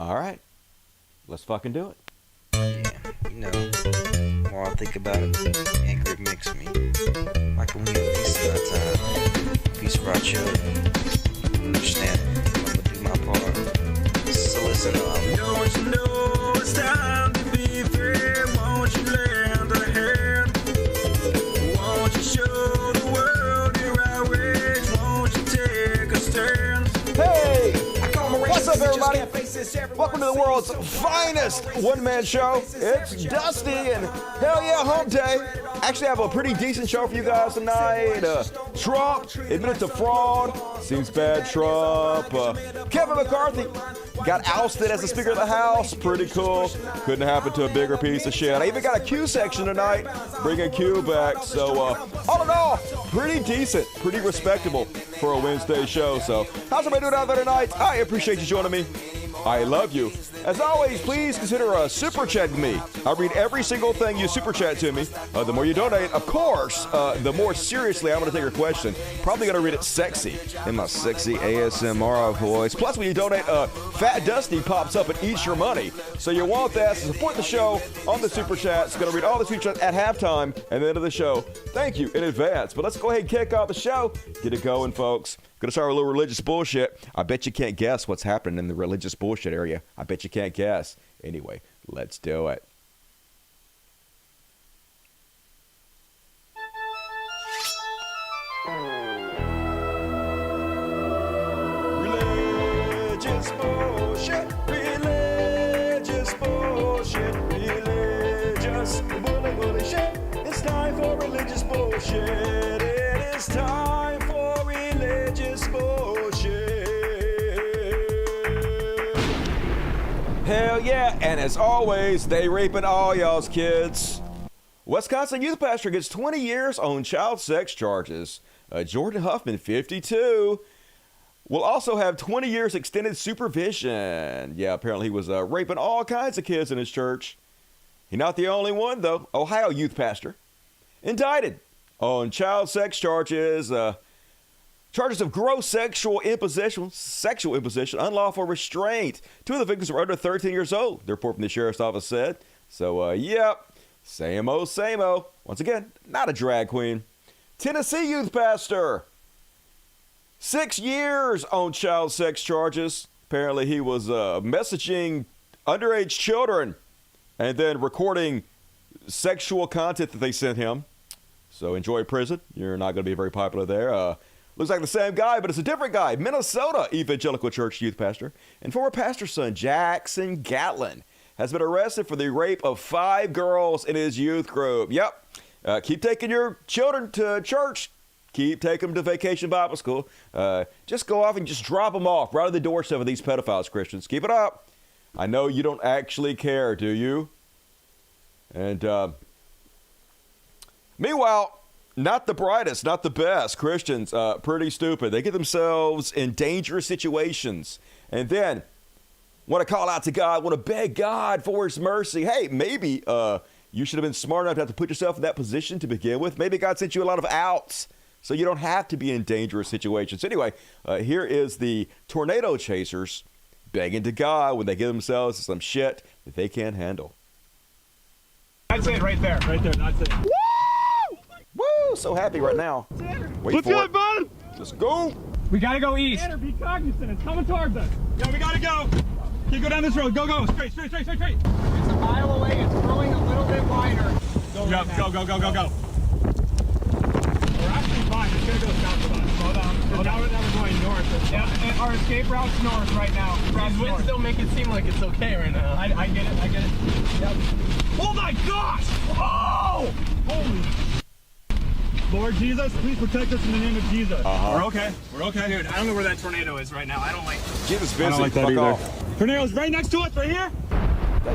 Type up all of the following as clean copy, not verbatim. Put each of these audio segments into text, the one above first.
All right. Let's fucking do it. Yeah, you know, the more I think about it, the angrier it makes me. Why can we at least not peace for our children? Understand? I'm gonna do my part. So listen up. Don't you know it's time to be fair? Won't you lend a hand? Won't you show the world your outrage? Won't you take a stand? Hey! What's up, everybody? Welcome to the world's finest one-man show. It's Dusty, and hell yeah, hump day. Actually, I have a pretty decent show for you guys tonight. Trump admitted to fraud. Seems bad, Trump. Kevin McCarthy got ousted as the Speaker of the House. Pretty cool. Couldn't happen to a bigger piece of shit. I even got a Q section tonight, bringing Q back. So, all in all, pretty decent, pretty respectable for a Wednesday show. So, how's everybody doing out there tonight? I appreciate you joining me. I love you. As always, please consider super chatting me. I read every single thing you super chat to me. The more you donate, of course, the more seriously I'm going to take your question. Probably going to read it sexy in my sexy ASMR voice. Plus, when you donate, Fat Dusty pops up and eats your money. So you want that. So support the show on the super chats. Going to read all the super chats at halftime and the end of the show. Thank you in advance. But let's go ahead and kick off the show. Get it going, folks. Gonna start with a little religious bullshit. I bet you can't guess what's happening in the religious bullshit area. I bet you can't guess. Anyway, let's do it. Religious bullshit. Religious bullshit. Religious bullshit. It's time for religious bullshit. It is time for religious bullshit. Hell yeah, and as always, they raping all y'all's kids. Wisconsin youth pastor gets 20 years on child sex charges. Jordan Huffman, 52, will also have 20 years extended supervision. Yeah, apparently he was raping all kinds of kids in his church. He's not the only one, though. Ohio youth pastor indicted on child sex charges. Charges of gross sexual imposition, unlawful restraint. Two of the victims were under 13 years old, the report from the sheriff's office said. So, yep, same old, same old. Once again, not a drag queen. Tennessee youth pastor, 6 years on child sex charges. Apparently he was messaging underage children and then recording sexual content that they sent him. So enjoy prison. You're not going to be very popular there. Looks like the same guy, but it's a different guy. Minnesota Evangelical Church youth pastor and former pastor's son, Jackson Gatlin, has been arrested for the rape of 5 girls in his youth group. Yep. Keep taking your children to church. Keep taking them to Vacation Bible School. Just go off and just drop them off right at the doorstep of these pedophiles, Christians. Keep it up. I know you don't actually care, do you? And meanwhile, not the brightest, not the best. Christians, pretty stupid. They get themselves in dangerous situations and then want to call out to God, want to beg God for his mercy. Hey, maybe you should have been smart enough to have to put yourself in that position to begin with. Maybe God sent you a lot of outs so you don't have to be in dangerous situations. Anyway, here is the tornado chasers begging to God when they get themselves some shit that they can't handle. That's it right there. Right there. That's it. Woo! So happy right now. Wait Let's for go, it. bud. Let's go. We gotta go east. Tanner, be cognizant. It's coming towards us. Yeah, we gotta go. Keep go down this road. Go, go. Straight. It's a mile away. It's growing a little bit wider. Yep. Go. We're actually fine. It's gonna go south of us. Hold on. Now we're going north. Yeah, and our escape route's north right now. The wind still make it seem like it's okay right now. I get it. Yep. Oh my gosh! Oh! Holy. Lord Jesus, please protect us in the name of Jesus. We're okay. Dude, I don't know where that tornado is right now. I don't like Jesus busy. I don't like that Fuck either. off. Tornado's right next to us, right here.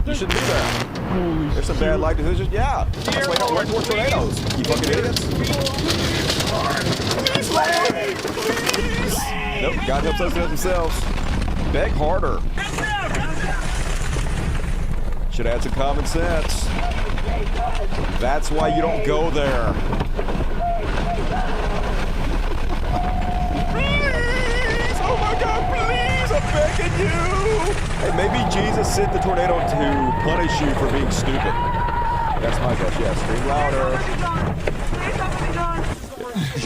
You shouldn't do that. Holy There's some bad life decisions. Yeah. That's why don't run toward tornadoes. You fucking idiots. Nope. God helps us do it themselves. Beg harder. Should add some common sense. That's why you don't go there. Please! Oh my God, please! I'm begging you! Hey, maybe Jesus sent the tornado to punish you for being stupid. That's my guess. Yeah, scream louder.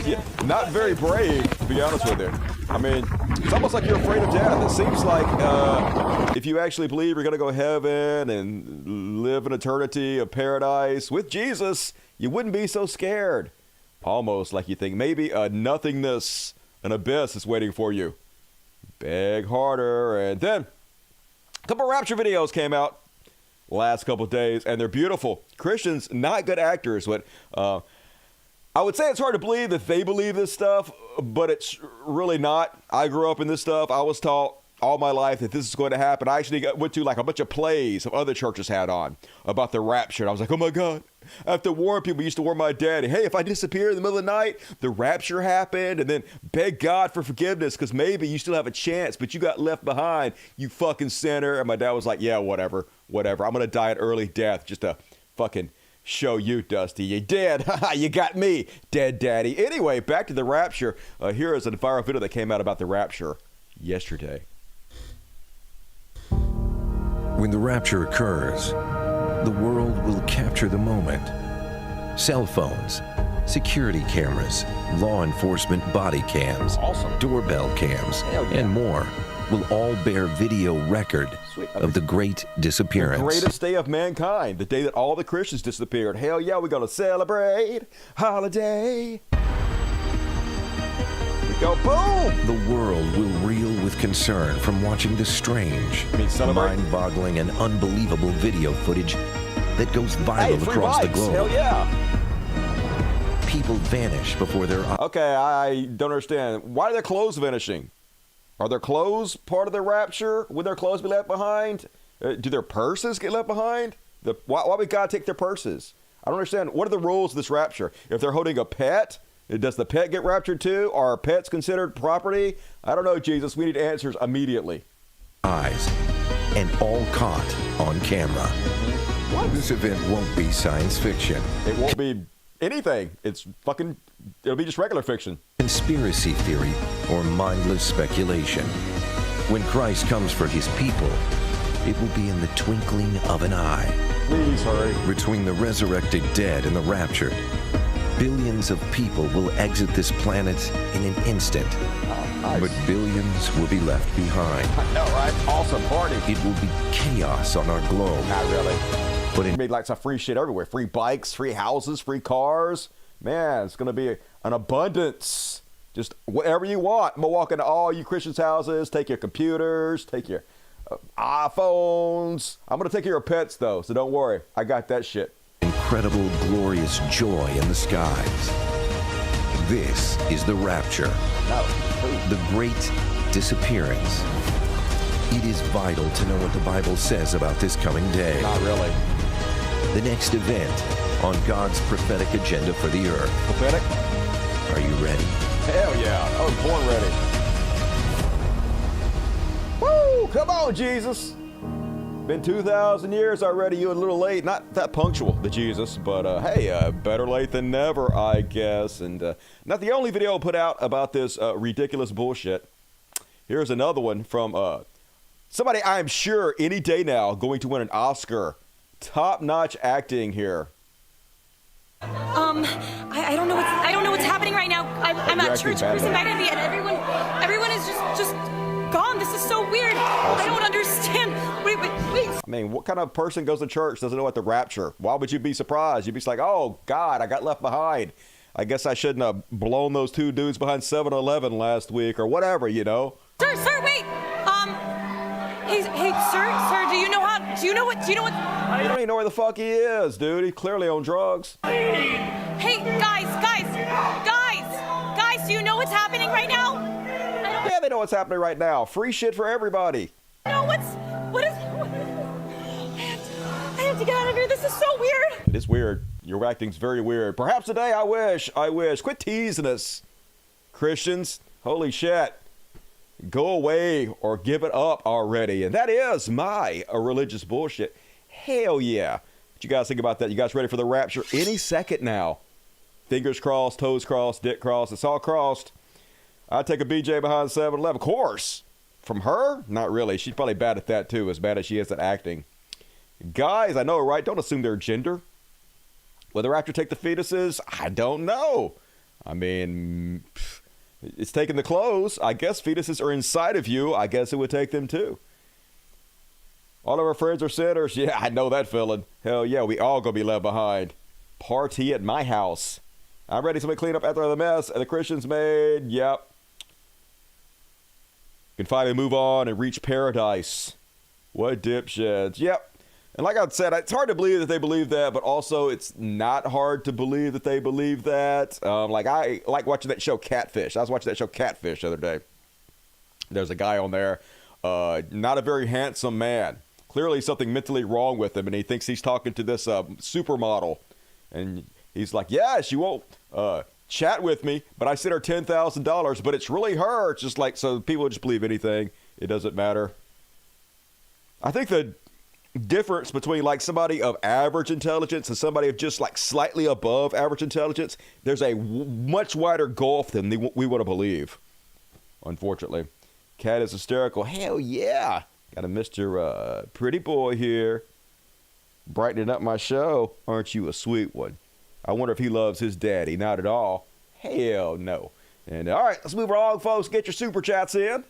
Yeah, not very brave, to be honest with you. I mean, it's almost like you're afraid of death. It seems like if you actually believe you're going to go to heaven and live an eternity of paradise with Jesus, you wouldn't be so scared. Almost like you think maybe a nothingness, an abyss is waiting for you. Beg harder. And then a couple Rapture videos came out last couple of days, and they're beautiful. Christians, not good actors, but I would say it's hard to believe that they believe this stuff, but it's really not. I grew up in this stuff. I was taught all my life that this is going to happen. I actually went to like a bunch of plays some other churches had on about the rapture. And I was like, oh my God, I have to warn people. I used to warn my daddy, hey, if I disappear in the middle of the night, the rapture happened, and then beg God for forgiveness because maybe you still have a chance, but you got left behind, you fucking sinner. And my dad was like, yeah, whatever. I'm going to die an early death just to fucking show you, Dusty. You dead. You got me, dead daddy. Anyway, back to the rapture. Here is a viral video that came out about the rapture yesterday. When the rapture occurs, the world will capture the moment. Cell phones, security cameras, law enforcement body cams, doorbell cams, and more will all bear video record of the great disappearance. The greatest day of mankind, the day that all the Christians disappeared. Hell yeah, we're going to celebrate holiday. Go boom! The world will reel with concern from watching the strange, mind-boggling, and unbelievable video footage that goes viral across the globe. Hell yeah! People vanish before their eyes. Okay, I don't understand. Why are their clothes vanishing? Are their clothes part of the rapture? Would their clothes be left behind? Do their purses get left behind? Why would God take their purses? I don't understand. What are the rules of this rapture? If they're holding a pet, does the pet get raptured too? Are pets considered property? I don't know, Jesus. We need answers immediately. Eyes, and all caught on camera. What? This event won't be science fiction. It won't be anything. It'll be just regular fiction. Conspiracy theory or mindless speculation. When Christ comes for his people, it will be in the twinkling of an eye. Please hurry. Between the resurrected dead and the raptured, billions of people will exit this planet in an instant. Nice. But billions will be left behind. I know, right? Awesome party. It will be chaos on our globe. Not really. But it made like some free shit everywhere. Free bikes, free houses, free cars. Man, it's going to be an abundance. Just whatever you want. I'm going to walk into all you Christians' houses, take your computers, take your iPhones. I'm going to take care of pets, though, so don't worry. I got that shit. Incredible, glorious joy in the skies. This is the rapture. No. The great disappearance. It is vital to know what the Bible says about this coming day. Not really. The next event on God's prophetic agenda for the earth. Prophetic? Are you ready? Hell yeah. I was born ready. Woo! Come on, Jesus. Been 2,000 years already. You a little late. Not that punctual, the Jesus, but hey, better late than never, I guess. And not the only video put out about this ridiculous bullshit. Here's another one from somebody I'm sure any day now going to win an Oscar. Top-notch acting here. I don't know what's happening right now. I'm at church. Bruce invited me, and everyone is just gone. This is so weird. Awesome. I don't understand. Wait. I mean, what kind of person goes to church doesn't know what the rapture? Why would you be surprised? You'd be like, oh God, I got left behind. I guess I shouldn't have blown those two dudes behind 7-Eleven last week or whatever, you know. Sir, wait. Hey, sir, do you know what? I don't even know where the fuck he is, dude. He's clearly on drugs. Hey, guys, do you know what's happening right now? Yeah, they know what's happening right now. Free shit for everybody. No, what is? I have to get out of here. This is so weird. It is weird. Your acting's very weird. Perhaps today, I wish. Quit teasing us, Christians. Holy shit. Go away or give it up already. And that is my religious bullshit. Hell yeah. What you guys think about that? You guys ready for the rapture? Any second now. Fingers crossed, toes crossed, dick crossed. It's all crossed. I'd take a BJ behind 7-Eleven. Of course. from her? Not really. She's probably bad at that too, as bad as she is at acting. Guys, I know, right? Don't assume their gender. Will the Rapture take the fetuses? I don't know. I mean, it's taking the clothes. I guess fetuses are inside of you. I guess it would take them too. All of our friends are sinners. Yeah, I know that feeling. Hell yeah, we all gonna be left behind. Party at my house. I'm ready to clean up after the mess the Christians made. Yep. Can finally move on and reach paradise. What dipshits. Yep. And like I said, it's hard to believe that they believe that, but also it's not hard to believe that they believe that. Like I like watching that show Catfish. I was watching that show Catfish the other day. There's a guy on there, not a very handsome man. Clearly something mentally wrong with him, and he thinks he's talking to this supermodel. And he's like, yeah, she won't chat with me, but I sent her $10,000, but it's really her. It's just like, so people just believe anything. It doesn't matter. I think the difference between like somebody of average intelligence and somebody of just like slightly above average intelligence, there's a much wider gulf than we want to believe, unfortunately. Cat is hysterical. Hell yeah. Got a Mr. Pretty Boy here. Brightening up my show. Aren't you a sweet one? I wonder if he loves his daddy. Not at all. Hell no. And all right, let's move along, folks. Get your super chats in.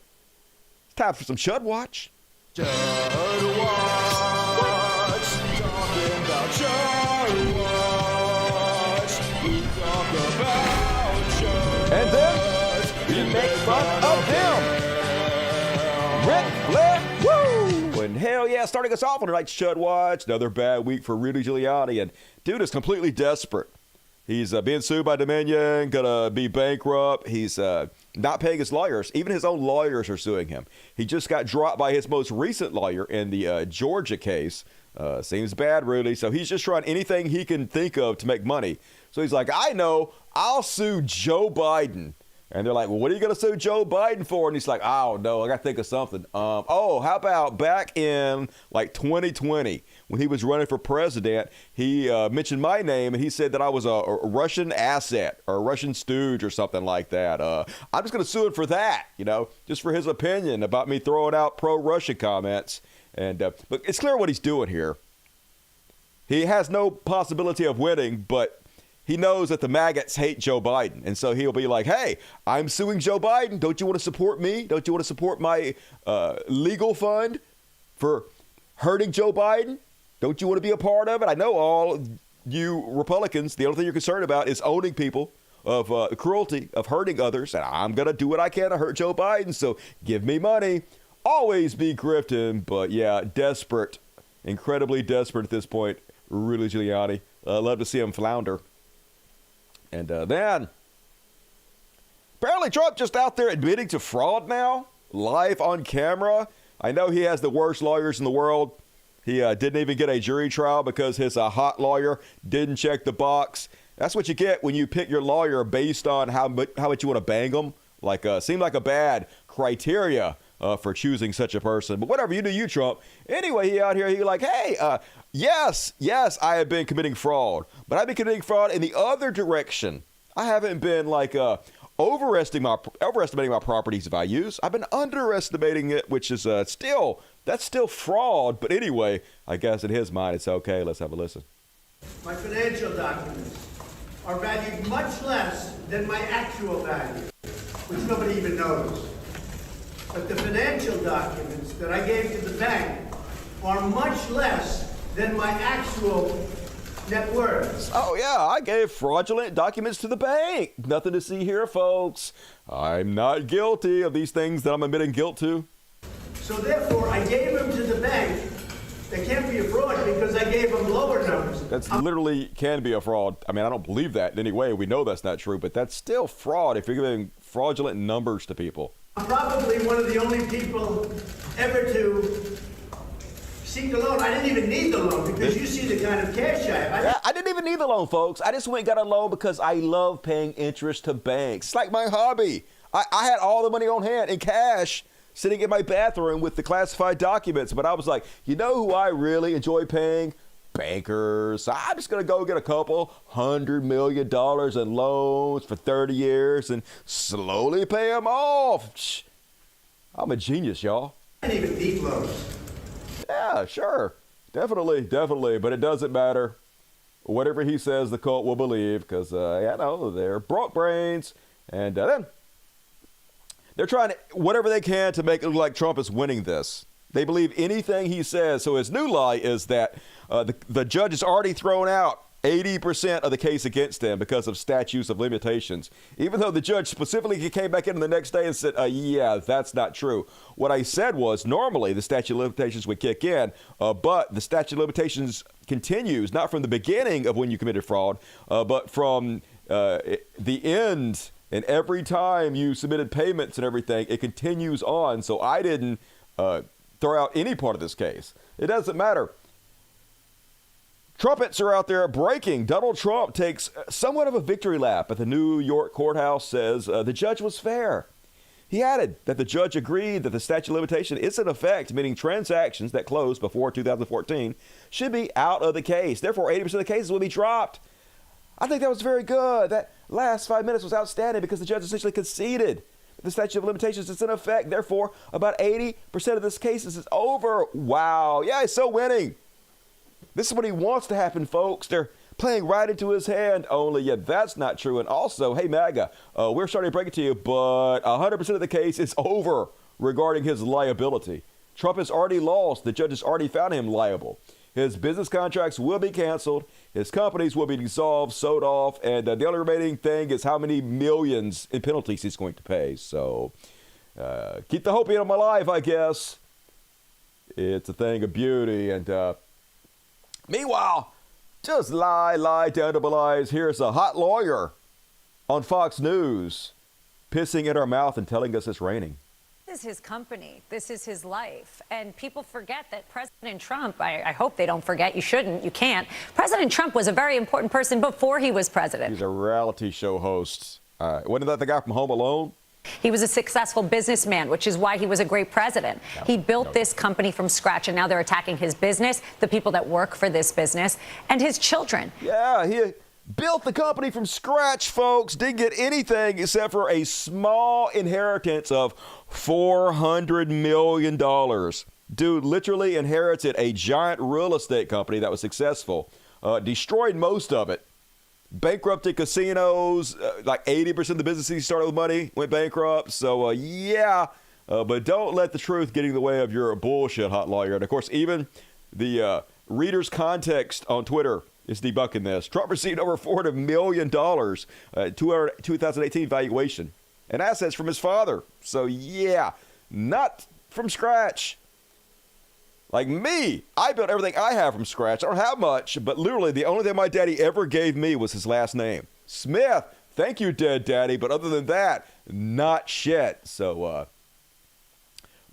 It's time for some Chud Watch. Chud Watch. Talking about Chud Watch. We talk about Chud. And then we make fun of him. Rick Flair. Woo! And hell yeah, starting us off on tonight's Chud Watch. Another bad week for Rudy Giuliani. And dude is completely desperate. He's being sued by Dominion, gonna be bankrupt. He's not paying his lawyers. Even his own lawyers are suing him. He just got dropped by his most recent lawyer in the Georgia case. Seems bad, Rudy. So he's just trying anything he can think of to make money. So he's like, I know, I'll sue Joe Biden. And they're like, well, what are you going to sue Joe Biden for? And he's like, I don't know. I got to think of something. How about back in like 2020 when he was running for president, he mentioned my name and he said that I was a Russian asset or a Russian stooge or something like that. I'm just going to sue him for that, just for his opinion about me throwing out pro-Russia comments. And look, it's clear what he's doing here. He has no possibility of winning, but he knows that the maggots hate Joe Biden. And so he'll be like, hey, I'm suing Joe Biden. Don't you want to support me? Don't you want to support my legal fund for hurting Joe Biden? Don't you want to be a part of it? I know all you Republicans, the only thing you're concerned about is owning people of cruelty, of hurting others. And I'm going to do what I can to hurt Joe Biden. So give me money. Always be grifting. But yeah, desperate, incredibly desperate at this point. Rudy Giuliani. Love to see him flounder. And then, apparently Trump just out there admitting to fraud now, live on camera. I know he has the worst lawyers in the world. He didn't even get a jury trial because his hot lawyer didn't check the box. That's what you get when you pick your lawyer based on how much you want to bang them. Like, seemed like a bad criteria for choosing such a person. But whatever, you do you, Trump. Anyway, he out here, he like, hey, yes, I have been committing fraud. But I've been committing fraud in the other direction. I haven't been like overestimating my property's values. I've been underestimating it, which is that's still fraud. But anyway, I guess in his mind, it's okay. Let's have a listen. My financial documents are valued much less than my actual value, which nobody even knows. But the financial documents that I gave to the bank are much less than my actual net worth. Oh, yeah, I gave fraudulent documents to the bank. Nothing to see here, folks. I'm not guilty of these things that I'm admitting guilt to. So therefore, I gave them to the bank. They can't be a fraud because I gave them lower numbers. That's literally can be a fraud. I mean, I don't believe that in any way. We know that's not true, but that's still fraud if you're giving fraudulent numbers to people. I'm probably one of the only people ever to seek a loan. I didn't even need the loan because you see the kind of cash I have. I didn't even need the loan, folks. I just went and got a loan because I love paying interest to banks. It's like my hobby. I had all the money on hand in cash sitting in my bathroom with the classified documents. But I was like, you know who I really enjoy paying? Bankers. I'm just going to go get a couple $100 million in loans for 30 years and slowly pay them off. I'm a genius, y'all. And even meatloaf. Yeah, sure. Definitely. But it doesn't matter. Whatever he says, the cult will believe because, they're broke brains. And then they're trying to, whatever they can to make it look like Trump is winning this. They believe anything he says. So his new lie is that the judge has already thrown out 80% of the case against him because of statutes of limitations, even though the judge specifically came back in the next day and said, yeah, that's not true. What I said was normally the statute of limitations would kick in, but the statute of limitations continues, not from the beginning of when you committed fraud, but from the end. And every time you submitted payments and everything, it continues on. So I didn't throw out any part of this case. It doesn't matter. Trumpets are out there breaking. Donald Trump takes somewhat of a victory lap at the New York courthouse, says the judge was fair. He added that the judge agreed that the statute of limitation is in effect, meaning transactions that closed before 2014 should be out of the case. Therefore, 80% of the cases will be dropped. I think that was very good. That last 5 minutes was outstanding because the judge essentially conceded that the statute of limitations is in effect. Therefore, about 80% of this cases is over. Wow. Yeah, he's so winning. This is what he wants to happen, folks. They're playing right into his hand. Only, yeah, that's not true. And also, hey, MAGA, we're starting to break it to you, but 100% of the case is over regarding his liability. Trump has already lost. The judge has already found him liable. His business contracts will be canceled. His companies will be dissolved, sold off. And the only remaining thing is how many millions in penalties he's going to pay. So keep the hope in my life, I guess. It's a thing of beauty. And meanwhile, just lie down to lies. Here's a hot lawyer on Fox News pissing in our mouth and telling us it's raining. This is his company. This is his life. And people forget that President Trump, I hope they don't forget, you shouldn't, you can't. President Trump was a very important person before he was president. He's a reality show host. Wasn't that the guy from Home Alone? He was a successful businessman, which is why he was a great president. He built this company from scratch, and now they're attacking his business, the people that work for this business, and his children. Yeah, he built the company from scratch, folks. Didn't get anything except for a small inheritance of $400 million. Dude literally inherited a giant real estate company that was successful, destroyed most of it, bankrupted casinos, like 80% of the businesses he started with money went bankrupt. So, but don't let the truth get in the way of your bullshit, hot lawyer. And, of course, even the Reader's Context on Twitter is debunking this. Trump received over $400 million, 2018 valuation, and assets from his father. So, yeah, not from scratch. Like me, I built everything I have from scratch. I don't have much, but literally the only thing my daddy ever gave me was his last name. Smith. Thank you, dead daddy. But other than that, not shit. So,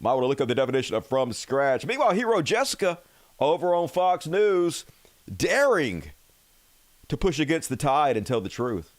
might want to look up the definition of from scratch. Meanwhile, hero Jessica over on Fox News daring to push against the tide and tell the truth.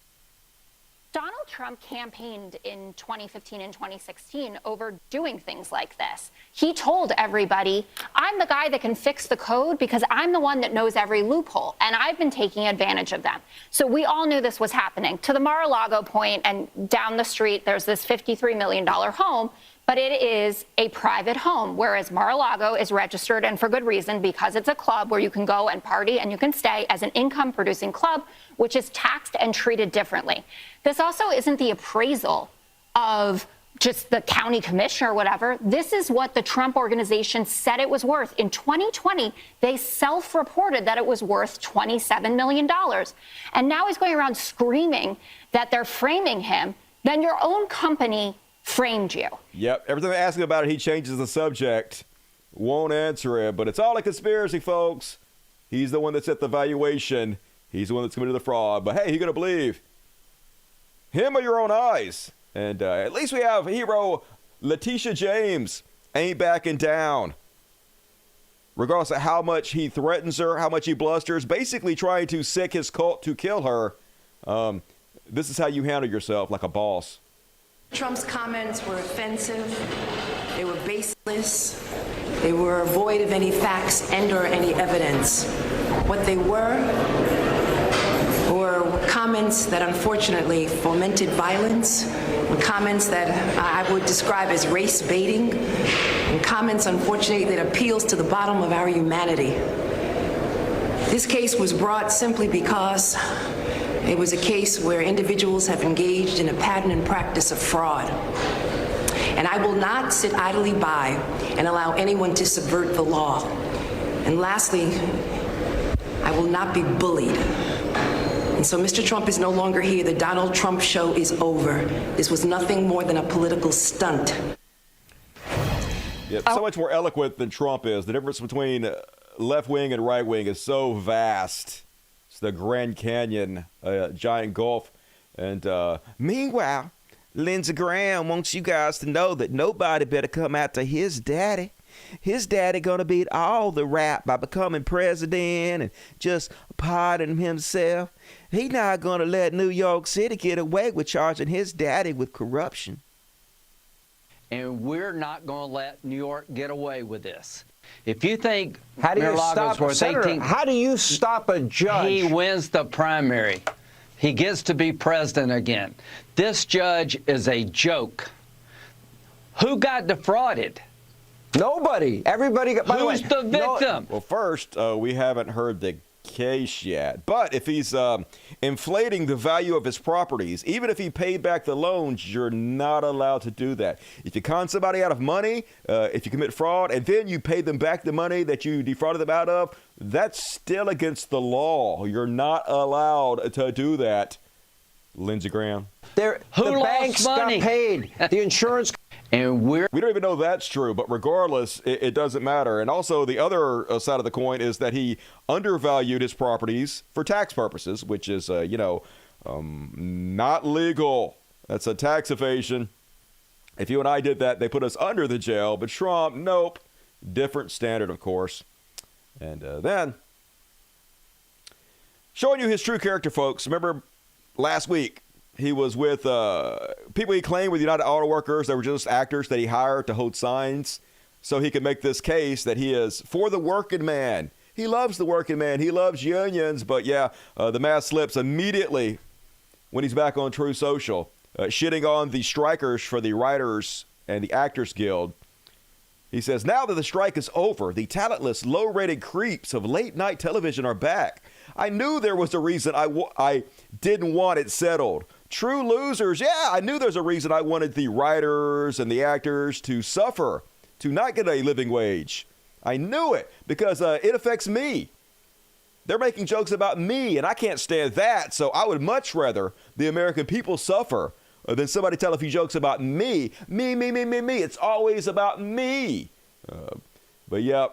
Donald Trump campaigned in 2015 and 2016 over doing things like this. He told everybody, I'm the guy that can fix the code because I'm the one that knows every loophole, and I've been taking advantage of them. So we all knew this was happening. To the Mar-a-Lago point, and down the street, there's this $53 million home, but it is a private home, whereas Mar-a-Lago is registered, and for good reason, because it's a club where you can go and party and you can stay as an income-producing club, which is taxed and treated differently. This also isn't the appraisal of just the county commissioner or whatever. This is what the Trump organization said it was worth. In 2020, they self-reported that it was worth $27 million. And now he's going around screaming that they're framing him. Then your own company framed you. Yep. Every time I ask him about it, he changes the subject. Won't answer it. But it's all a conspiracy, folks. He's the one that set the valuation. He's the one that's committed the fraud. But hey, you're going to believe him or your own eyes. And at least we have hero Letitia James ain't backing down. Regardless of how much he threatens her, how much he blusters, basically trying to sick his cult to kill her. This is how you handle yourself like a boss. Trump's comments were offensive, they were baseless, they were void of any facts and or any evidence. What they were comments that unfortunately fomented violence comments that I would describe as race baiting, and comments, unfortunately, that appeals to the bottom of our humanity. This case was brought simply because it was a case where individuals have engaged in a pattern and practice of fraud. And I will not sit idly by and allow anyone to subvert the law. And lastly, I will not be bullied. And so Mr. Trump is no longer here. The Donald Trump show is over. This was nothing more than a political stunt. Yep, so much more eloquent than Trump is. The difference between left wing and right wing is so vast. It's the Grand Canyon, giant gulf. And meanwhile, Lindsey Graham wants you guys to know that nobody better come after his daddy. His daddy gonna beat all the rap by becoming president and just pardoning himself. He not gonna let New York City get away with charging his daddy with corruption. And we're not gonna let New York get away with this. If you think how do you Mar-a-Lago's worth Senator, 18, how do you stop a judge? He wins the primary. He gets to be president again. This judge is a joke. Who got defrauded? Nobody. Everybody got. By Who's the victim? Well, first, we haven't heard the case yet. But if he's inflating the value of his properties, even if he paid back the loans, you're not allowed to do that. If you con somebody out of money, if you commit fraud, and then you pay them back the money that you defrauded them out of, that's still against the law. You're not allowed to do that, Lindsey Graham. The banks got paid. The insurance. And we don't even know that's true, but regardless, it doesn't matter. And also the other side of the coin is that he undervalued his properties for tax purposes, which is, not legal. That's a tax evasion. If you and I did that, they put us under the jail. But Trump, nope. Different standard, of course. And then, showing you his true character, folks. Remember last week, he was with people he claimed were United Auto Workers. They were just actors that he hired to hold signs so he could make this case that he is for the working man. He loves the working man. He loves unions. But, yeah, the mask slips immediately when he's back on True Social, shitting on the strikers for the Writers and the Actors Guild. He says, now that the strike is over, the talentless, low-rated creeps of late-night television are back. I knew there was a reason I didn't want it settled. True losers. Yeah, I knew there's a reason I wanted the writers and the actors to suffer, to not get a living wage. I knew it because it affects me. They're making jokes about me, and I can't stand that. So I would much rather the American people suffer than somebody tell a few jokes about me. Me. It's always about me. But, yeah,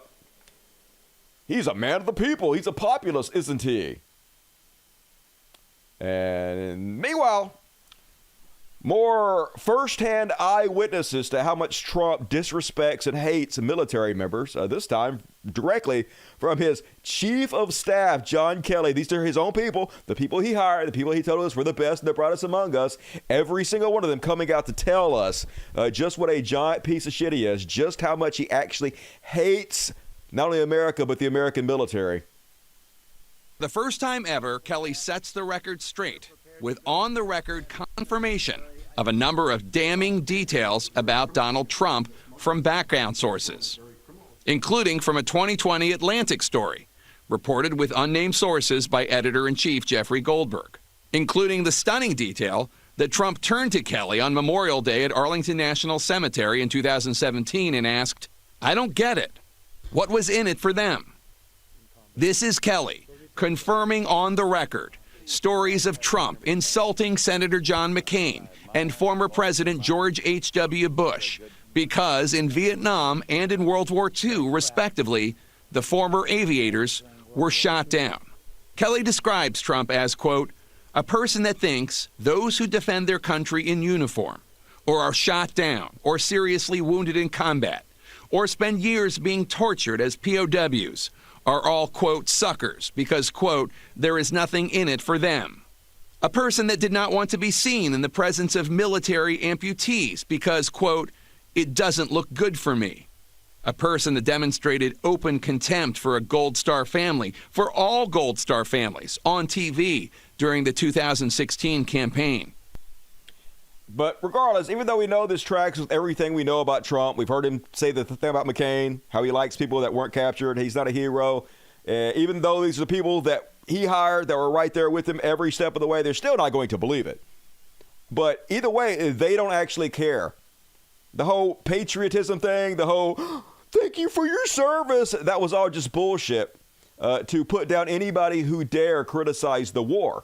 he's a man of the people. He's a populist, isn't he? And meanwhile, more firsthand eyewitnesses to how much Trump disrespects and hates military members, this time directly from his chief of staff, John Kelly. These are his own people, the people he hired, the people he told us were the best and the brightest among us. Every single one of them coming out to tell us just what a giant piece of shit he is, just how much he actually hates not only America, but the American military. The first time ever, Kelly sets the record straight with on-the-record confirmation of a number of damning details about Donald Trump from background sources, including from a 2020 Atlantic story reported with unnamed sources by editor-in-chief Jeffrey Goldberg, including the stunning detail that Trump turned to Kelly on Memorial Day at Arlington National Cemetery in 2017 and asked, "I don't get it. What was in it for them?" This is Kelly confirming on the record stories of Trump insulting Senator John McCain and former President George H.W. Bush because in Vietnam and in World War II, respectively, the former aviators were shot down. Kelly describes Trump as, quote, a person that thinks those who defend their country in uniform or are shot down or seriously wounded in combat or spend years being tortured as POWs are all, quote, suckers because, quote, there is nothing in it for them. A person that did not want to be seen in the presence of military amputees because, quote, it doesn't look good for me. A person that demonstrated open contempt for a Gold Star family, for all Gold Star families on TV during the 2016 campaign. But regardless, even though we know this tracks with everything we know about Trump, we've heard him say the thing about McCain, how he likes people that weren't captured. He's not a hero. Even though these are people that he hired that were right there with him every step of the way, they're still not going to believe it. But either way, they don't actually care. The whole patriotism thing, the whole thank you for your service, that was all just bullshit to put down anybody who dare criticize the war.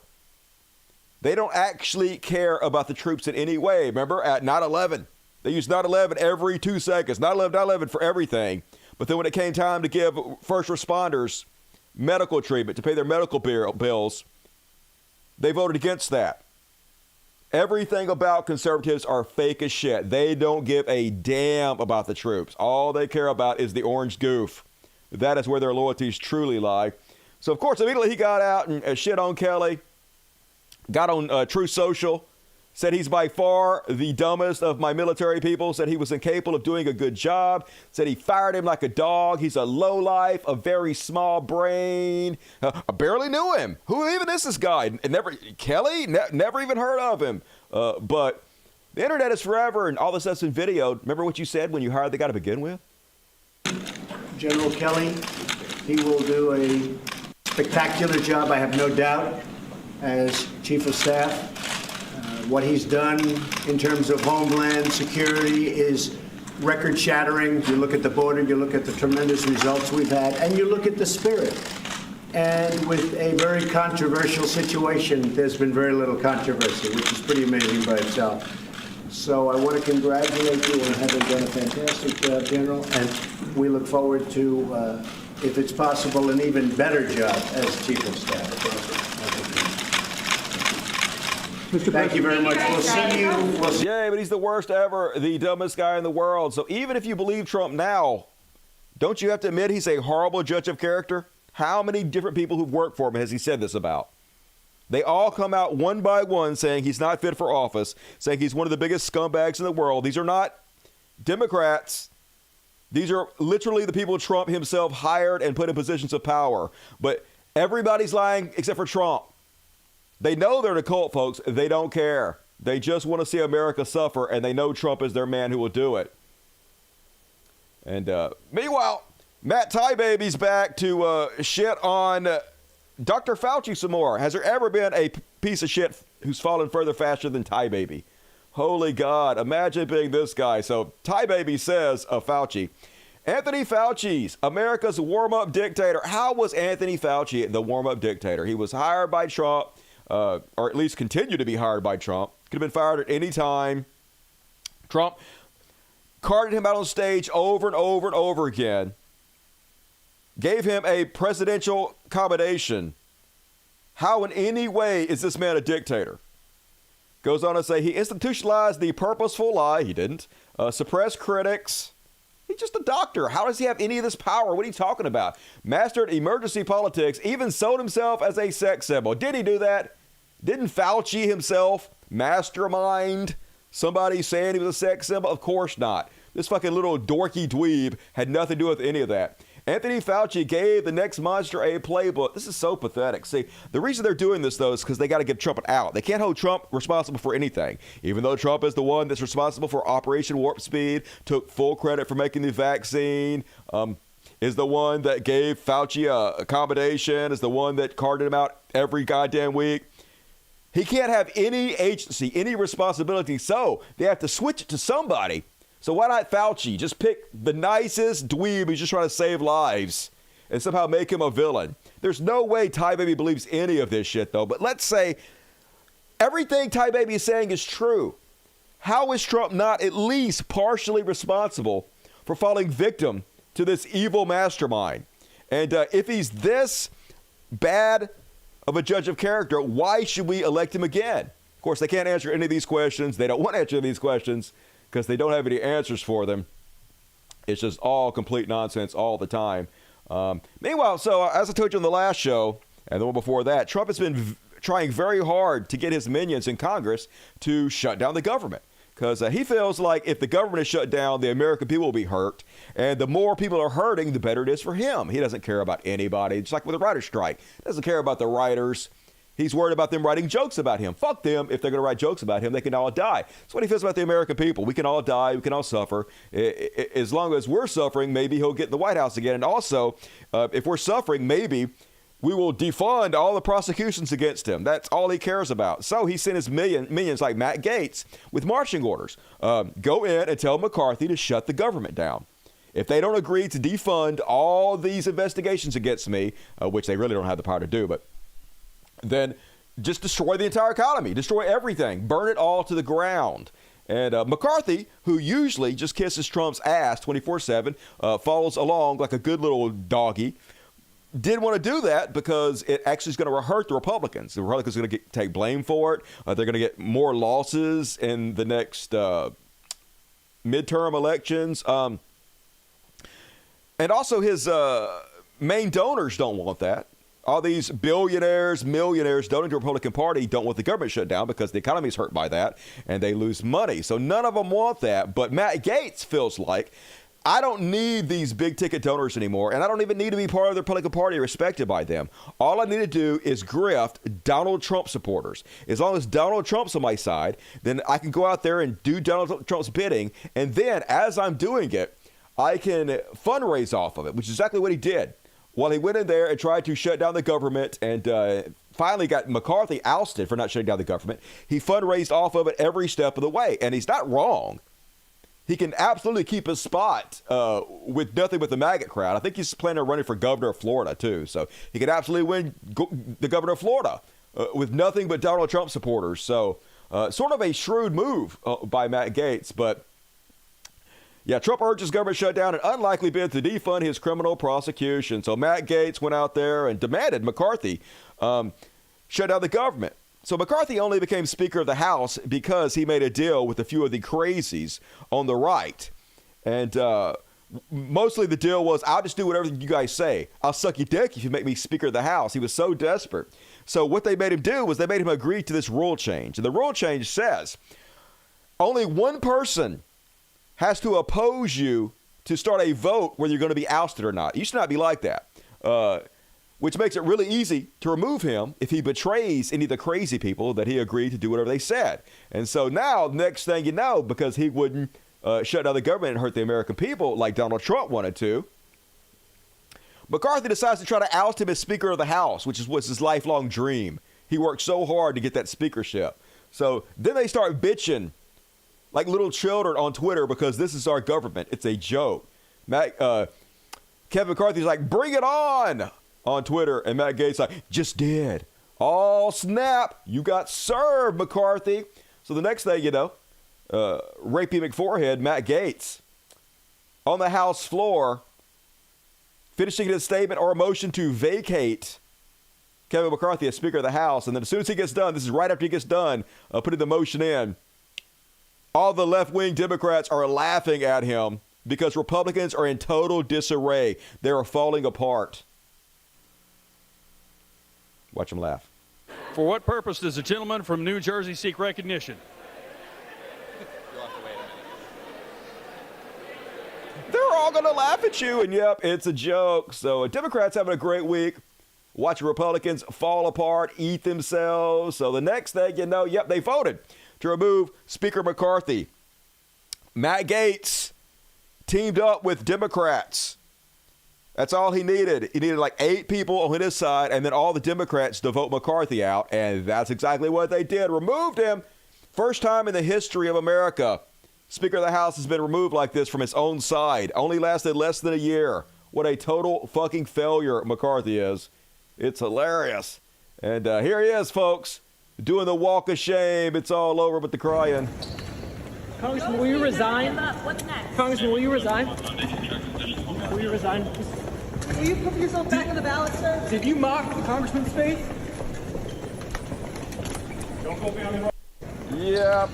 They don't actually care about the troops in any way. Remember at 9/11, they used 9/11 every 2 seconds, 9/11, 9/11 for everything. But then when it came time to give first responders medical treatment, to pay their medical bills, they voted against that. Everything about conservatives are fake as shit. They don't give a damn about the troops. All they care about is the orange goof. That is where their loyalties truly lie. So, of course, immediately he got out and shit on Kelly. Got on True Social, said he's by far the dumbest of my military people, said he was incapable of doing a good job, said he fired him like a dog. He's a lowlife, a very small brain. I barely knew him. Who even is this guy? Kelly? Never even heard of him. But the internet is forever, and all this stuff's been videoed. Remember what you said when you hired the guy to begin with? General Kelly, he will do a spectacular job, I have no doubt, as Chief of Staff. What he's done in terms of Homeland Security is record-shattering. You look at the border, you look at the tremendous results we've had, and you look at the spirit. And with a very controversial situation, there's been very little controversy, which is pretty amazing by itself. So I want to congratulate you on having done a fantastic job, General, and we look forward to, if it's possible, an even better job as Chief of Staff. Thank you very much. We'll see you. Yeah, but he's the worst ever, the dumbest guy in the world. So even if you believe Trump now, don't you have to admit he's a horrible judge of character? How many different people who've worked for him has he said this about? They all come out one by one saying he's not fit for office, saying he's one of the biggest scumbags in the world. These are not Democrats. These are literally the people Trump himself hired and put in positions of power. But everybody's lying except for Trump. They know they're the cult, folks. They don't care. They just want to see America suffer, and they know Trump is their man who will do it. And meanwhile, Matt Tiebaby's back to shit on Dr. Fauci some more. Has there ever been a piece of shit who's fallen further faster than Tiebaby? Holy God, imagine being this guy. So Tiebaby says of Fauci, Anthony Fauci's America's warm-up dictator. How was Anthony Fauci the warm-up dictator? He was hired by Trump. Or at least continue to be hired by Trump. Could have been fired at any time. Trump carted him out on stage over and over and over again. Gave him a presidential commendation. How in any way is this man a dictator? Goes on to say he institutionalized the purposeful lie. He didn't. Suppressed critics. He's just a doctor. How does he have any of this power? What are you talking about? Mastered emergency politics. Even sold himself as a sex symbol. Did he do that? Didn't Fauci himself mastermind somebody saying he was a sex symbol? Of course not. This fucking little dorky dweeb had nothing to do with any of that. Anthony Fauci gave the next monster a playbook. This is so pathetic. See, the reason they're doing this, though, is because they got to get Trump out. They can't hold Trump responsible for anything. Even though Trump is the one that's responsible for Operation Warp Speed, took full credit for making the vaccine, is the one that gave Fauci a accommodation, is the one that carted him out every goddamn week. He can't have any agency, any responsibility, so they have to switch it to somebody. So why not Fauci? Just pick the nicest dweeb who's just trying to save lives and somehow make him a villain. There's no way Tiebaby believes any of this shit, though. But let's say everything Tiebaby is saying is true. How is Trump not at least partially responsible for falling victim to this evil mastermind? And if he's this bad of a judge of character, why should we elect him again? Of course, they can't answer any of these questions. They don't want to answer these questions because they don't have any answers for them. It's just all complete nonsense all the time. Meanwhile, so as I told you on the last show, and the one before that, Trump has been trying very hard to get his minions in Congress to shut down the government. Because he feels like if the government is shut down, the American people will be hurt. And the more people are hurting, the better it is for him. He doesn't care about anybody. It's like with the writer's strike. He doesn't care about the writers. He's worried about them writing jokes about him. Fuck them. If they're going to write jokes about him, they can all die. That's what he feels about the American people. We can all die. We can all suffer. As long as we're suffering, maybe he'll get in the White House again. And also, if we're suffering, maybe we will defund all the prosecutions against him. That's all he cares about. So he sent his minions like Matt Gaetz with marching orders. Go in and tell McCarthy to shut the government down. If they don't agree to defund all these investigations against me, which they really don't have the power to do, but then just destroy the entire economy, destroy everything, burn it all to the ground. And McCarthy, who usually just kisses Trump's ass 24/7, follows along like a good little doggy, didn't want to do that because it actually is going to hurt the Republicans. The Republicans are going to take blame for it. They're going to get more losses in the next midterm elections. And also his main donors don't want that. All these billionaires, millionaires donating to the Republican Party don't want the government shut down because the economy is hurt by that and they lose money. So none of them want that. But Matt Gaetz feels like, I don't need these big ticket donors anymore, and I don't even need to be part of the Republican Party or respected by them. All I need to do is grift Donald Trump supporters. As long as Donald Trump's on my side, then I can go out there and do Donald Trump's bidding. And then as I'm doing it, I can fundraise off of it, which is exactly what he did. While he went in there and tried to shut down the government and finally got McCarthy ousted for not shutting down the government, he fundraised off of it every step of the way. And he's not wrong. He can absolutely keep his spot with nothing but the maggot crowd. I think he's planning on running for governor of Florida, too. So he could absolutely win the governor of Florida with nothing but Donald Trump supporters. So sort of a shrewd move by Matt Gaetz. But yeah, Trump urges government shutdown and unlikely bid to defund his criminal prosecution. So Matt Gaetz went out there and demanded McCarthy shut down the government. So McCarthy only became Speaker of the House because he made a deal with a few of the crazies on the right. And mostly the deal was, I'll just do whatever you guys say. I'll suck your dick if you make me Speaker of the House. He was so desperate. So what they made him do was they made him agree to this rule change. And the rule change says only one person has to oppose you to start a vote whether you're going to be ousted or not. It used to not be like that, which makes it really easy to remove him if he betrays any of the crazy people that he agreed to do whatever they said. And so now, next thing you know, because he wouldn't shut down the government and hurt the American people like Donald Trump wanted to, McCarthy decides to try to oust him as Speaker of the House, which was his lifelong dream. He worked so hard to get that speakership. So then they start bitching like little children on Twitter because this is our government. It's a joke. Kevin McCarthy's like, bring it on Twitter. And Matt Gaetz like, just did. Oh, snap. You got served, McCarthy. So the next thing you know, Rapey McForehead, Matt Gaetz, on the House floor, finishing his statement or a motion to vacate Kevin McCarthy as Speaker of the House. And then as soon as he gets done, this is right after he gets done putting the motion in, all the left-wing Democrats are laughing at him because Republicans are in total disarray. They are falling apart. Watch them laugh. For what purpose does the gentleman from New Jersey seek recognition? They're all going to laugh at you, and yep, it's a joke. So Democrats having a great week. Watch Republicans fall apart, eat themselves. So the next thing you know, yep, they voted to remove Speaker McCarthy. Matt Gaetz teamed up with Democrats. That's all he needed. He needed like 8 people on his side and then all the Democrats to vote McCarthy out. And that's exactly what they did. Removed him. First time in the history of America, Speaker of the House has been removed like this from its own side. Only lasted less than a year. What a total fucking failure McCarthy is. It's hilarious. And here he is, folks, doing the walk of shame. It's all over but the crying. Congressman, will you resign? What's next? Congressman, will you resign? Will you resign? Will you put yourself back on the ballot, sir? Did you mock the congressman's face? Don't go beyond the road. Yep.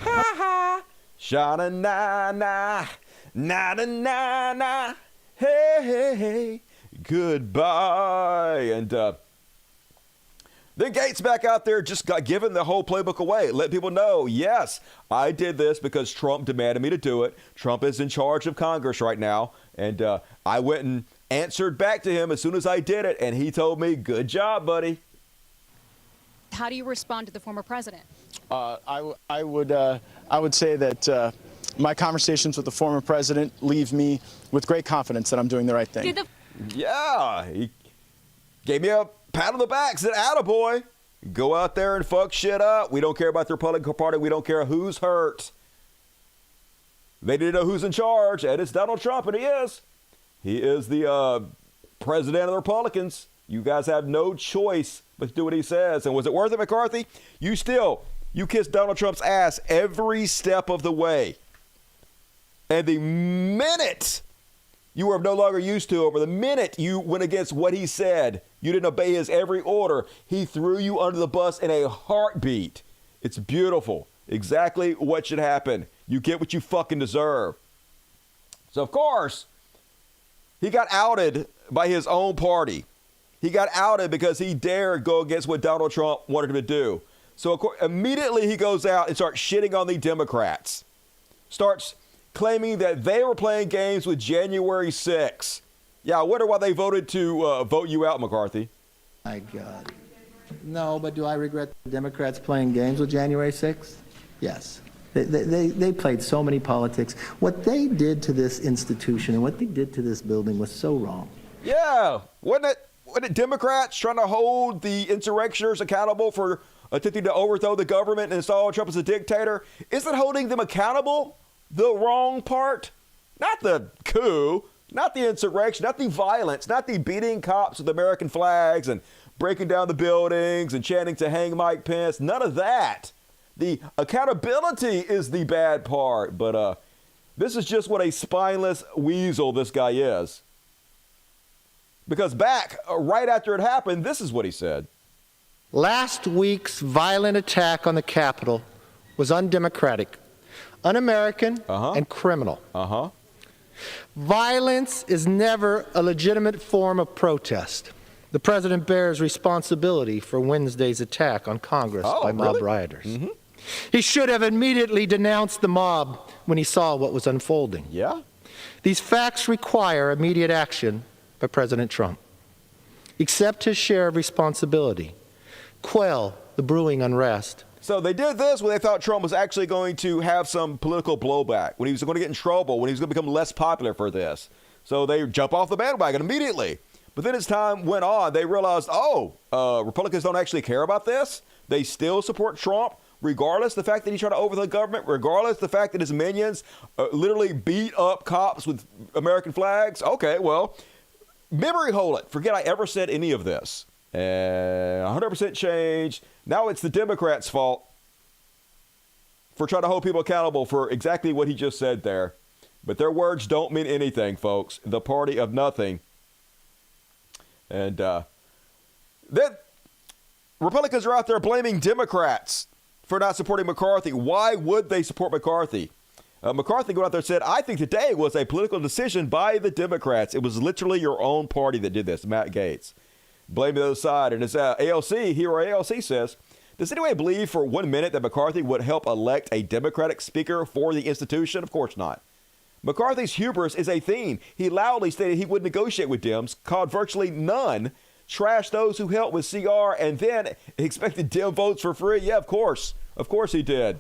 Ha ha. Sha-na-na-na. Na-na-na-na. Hey, hey, hey. Goodbye. And then Gaetz back out there just got given the whole playbook away. Let people know, yes, I did this because Trump demanded me to do it. Trump is in charge of Congress right now. And I went and answered back to him as soon as I did it. And he told me, good job, buddy. How do you respond to the former president? I would say that my conversations with the former president leave me with great confidence that I'm doing the right thing. Yeah, he gave me a pat on the back, said, attaboy. Go out there and fuck shit up. We don't care about the Republican Party. We don't care who's hurt. They didn't know who's in charge, and it's Donald Trump, and he is. He is the president of the Republicans. You guys have no choice but to do what he says. And was it worth it, McCarthy? You kissed Donald Trump's ass every step of the way. And the minute you were no longer used to him, or the minute you went against what he said, you didn't obey his every order, he threw you under the bus in a heartbeat. It's beautiful. Exactly what should happen. You get what you fucking deserve. So, of course, he got outed by his own party. He got outed because he dared go against what Donald Trump wanted him to do. So, of course, immediately he goes out and starts shitting on the Democrats. Starts claiming that they were playing games with January 6th. Yeah, I wonder why they voted to vote you out, McCarthy. My God. No, but do I regret the Democrats playing games with January 6th? Yes. They played so many politics. What they did to this institution and what they did to this building was so wrong. Yeah. Wasn't it Democrats trying to hold the insurrectioners accountable for attempting to overthrow the government and install Trump as a dictator? Isn't holding them accountable the wrong part? Not the coup, not the insurrection, not the violence, not the beating cops with American flags and breaking down the buildings and chanting to hang Mike Pence. None of that. The accountability is the bad part. But this is just what a spineless weasel this guy is. Because back right after it happened, this is what he said. Last week's violent attack on the Capitol was undemocratic, un-American, and criminal. Violence is never a legitimate form of protest. The president bears responsibility for Wednesday's attack on Congress by mob rioters. He should have immediately denounced the mob when he saw what was unfolding. Yeah. These facts require immediate action by President Trump. Accept his share of responsibility. Quell the brewing unrest. So they did this when they thought Trump was actually going to have some political blowback, when he was going to get in trouble, when he was going to become less popular for this. So they jump off the bandwagon immediately. But then as time went on, they realized, Republicans don't actually care about this. They still support Trump, regardless of the fact that he tried to overthrow the government, regardless of the fact that his minions literally beat up cops with American flags. Okay, well, memory hole it. Forget I ever said any of this. And 100% change. Now it's the Democrats' fault for trying to hold people accountable for exactly what he just said there. But their words don't mean anything, folks. The party of nothing. And then Republicans are out there blaming Democrats for not supporting McCarthy. Why would they support McCarthy? McCarthy went out there and said, I think today was a political decision by the Democrats. It was literally your own party that did this, Matt Gaetz. Blame the other side. And as AOC says, does anyone believe for 1 minute that McCarthy would help elect a Democratic speaker for the institution? Of course not. McCarthy's hubris is a theme. He loudly stated he would negotiate with Dems, called virtually none, trashed those who helped with CR, and then expected Dem votes for free. Yeah, of course. Of course he did.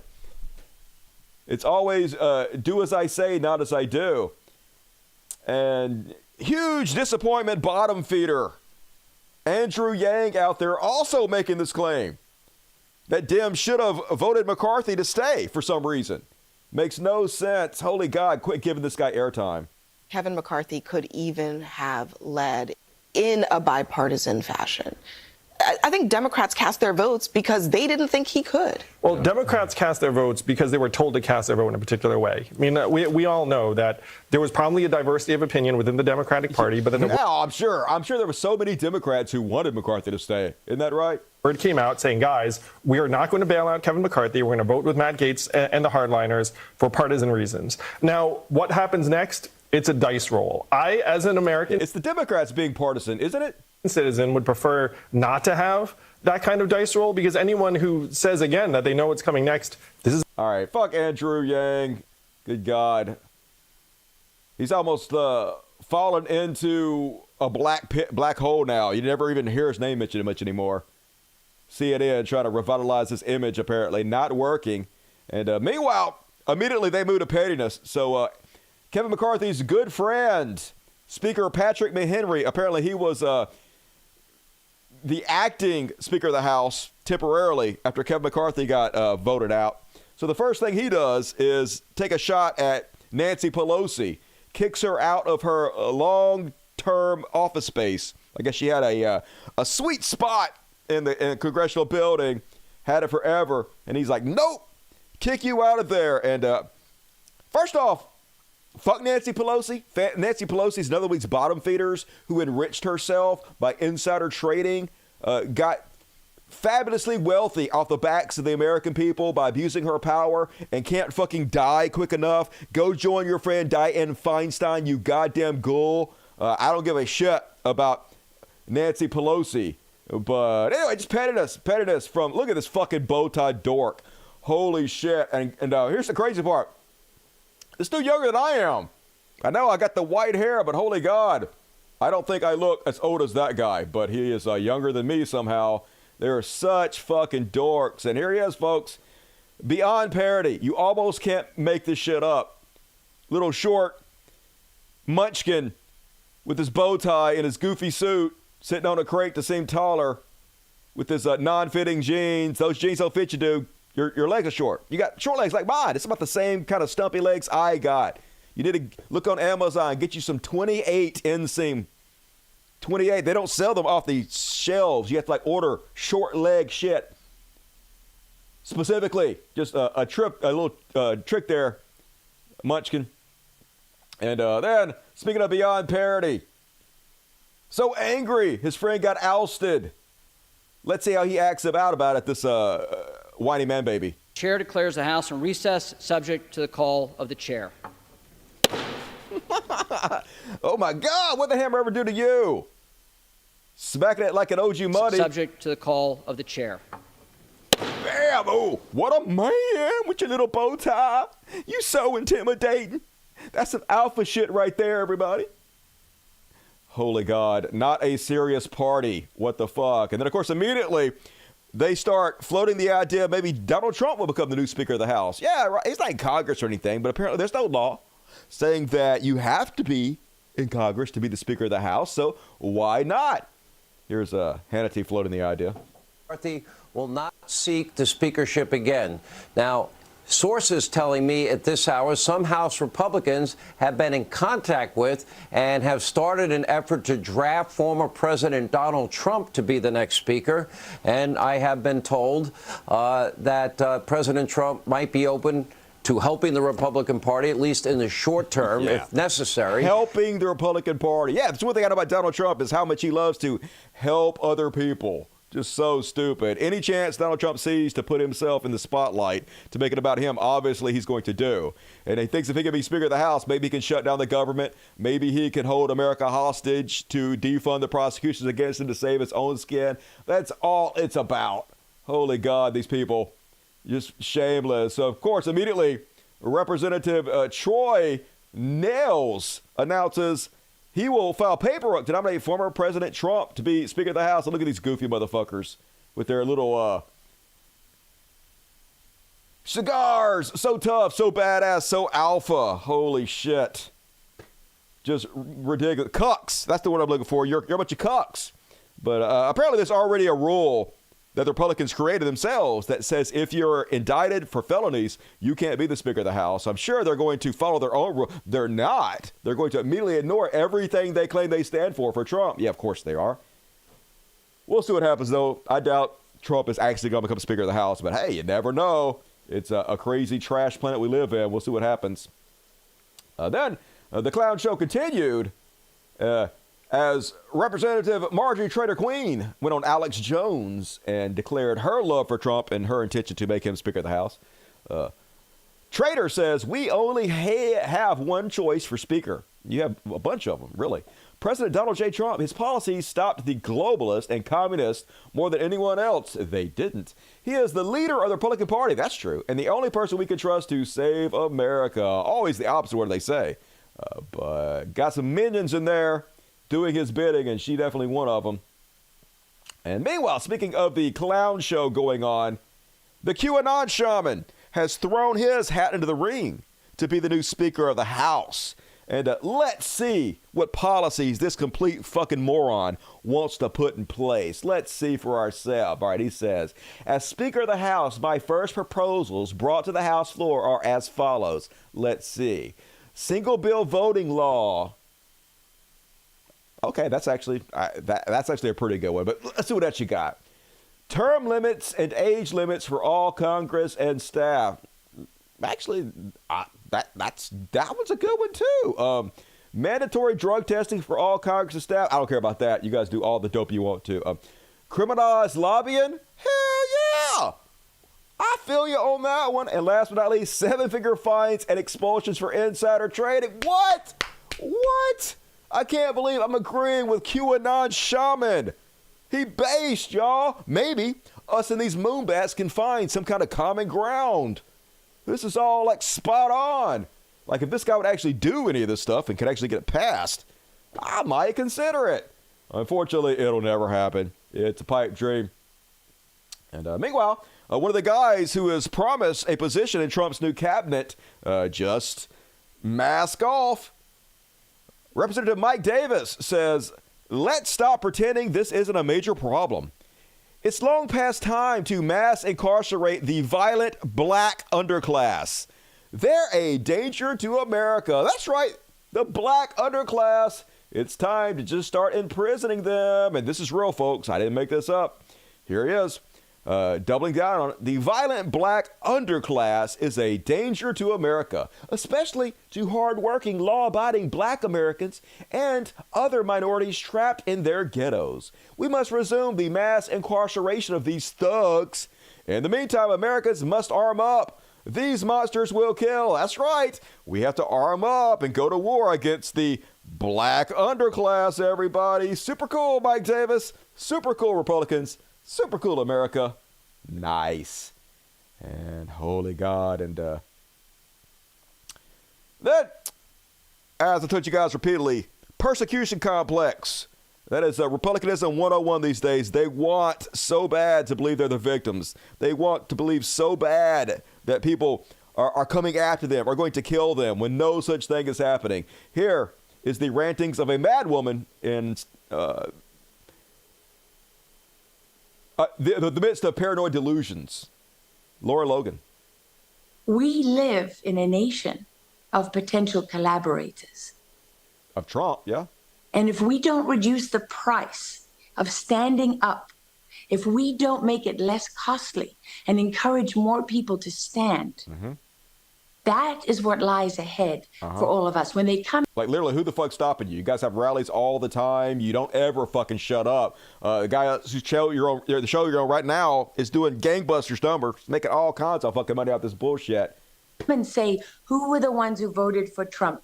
It's always do as I say, not as I do. And huge disappointment bottom feeder. Andrew Yang out there also making this claim that Dems should have voted McCarthy to stay for some reason. Makes no sense. Holy God, quit giving this guy airtime. Kevin McCarthy could even have led in a bipartisan fashion. I think Democrats cast their votes because they didn't think he could. Well, Democrats cast their votes because they were told to cast their vote in a particular way. I mean, we all know that there was probably a diversity of opinion within the Democratic Party, but then I'm sure there were so many Democrats who wanted McCarthy to stay. Isn't that right? Word came out saying, guys, we are not going to bail out Kevin McCarthy. We're going to vote with Matt Gaetz and the hardliners for partisan reasons. Now, what happens next? It's a dice roll. I, as an American... It's the Democrats being partisan, isn't it? Citizen would prefer not to have that kind of dice roll, because anyone who says again that they know what's coming next, this is... All right, fuck Andrew Yang. Good God. He's almost fallen into a black hole now. You never even hear his name mentioned much anymore. CNN trying to revitalize his image, apparently not working. And meanwhile, immediately they moved to pettiness. So Kevin McCarthy's good friend, Speaker Patrick McHenry, apparently he was the acting Speaker of the House temporarily after Kevin McCarthy got voted out. So the first thing he does is take a shot at Nancy Pelosi, kicks her out of her long-term office space. I guess she had a sweet spot in the congressional building, had it forever, and he's like, nope, kick you out of there. And first off, fuck Nancy Pelosi. Nancy Pelosi's another week's bottom feeders who enriched herself by insider trading, got fabulously wealthy off the backs of the American people by abusing her power and can't fucking die quick enough. Go join your friend Dianne Feinstein, you goddamn ghoul. I don't give a shit about Nancy Pelosi. But anyway, just pettiness from, look at this fucking bow tie dork. Holy shit. And here's the crazy part. This dude younger than I am. I know I got the white hair, but holy God, I don't think I look as old as that guy, but he is younger than me somehow. They're such fucking dorks. And here he is, folks. Beyond parody. You almost can't make this shit up. Little short munchkin with his bow tie and his goofy suit sitting on a crate to seem taller with his non-fitting jeans. Those jeans don't fit you, dude. Your legs are short. You got short legs like mine. It's about the same kind of stumpy legs I got. You need to look on Amazon, get you some 28 inseam. 28. They don't sell them off the shelves. You have to like order short leg shit. Specifically, just a little trick there, Munchkin. And then, speaking of beyond parody, so angry his friend got ousted. Let's see how he acts about it, this whiny man baby. Chair declares the House in recess, subject to the call of the chair. Oh my God, what did the hammer ever do to you? Smacking it like an OG muddy. Subject to the call of the chair. Bam! Oh, what a man with your little bow tie. You so intimidating. That's some alpha shit right there, everybody. Holy God, not a serious party. What the fuck? And then, of course, immediately they start floating the idea maybe Donald Trump will become the new Speaker of the House. Yeah, right. He's not in Congress or anything, but apparently there's no law saying that you have to be in Congress to be the Speaker of the House. So why not? Here's Hannity floating the idea. McCarthy will not seek the speakership again. Now, sources telling me at this hour some House Republicans have been in contact with and have started an effort to draft former President Donald Trump to be the next speaker. And I have been told that President Trump might be open to helping the Republican Party, at least in the short term, if necessary. Helping the Republican Party. Yeah, that's one thing I know about Donald Trump is how much he loves to help other people. Just so stupid. Any chance Donald Trump sees to put himself in the spotlight to make it about him, obviously he's going to do. And he thinks if he can be Speaker of the House, maybe he can shut down the government. Maybe he can hold America hostage to defund the prosecutions against him to save his own skin. That's all it's about. Holy God, these people. Just shameless. So, of course, immediately, Representative Troy Nehls announces he will file paperwork to nominate former President Trump to be Speaker of the House. And look at these goofy motherfuckers with their little cigars. So tough, so badass, so alpha. Holy shit. Just ridiculous. Cucks. That's the word I'm looking for. You're a bunch of cucks. But apparently there's already a rule that the Republicans created themselves that says if you're indicted for felonies, you can't be the Speaker of the House. I'm sure they're going to follow their own rule. They're not. They're going to immediately ignore everything they claim they stand for Trump. Yeah, of course they are. We'll see what happens, though. I doubt Trump is actually going to become Speaker of the House. But, hey, you never know. It's a crazy trash planet we live in. We'll see what happens. Then the clown show continued as Representative Marjorie Taylor Greene went on Alex Jones and declared her love for Trump and her intention to make him Speaker of the House. Trader says, we only have one choice for Speaker. You have a bunch of them, really. President Donald J. Trump, his policies stopped the globalists and communists more than anyone else. They didn't. He is the leader of the Republican Party. That's true. And the only person we can trust to save America. Always the opposite of what they say. But got some minions in there doing his bidding, and she definitely one of them. And meanwhile, speaking of the clown show going on, the QAnon shaman has thrown his hat into the ring to be the new Speaker of the House. And let's see what policies this complete fucking moron wants to put in place. Let's see for ourselves. All right, he says, as Speaker of the House, my first proposals brought to the House floor are as follows. Let's see. Single bill voting law. Okay, that's actually a pretty good one. But let's see what else you got. Term limits and age limits for all Congress and staff. Actually, that one's a good one too. Mandatory drug testing for all Congress and staff. I don't care about that. You guys do all the dope you want to. Criminalize lobbying. Hell yeah! I feel you on that one. And last but not least, 7-figure fines and expulsions for insider trading. What? What? I can't believe I'm agreeing with QAnon shaman. He based, y'all. Maybe us and these moonbats can find some kind of common ground. This is all like spot on. Like if this guy would actually do any of this stuff and could actually get it passed, I might consider it. Unfortunately, it'll never happen. It's a pipe dream. And meanwhile, one of the guys who has promised a position in Trump's new cabinet just mask off. Representative Mike Davis says, let's stop pretending this isn't a major problem. It's long past time to mass incarcerate the violent black underclass. They're a danger to America. That's right, the black underclass. It's time to just start imprisoning them. And this is real, folks. I didn't make this up. Here he is. Doubling down on it. The violent black underclass is a danger to America, especially to hardworking, law-abiding black Americans and other minorities trapped in their ghettos. We must resume the mass incarceration of these thugs. In the meantime, Americans must arm up. These monsters will kill. That's right. We have to arm up and go to war against the black underclass, everybody. Super cool, Mike Davis. Super cool, Republicans. Super cool, America. Nice. And holy God. And then, as I told you guys repeatedly, persecution complex. That is Republicanism 101 these days. They want so bad to believe they're the victims. They want to believe so bad that people are coming after them, are going to kill them when no such thing is happening. Here is the rantings of a mad woman in the midst of paranoid delusions. Laura Logan. We live in a nation of potential collaborators. Of Trump, yeah. And if we don't reduce the price of standing up, if we don't make it less costly and encourage more people to stand, that is what lies ahead for all of us. When they come, like literally, who the fuck's stopping you? You guys have rallies all the time. You don't ever fucking shut up. The guy whose show you're on, the show you're on right now is doing gangbusters numbers, making all kinds of fucking money off this bullshit. And say, who were the ones who voted for Trump?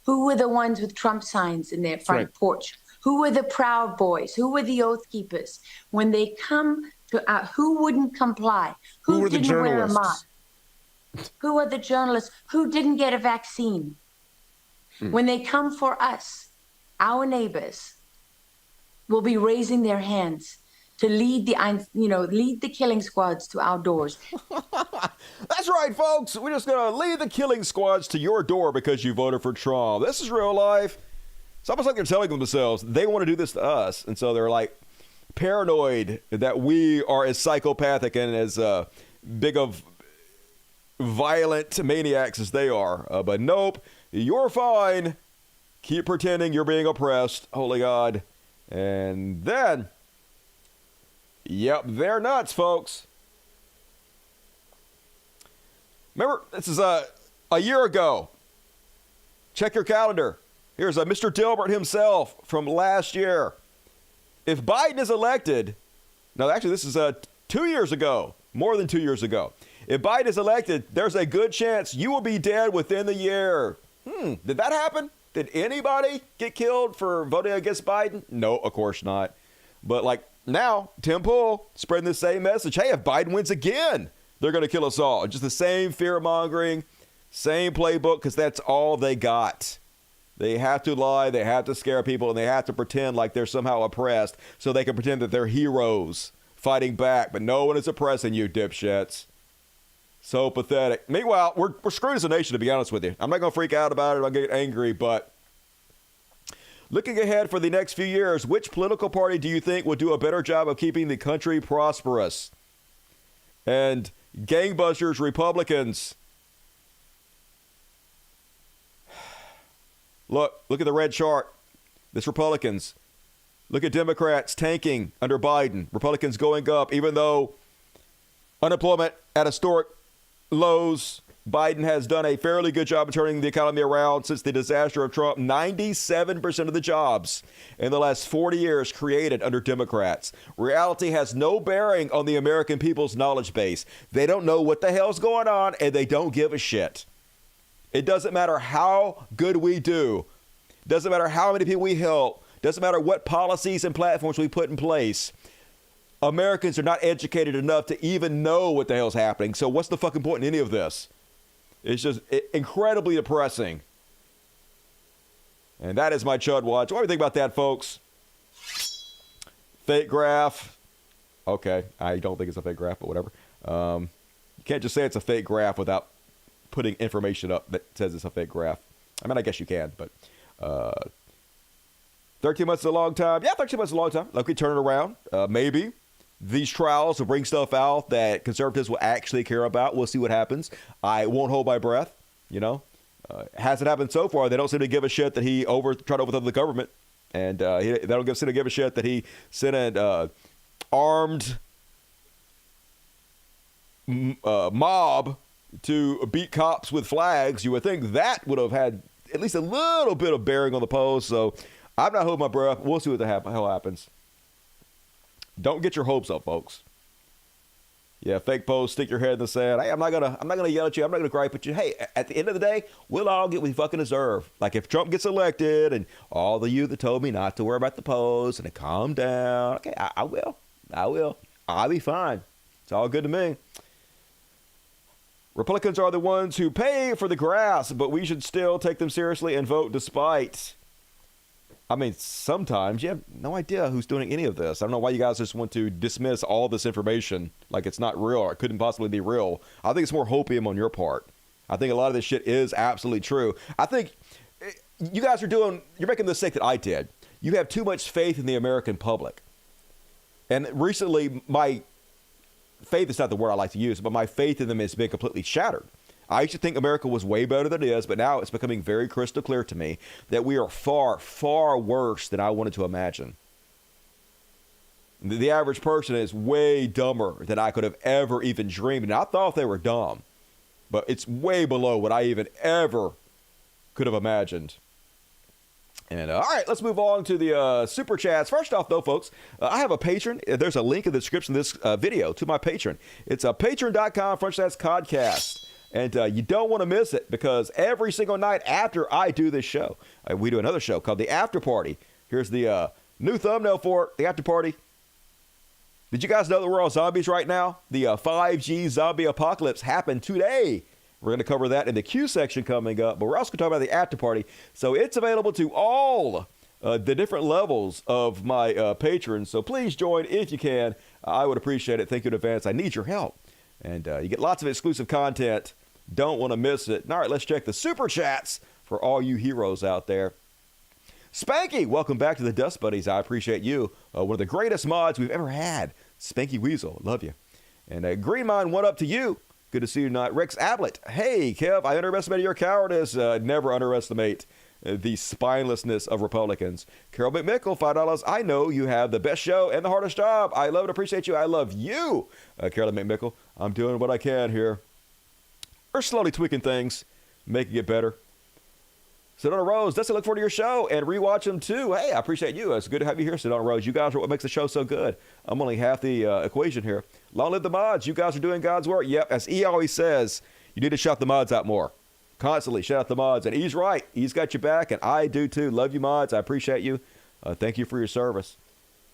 Who were the ones with Trump signs in their front porch? Who were the Proud Boys? Who were the Oath Keepers? When they come to, who wouldn't comply? Who didn't wear a mask? Who are the journalists? Who didn't get a vaccine? When they come for us, our neighbors will be raising their hands to lead the killing squads to our doors. That's right, folks. We're just going to lead the killing squads to your door because you voted for Trump. This is real life. It's almost like they're telling themselves they want to do this to us. And so they're like paranoid that we are as psychopathic and as big of violent maniacs as they are. But nope, you're fine. Keep pretending you're being oppressed. Holy God. And then, yep, they're nuts, folks. Remember, this is a year ago. Check your calendar. Here's Mr. Dilbert himself from last year. If Biden is elected, now actually this is 2 years ago, more than 2 years ago. If Biden is elected, there's a good chance you will be dead within the year. Did that happen? Did anybody get killed for voting against Biden? No, of course not. But like now, Tim Pool spreading the same message. Hey, if Biden wins again, they're going to kill us all. Just the same fear-mongering, same playbook, because that's all they got. They have to lie, they have to scare people, and they have to pretend like they're somehow oppressed so they can pretend that they're heroes fighting back. But no one is oppressing you, dipshits. So pathetic. Meanwhile, we're screwed as a nation, to be honest with you. I'm not going to freak out about it. I'll get angry, but looking ahead for the next few years, which political party do you think will do a better job of keeping the country prosperous? And gangbusters Republicans. Look at the red chart. It's Republicans. Look at Democrats tanking under Biden. Republicans going up, even though unemployment at historic lows. Biden has done a fairly good job of turning the economy around since the disaster of Trump. 97% of the jobs in the last 40 years created under Democrats. Reality has no bearing on the American people's knowledge base. They don't know what the hell's going on, and they don't give a shit. It doesn't matter how good we do. Doesn't matter how many people we help. Doesn't matter what policies and platforms we put in place. Americans are not educated enough to even know what the hell's happening. So what's the fucking point in any of this? It's just incredibly depressing. And that is my Chud Watch. What do you think about that, folks? Fake graph. Okay, I don't think it's a fake graph, but whatever. You can't just say it's a fake graph without putting information up that says it's a fake graph. I mean, I guess you can, but 13 months is a long time. Yeah, 13 months is a long time. Like we turn it around. Maybe these trials will bring stuff out that conservatives will actually care about. We'll see what happens. I won't hold my breath. You know, hasn't happened so far. They don't seem to give a shit that he tried to overthrow the government, and they don't seem to give a shit that he sent an armed mob to beat cops with flags. You would think that would have had at least a little bit of bearing on the polls. So I'm not holding my breath. We'll see what the hell happens. Don't get your hopes up, folks. Yeah, fake posts, stick your head in the sand. Hey, I'm not gonna yell at you. I'm not gonna gripe at you. Hey, at the end of the day, we'll all get what we fucking deserve. Like if Trump gets elected, and all the you that told me not to worry about the polls and to calm down. Okay, I will. I'll be fine. It's all good to me. Republicans are the ones who pay for the grass, but we should still take them seriously and vote despite. I mean, sometimes you have no idea who's doing any of this. I don't know why you guys just want to dismiss all this information like it's not real or it couldn't possibly be real. I think it's more hopium on your part. I think a lot of this shit is absolutely true. I think you guys you're making the mistake that I did. You have too much faith in the American public. And recently, my faith is not the word I like to use, but my faith in them has been completely shattered. I used to think America was way better than it is, but now it's becoming very crystal clear to me that we are far, far worse than I wanted to imagine. The average person is way dumber than I could have ever even dreamed. And I thought they were dumb, but it's way below what I even ever could have imagined. And all right, let's move on to the super chats. First off, though, folks, I have a patron. There's a link in the description of this video to my patron. It's patreon.com/Codcast. And you don't want to miss it because every single night after I do this show, we do another show called The After Party. Here's the new thumbnail for it, The After Party. Did you guys know that we're all zombies right now? The 5G zombie apocalypse happened today. We're going to cover that in the Q section coming up, but we're also going to talk about the after party. So it's available to all the different levels of my patrons. So please join if you can. I would appreciate it. Thank you in advance. I need your help. And you get lots of exclusive content. Don't want to miss it. All right, let's check the super chats for all you heroes out there. Spanky, welcome back to the Dust Buddies. I appreciate you. One of the greatest mods we've ever had. Spanky Weasel, love you. And Green Mind, one up to you. Good to see you tonight. Rex Ablett, hey, Kev, I underestimated your cowardice. Never underestimate the spinelessness of Republicans. Carol McMickle, $5. I know you have the best show and the hardest job. I love and appreciate you. I love you, Carol McMickle. I'm doing what I can here. We're slowly tweaking things, making it better. Sedona Rose, doesn't look forward to your show and rewatch them too. Hey, I appreciate you. It's good to have you here, Sedona Rose. You guys are what makes the show so good. I'm only half the equation here. Long live the mods. You guys are doing God's work. Yep, as E always says, you need to shout the mods out more. Constantly shout out the mods. And E's right. E's got your back, and I do too. Love you, mods. I appreciate you. Thank you for your service.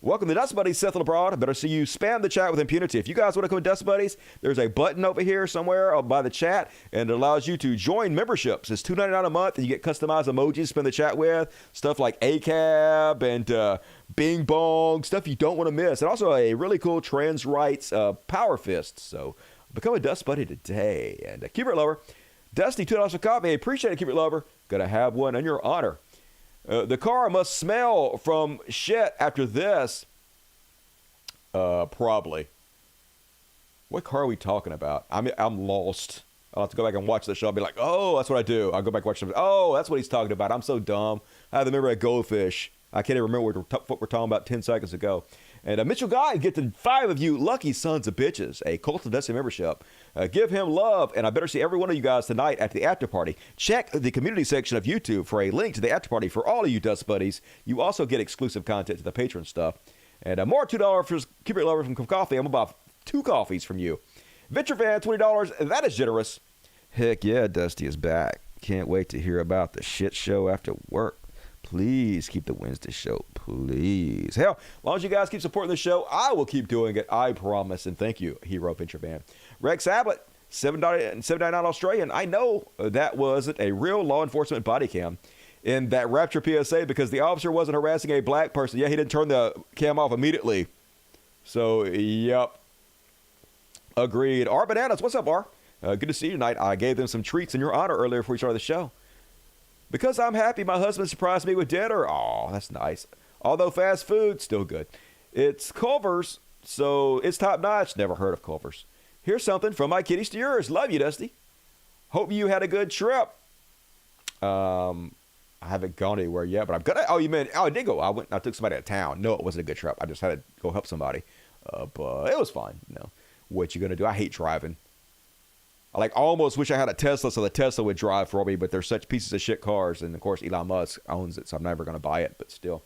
Welcome to Dust Buddies, Seth LeBron. I better see you spam the chat with impunity. If you guys want to come to Dust Buddies, there's a button over here somewhere by the chat, and it allows you to join memberships. It's $2.99 a month, and you get customized emojis to spend the chat with, stuff like ACAB and Bing Bong, stuff you don't want to miss, and also a really cool trans rights power fist. So become a Dust Buddy today. And Keep It Lover, Dusty, $2 for coffee. Appreciate it, Keep It Lover. Gonna have one in your honor. The car must smell from shit after this. Probably. What car are we talking about? I'm lost. I'll have to go back and watch the show. I'll be like, oh, that's what I do. I'll go back and watch them. Oh, that's what he's talking about. I'm so dumb. I have to remember that goldfish. I can't even remember what we're talking about 10 seconds ago. And Mitchell Guy gets to 5 of you lucky sons of bitches a Cult of Dusty membership. Give him love, and I better see every one of you guys tonight at the after party. Check the community section of YouTube for a link to the after party for all of you Dust Buddies. You also get exclusive content to the patron stuff. And more $2 for Keep It Lover from Coffee. I'm about 2 coffees from you. Venture Fan, $20. That is generous. Heck yeah, Dusty is back. Can't wait to hear about the shit show after work. Please keep the Wednesday show, please. Hell, as long as you guys keep supporting the show, I will keep doing it. I promise. And thank you, Hero Venture Fan. Rex Ablett, $7.99 Australian. I know that wasn't a real law enforcement body cam in that Rapture PSA because the officer wasn't harassing a black person. Yeah, he didn't turn the cam off immediately. So, yep. Agreed. R Bananas, what's up, R? Good to see you tonight. I gave them some treats in your honor earlier before we started the show. Because I'm happy my husband surprised me with dinner. Oh, that's nice. Although fast food, still good. It's Culver's, so it's top notch. Never heard of Culver's. Here's something from my kitties to yours. Love you, Dusty. Hope you had a good trip. I haven't gone anywhere yet, but I'm gonna. Oh, you meant? Oh, I did go. I took somebody out of town. No, it wasn't a good trip. I just had to go help somebody. But it was fine. You know, what you gonna do? I hate driving. I almost wish I had a Tesla so the Tesla would drive for me, but they're such pieces of shit cars, and of course Elon Musk owns it, so I'm never gonna buy it. But still,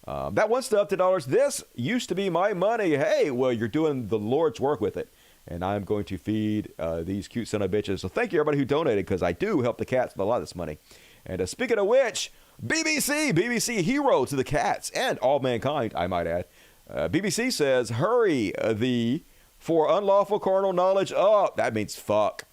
that one stuff $10. This used to be my money. Hey, well, you're doing the Lord's work with it. And I'm going to feed these cute son of bitches. So thank you, everybody who donated, because I do help the cats with a lot of this money. And speaking of which, BBC hero to the cats and all mankind, I might add. BBC says, hurry thee for unlawful carnal knowledge up. That means fuck.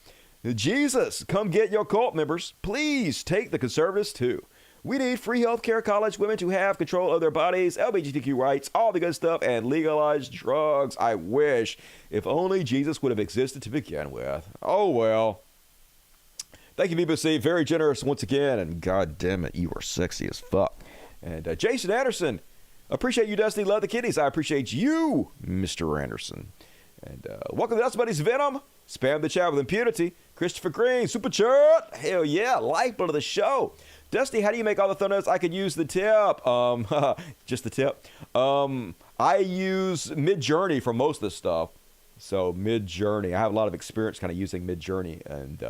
Jesus, come get your cult members. Please take the conservatives too. We need free health care, college women to have control of their bodies, LGBTQ rights, all the good stuff, and legalized drugs. I wish. If only Jesus would have existed to begin with. Oh, well. Thank you, BBC. Very generous once again. And God damn it, you are sexy as fuck. And Jason Anderson. Appreciate you, Dusty. Love the kitties. I appreciate you, Mr. Anderson. And welcome to Dust Buddies Venom. Spam the chat with impunity. Christopher Green, super chat. Hell yeah, lifeblood of the show. Dusty, how do you make all the thumbnails? I could use the tip. Just the tip. I use Midjourney for most of this stuff. So Midjourney, I have a lot of experience kind of using Midjourney, and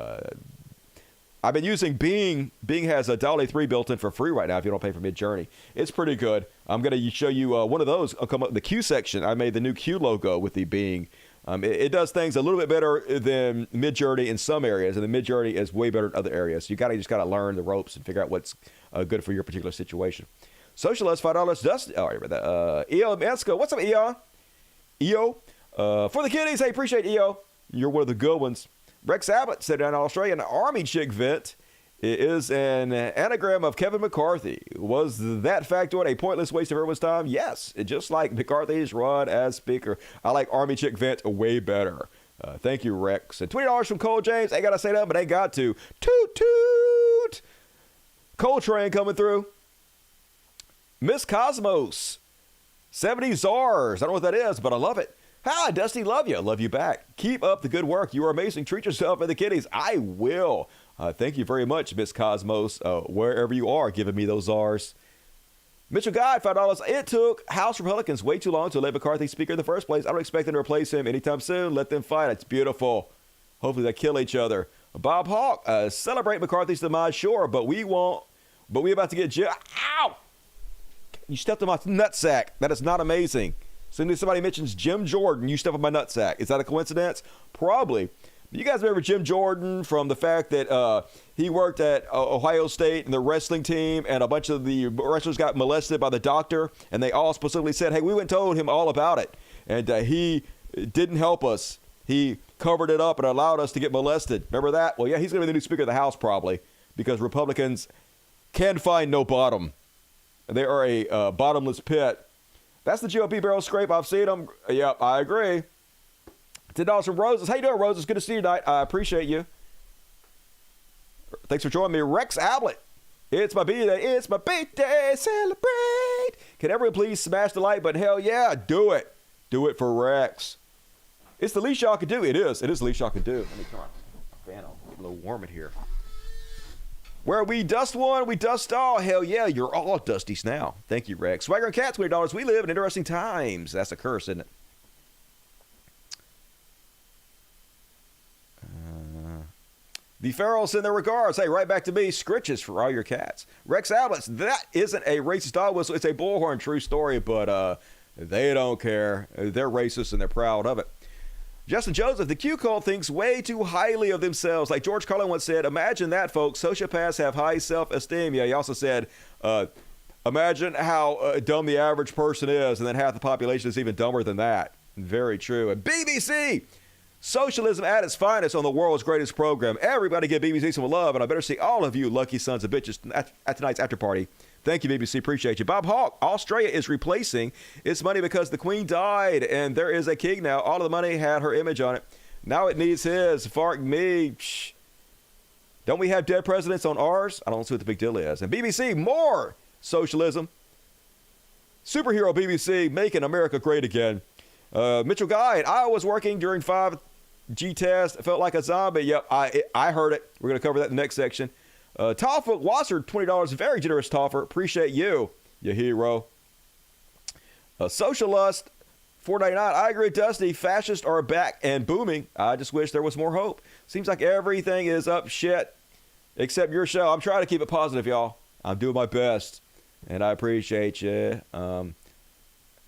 I've been using Bing. Bing has a DALL-E 3 built in for free right now if you don't pay for Midjourney. It's pretty good. I'm going to show you one of those. I'll come up the Q section. I made the new Q logo with the Bing. It does things a little bit better than Midjourney in some areas, and the Midjourney is way better in other areas. So you just got to learn the ropes and figure out what's good for your particular situation. Socialist, $5. Dusty. Oh, I read that. EO Mansko. What's up, EO? EO. For the kiddies, hey, appreciate EO. You're one of the good ones. Rex Abbott said in Australia, an army chick vent is an anagram of Kevin McCarthy. Was that factoid a pointless waste of everyone's time? Yes. Just like McCarthy's run as speaker. I like army chick vent way better. Thank you, Rex. And $20 from Cole James. Ain't got to say that, but ain't got to. Toot, toot. Coltrane coming through. Miss Cosmos. 70 Czars. I don't know what that is, but I love it. Hi, Dusty. Love you. Love you back. Keep up the good work. You are amazing. Treat yourself and the kiddies. I will. Thank you very much, Miss Cosmos, wherever you are giving me those R's. Mitchell Guy, $5. It took House Republicans way too long to elect McCarthy speaker in the first place. I don't expect them to replace him anytime soon. Let them fight. It's beautiful. Hopefully they kill each other. Bob Hawk, celebrate McCarthy's demise, sure, but we won't. But we about to get Ow! You stepped on my nutsack. That is not amazing. As soon as somebody mentions Jim Jordan, you step on my nutsack. Is that a coincidence? Probably. You guys remember Jim Jordan from the fact that he worked at Ohio State and the wrestling team, and a bunch of the wrestlers got molested by the doctor, and they all specifically said, hey, we went and told him all about it, and he didn't help us. He covered it up and allowed us to get molested. Remember that? Well, yeah, he's going to be the new Speaker of the House probably, because Republicans can find no bottom. They are a bottomless pit. That's the GOP barrel scrape. I've seen them. Yep, I agree. $10 from Roses. How you doing, Roses? Good to see you tonight. I appreciate you. Thanks for joining me. Rex Ablett. It's my birthday. It's my birthday. Celebrate. Can everyone please smash the like button? Hell yeah, do it. Do it for Rex. It's the least y'all can do. It is. It is the least y'all can do. Let me turn my fan on. Get a little warm in here. Where we dust one, we dust all. Hell yeah, you're all dusties now. Thank you, Rex. Swagger and Cats, $20. We live in interesting times. That's a curse, isn't it? The Ferals send their regards. Hey, right back to me. Scritches for all your cats. Rex Outlets, that isn't a racist dog whistle. It's a bullhorn. True story, but they don't care. They're racist and they're proud of it. Justin Joseph, the Q cult thinks way too highly of themselves. Like George Carlin once said, imagine that, folks. Sociopaths have high self-esteem. Yeah, he also said, imagine how dumb the average person is, and then half the population is even dumber than that. Very true. And BBC, socialism at its finest on the world's greatest program. Everybody give BBC some love, and I better see all of you lucky sons of bitches at tonight's after party. Thank you, BBC. Appreciate you. Bob Hawk, Australia is replacing its money because the Queen died, and there is a king now. All of the money had her image on it. Now it needs his. Fark me. Shh. Don't we have dead presidents on ours? I don't see what the big deal is. And BBC, more socialism. Superhero BBC, making America great again. Mitchell Guide, I was working during 5G test. Felt like a zombie. Yep, I heard it. We're going to cover that in the next section. Toffer Wasser, $20. Very generous, Toffer. Appreciate you, you hero. Social Lust, $4.99. I agree, Dusty. Fascists are back and booming. I just wish there was more hope. Seems like everything is up shit except your show. I'm trying to keep it positive, y'all. I'm doing my best, and I appreciate you.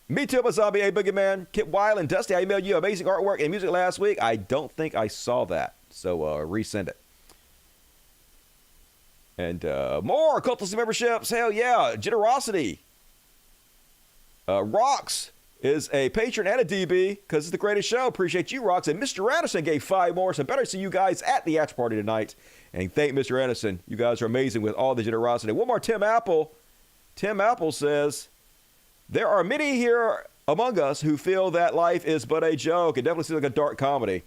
Me too, I'm a zombie, a boogeyman. Kit Weiland, Dusty, I emailed you amazing artwork and music last week. I don't think I saw that, so resend it. And more cultist memberships. Hell yeah. Generosity. Rocks is a patron and a DB because it's the greatest show. Appreciate you, Rocks. And Mr. Anderson gave 5 more, so better see you guys at the after party tonight. And thank Mr. Anderson. You guys are amazing with all the generosity. One more, Tim Apple. Tim Apple says, there are many here among us who feel that life is but a joke. It definitely seems like a dark comedy.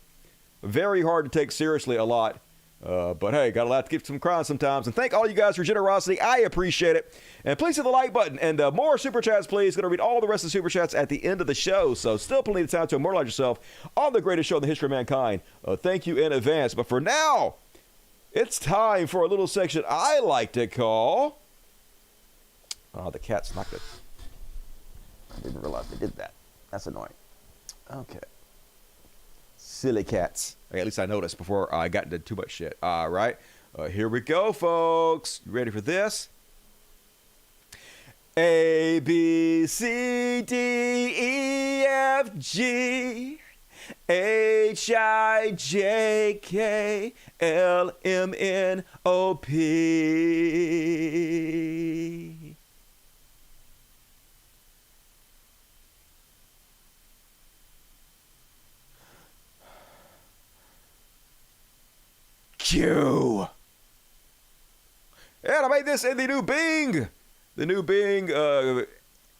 Very hard to take seriously a lot. But hey, got to have to keep some crying sometimes. And thank all you guys for generosity. I appreciate it. And please hit the like button. And more super chats, please. Going to read all the rest of the super chats at the end of the show. So still plenty of time to immortalize yourself on the greatest show in the history of mankind. Thank you in advance. But for now, it's time for a little section I like to call... Oh, the cat's not good. I didn't realize they did that. That's annoying. Okay. Silly cats. Okay, at least I noticed before I got into too much shit. All right. Here we go, folks. You ready for this? A, B, C, D, E, F, G, H, I, J, K, L, M, N, O, P. Q. And I made this in the new Bing. The new Bing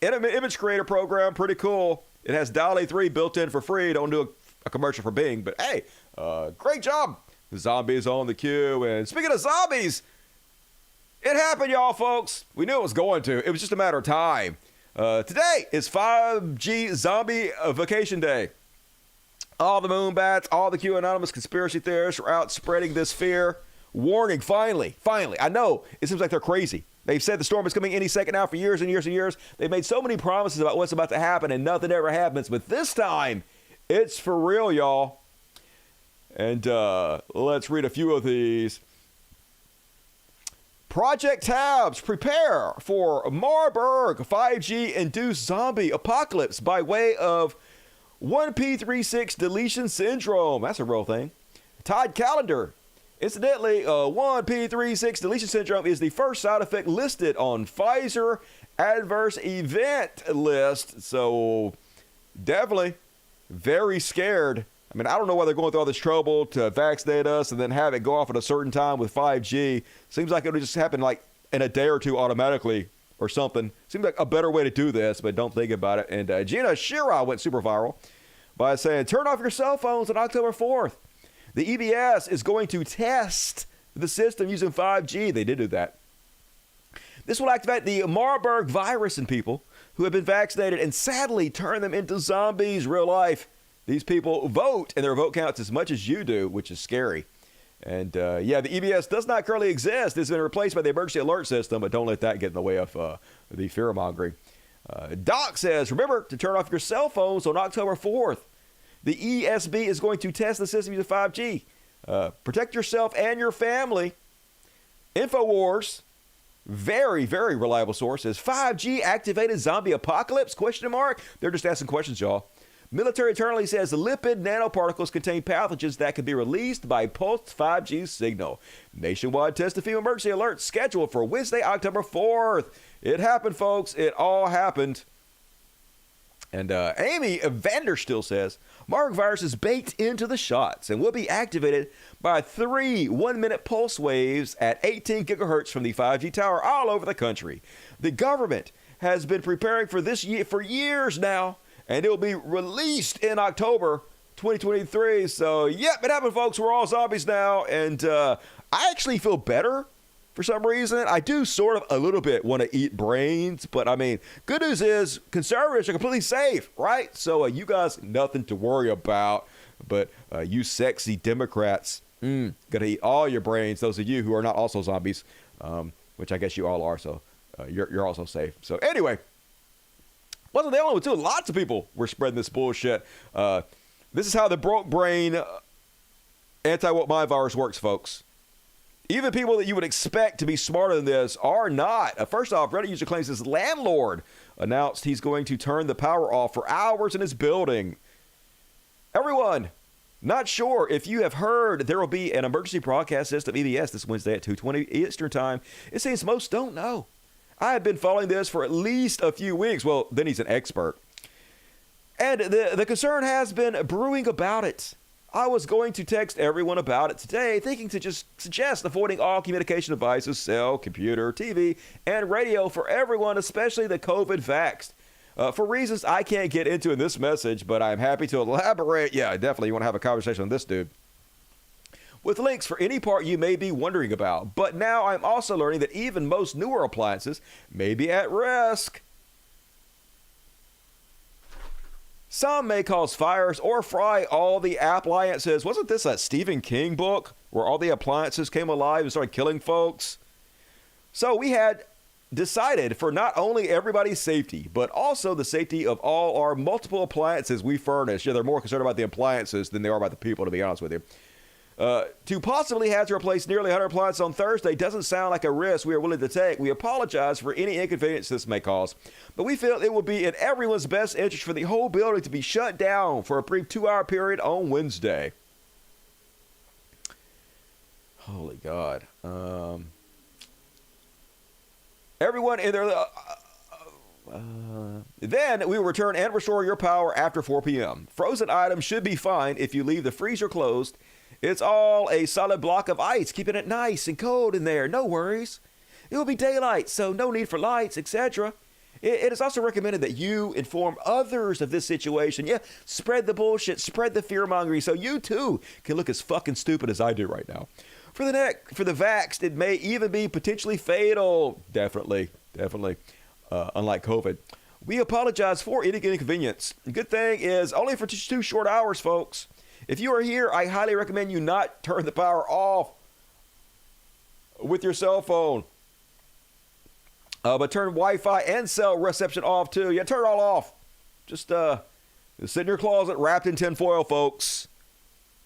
image creator program. Pretty cool. It has DALL-E 3 built in for free. Don't do a commercial for Bing. But hey, great job. The zombies on the queue. And speaking of zombies, it happened, y'all, folks. We knew it was going to. It was just a matter of time. Today is 5G Zombie Vacation Day. All the moonbats, all the QAnonymous conspiracy theorists are out spreading this fear. Warning, finally. I know it seems like they're crazy. They've said the storm is coming any second now for years and years and years. They've made so many promises about what's about to happen and nothing ever happens. But this time, it's for real, y'all. And let's read a few of these. Project Tabs, prepare for Marburg 5G-induced zombie apocalypse by way of 1P36 deletion syndrome. That's a real thing. Todd Callender. Incidentally, 1P36 deletion syndrome is the first side effect listed on Pfizer adverse event list. So definitely very scared. I mean, I don't know why they're going through all this trouble to vaccinate us and then have it go off at a certain time with 5G. Seems like it would just happen like in a day or two automatically or something. Seems like a better way to do this, but don't think about it. And Gina Shira went super viral by saying, turn off your cell phones on October 4th. The EBS is going to test the system using 5G. They did do that. This will activate the Marburg virus in people who have been vaccinated and sadly turn them into zombies real life. These people vote, and their vote counts as much as you do, which is scary. And yeah, the EBS does not currently exist. It's been replaced by the emergency alert system, but don't let that get in the way of the fear-mongering. Doc says, remember to turn off your cell phones on October 4th. The ESB is going to test the system using 5G. Protect yourself and your family. InfoWars, very, very reliable source, says 5G activated zombie apocalypse? ? They're just asking questions, y'all. Military Eternally says lipid nanoparticles contain pathogens that can be released by pulsed 5G signal. Nationwide test of FEMA emergency alert scheduled for Wednesday, October 4th. It happened, folks. It all happened. And Amy Vanderstill says Marburg virus is baked into the shots and will be activated by 3 1-minute pulse waves at 18 gigahertz from the 5G tower all over the country. The government has been preparing for this year for years now, and it will be released in October 2023. So, yep, it happened, folks. We're all zombies now, and I actually feel better. For some reason, I do sort of a little bit want to eat brains, but I mean, good news is conservatives are completely safe, right? So you guys, nothing to worry about, but you sexy Democrats, gonna eat all your brains. Those of you who are not also zombies, which I guess you all are, so you're also safe. So anyway, wasn't the only one too. Lots of people were spreading this bullshit. This is how the broke brain anti-woke mind virus works, folks. Even people that you would expect to be smarter than this are not. First off, Reddit user claims his landlord announced he's going to turn the power off for hours in his building. Everyone, not sure if you have heard there will be an emergency broadcast system EBS this Wednesday at 2:20 Eastern Time. It seems most don't know. I have been following this for at least a few weeks. Well, then he's an expert. And the concern has been brewing about it. I was going to text everyone about it today, thinking to just suggest avoiding all communication devices, cell, computer, TV, and radio for everyone, especially the COVID vaxxed. For reasons I can't get into in this message, but I'm happy to elaborate. Yeah, definitely you want to have a conversation on this dude. With links for any part you may be wondering about. But now I'm also learning that even most newer appliances may be at risk. Some may cause fires or fry all the appliances. Wasn't this a Stephen King book where all the appliances came alive and started killing folks? So we had decided for not only everybody's safety, but also the safety of all our multiple appliances we furnish. Yeah, they're more concerned about the appliances than they are about the people, to be honest with you. To possibly have to replace nearly 100 appliances on Thursday doesn't sound like a risk we are willing to take. We apologize for any inconvenience this may cause, but we feel it would be in everyone's best interest for the whole building to be shut down for a brief 2-hour period on Wednesday. Holy God. Everyone in their... then we will return and restore your power after 4 p.m. Frozen items should be fine if you leave the freezer closed. It's all a solid block of ice, keeping it nice and cold in there. No worries. It will be daylight, so no need for lights, etc. It is also recommended that you inform others of this situation. Yeah, spread the bullshit, spread the fear-mongering, so you too can look as fucking stupid as I do right now. For the vaxxed, it may even be potentially fatal. Definitely. Unlike COVID. We apologize for any inconvenience. The good thing is only for 2 short hours, folks. If you are here, I highly recommend you not turn the power off with your cell phone. But turn Wi-Fi and cell reception off too. Yeah, turn it all off. Just sit in your closet wrapped in tinfoil, folks.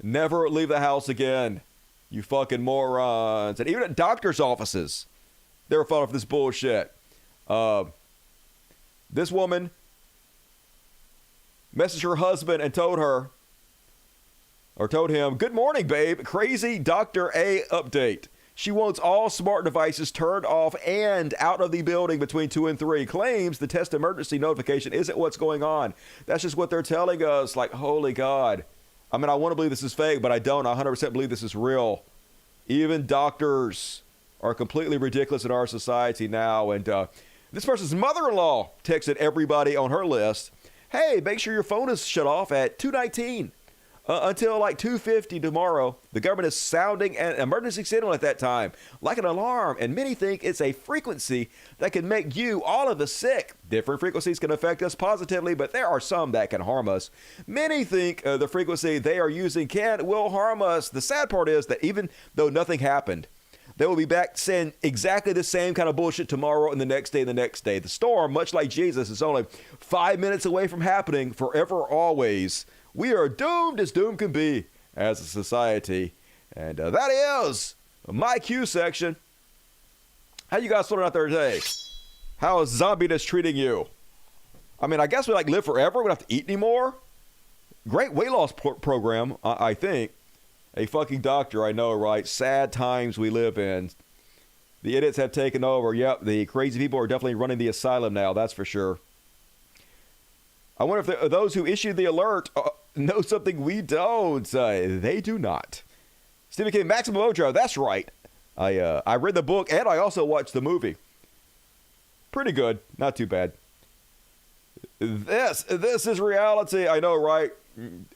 Never leave the house again. You fucking morons. And even at doctor's offices, they were falling for this bullshit. This woman messaged her husband and told her or told him, "Good morning, babe. Crazy Dr. A update. She wants all smart devices turned off and out of the building between 2 and 3. Claims the test emergency notification isn't what's going on. That's just what they're telling us." Like, holy God. I mean, I want to believe this is fake, but I don't. I 100% believe this is real. Even doctors are completely ridiculous in our society now. And this person's mother-in-law texted everybody on her list, "Hey, make sure your phone is shut off at 2:19. Until like 2:50 tomorrow. The government is sounding an emergency signal at that time, like an alarm, and many think it's a frequency that can make you, all of us, sick. Different frequencies can affect us positively, but there are some that can harm us. Many think the frequency they are using will harm us. The sad part is that even though nothing happened, they will be back saying exactly the same kind of bullshit tomorrow and the next day and the next day. The storm, much like Jesus, is only 5 minutes away from happening forever, always. We are doomed as doom can be as a society." And that is my Q section. How you guys feeling out there today? How is zombiness treating you? I mean, I guess we live forever. We don't have to eat anymore. Great weight loss program, I think. A fucking doctor, I know, right? Sad times we live in. The idiots have taken over. Yep, the crazy people are definitely running the asylum now, that's for sure. I wonder if those who issued the alert know something we don't. They do not. Stephen King, Maximum Overdrive, that's right. I read the book and I also watched the movie. Pretty good, not too bad. This is reality, I know, right?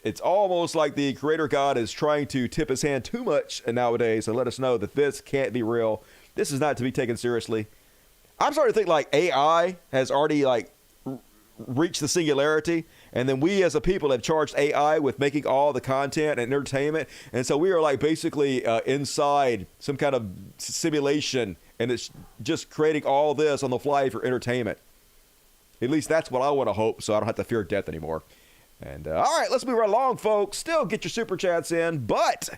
It's almost like the Creator God is trying to tip his hand too much nowadays and let us know that this can't be real. This is not to be taken seriously. I'm starting to think AI has already reached the singularity, and then we as a people have charged AI with making all the content and entertainment, and so we are basically inside some kind of simulation, and it's just creating all this on the fly for entertainment. At least that's what I want to hope, so I don't have to fear death anymore. And all right, let's move right along, folks. Still get your super chats in, but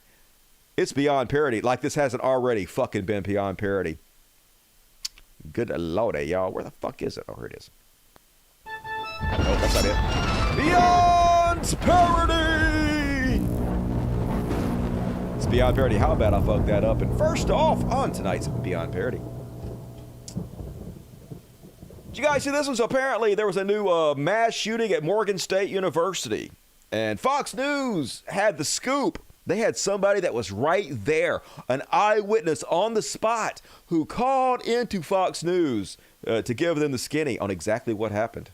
it's beyond parody. Like this hasn't already fucking been beyond parody. Good lordy, y'all. Where the fuck is it? Oh, here it is. Nope, that's not it. Beyond parody! It's beyond parody. How about I fuck that up? And first off, on tonight's Beyond Parody. Did you guys see this one? So apparently there was a new mass shooting at Morgan State University. And Fox News had the scoop. They had somebody that was right there, an eyewitness on the spot, who called into Fox News to give them the skinny on exactly what happened.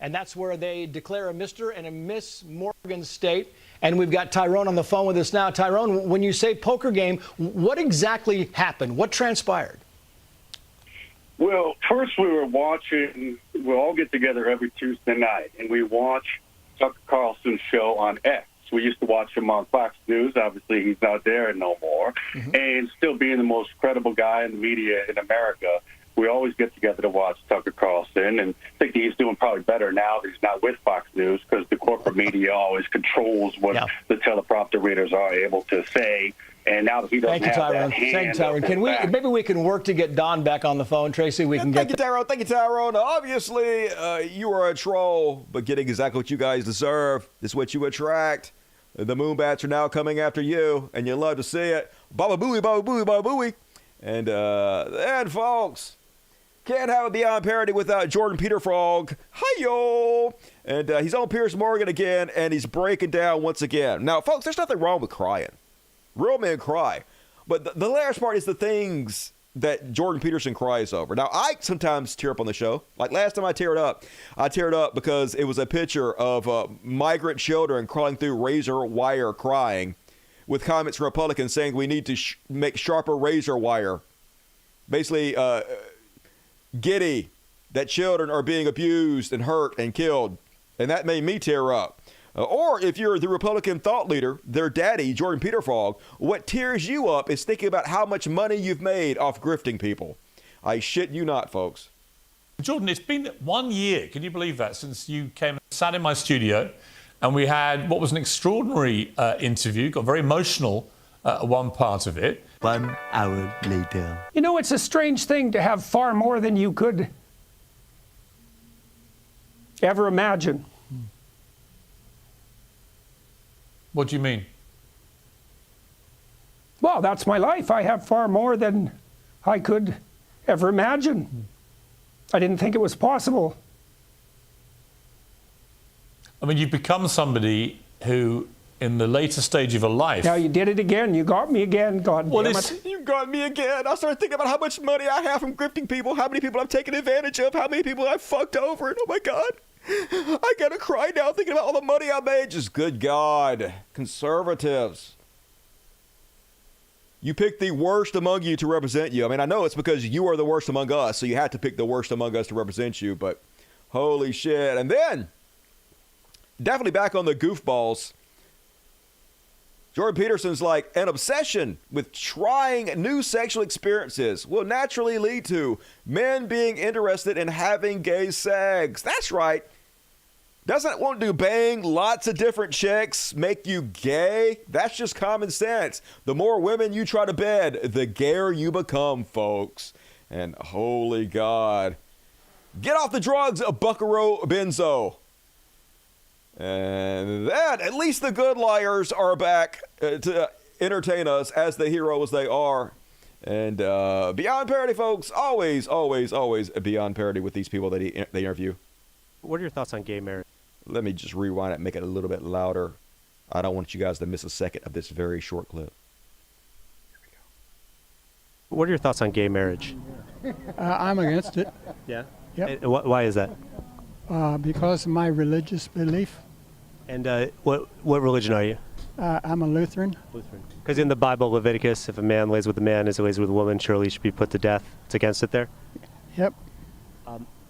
And that's where they declare a Mr. and a Miss Morgan State. And we've got Tyrone on the phone with us now. Tyrone, when you say poker game, what exactly happened? What transpired? Well, first we were watching, we all get together every Tuesday night, and we watch Tucker Carlson's show on X. We used to watch him on Fox News. Obviously, he's not there no more. And still being the most credible guy in the media in America, we always get together to watch Tucker Carlson, and I think he's doing probably better now that he's not with Fox News, because the corporate media always controls what the teleprompter readers are able to say. And now that he doesn't have that hand, Thank you, Tyrone. Can we? Maybe we can work to get Don back on the phone, Tracy. We can Thank you, Tyrone. Thank you, Tyrone. Obviously, you are a troll, but getting exactly what you guys deserve is what you attract. The Moonbats are now coming after you, and you love to see it. Baba booey, baba booey, baba booey. And folks, can't have a Beyond Parody without Jordan Peterfrog. Hi-yo! And he's on Piers Morgan again, and he's breaking down once again. Now, folks, there's nothing wrong with crying. Real men cry. But the last part is the things that Jordan Peterson cries over. Now, I sometimes tear up on the show. Like last time I teared up because it was a picture of migrant children crawling through razor wire crying, with comments from Republicans saying we need to make sharper razor wire. Basically, giddy that children are being abused and hurt and killed. And that made me tear up. Or if you're the Republican thought leader, their daddy, Jordan Peterfrog, what tears you up is thinking about how much money you've made off grifting people. I shit you not, folks. Jordan, it's been 1 year, can you believe that, since you came and sat in my studio, and we had what was an extraordinary interview, got very emotional one part of it. 1 hour later. You know, it's a strange thing to have far more than you could ever imagine. What do you mean? Well, that's my life. I have far more than I could ever imagine. I didn't think it was possible. I mean, you've become somebody who, in the later stage of your life... Now you did it again. You got me again, God damn it. You got me again. I started thinking about how much money I have from grifting people, how many people I've taken advantage of, how many people I've fucked over, and oh my God. I gotta cry now thinking about all the money I made. Just good God. Conservatives. You picked the worst among you to represent you. I mean, I know it's because you are the worst among us, so you had to pick the worst among us to represent you, but holy shit. And then, definitely back on the goofballs, Jordan Peterson's like, an obsession with trying new sexual experiences will naturally lead to men being interested in having gay sex. That's right. Doesn't want to bang lots of different chicks make you gay? That's just common sense. The more women you try to bed, the gayer you become, folks. And holy God. Get off the drugs, Buckaroo Benzo. And then, at least the good liars are back to entertain us as the heroes they are. And beyond parody, folks. Always, always, always beyond parody with these people that they interview. What are your thoughts on gay marriage? Let me just rewind it and make it a little bit louder. I don't want you guys to miss a second of this very short clip. What are your thoughts on gay marriage? I'm against it. Yeah? Yep. Why is that? Because of my religious belief. And what religion are you? I'm a Lutheran. Lutheran. Because in the Bible, Leviticus, if a man lays with a man as he lays with a woman, surely he should be put to death. It's against it there? Yep.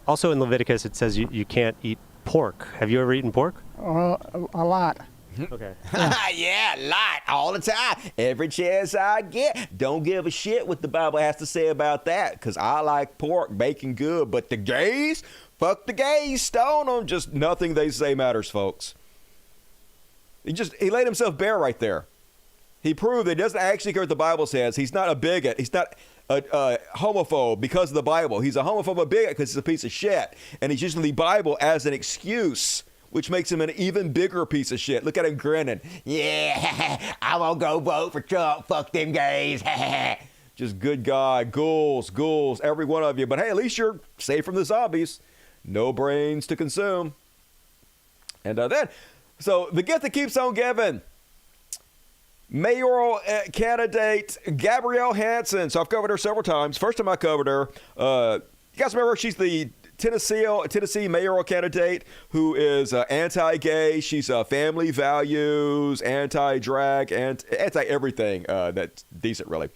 Also in Leviticus, it says you can't eat pork. Have you ever eaten pork? A lot. Okay. Yeah, a lot, all the time. Every chance I get. Don't give a shit what the Bible has to say about that, because I like pork, bacon good, but the gays, fuck the gays, stone them. Just nothing they say matters, folks. He laid himself bare right there. He proved that he doesn't actually care what the Bible says. He's not a bigot. He's not a homophobe because of the Bible. He's a homophobe, a bigot because he's a piece of shit. And he's using the Bible as an excuse, which makes him an even bigger piece of shit. Look at him grinning. Yeah, I won't go vote for Trump. Fuck them gays. Just good God. Ghouls, every one of you. But hey, at least you're safe from the zombies. No brains to consume. And so the gift that keeps on giving. Mayoral candidate Gabrielle Hansen. So I've covered her several times. First time I covered her, you guys remember she's the Tennessee mayoral candidate who is anti-gay. She's family values, anti-drag, and anti-everything that's decent, really.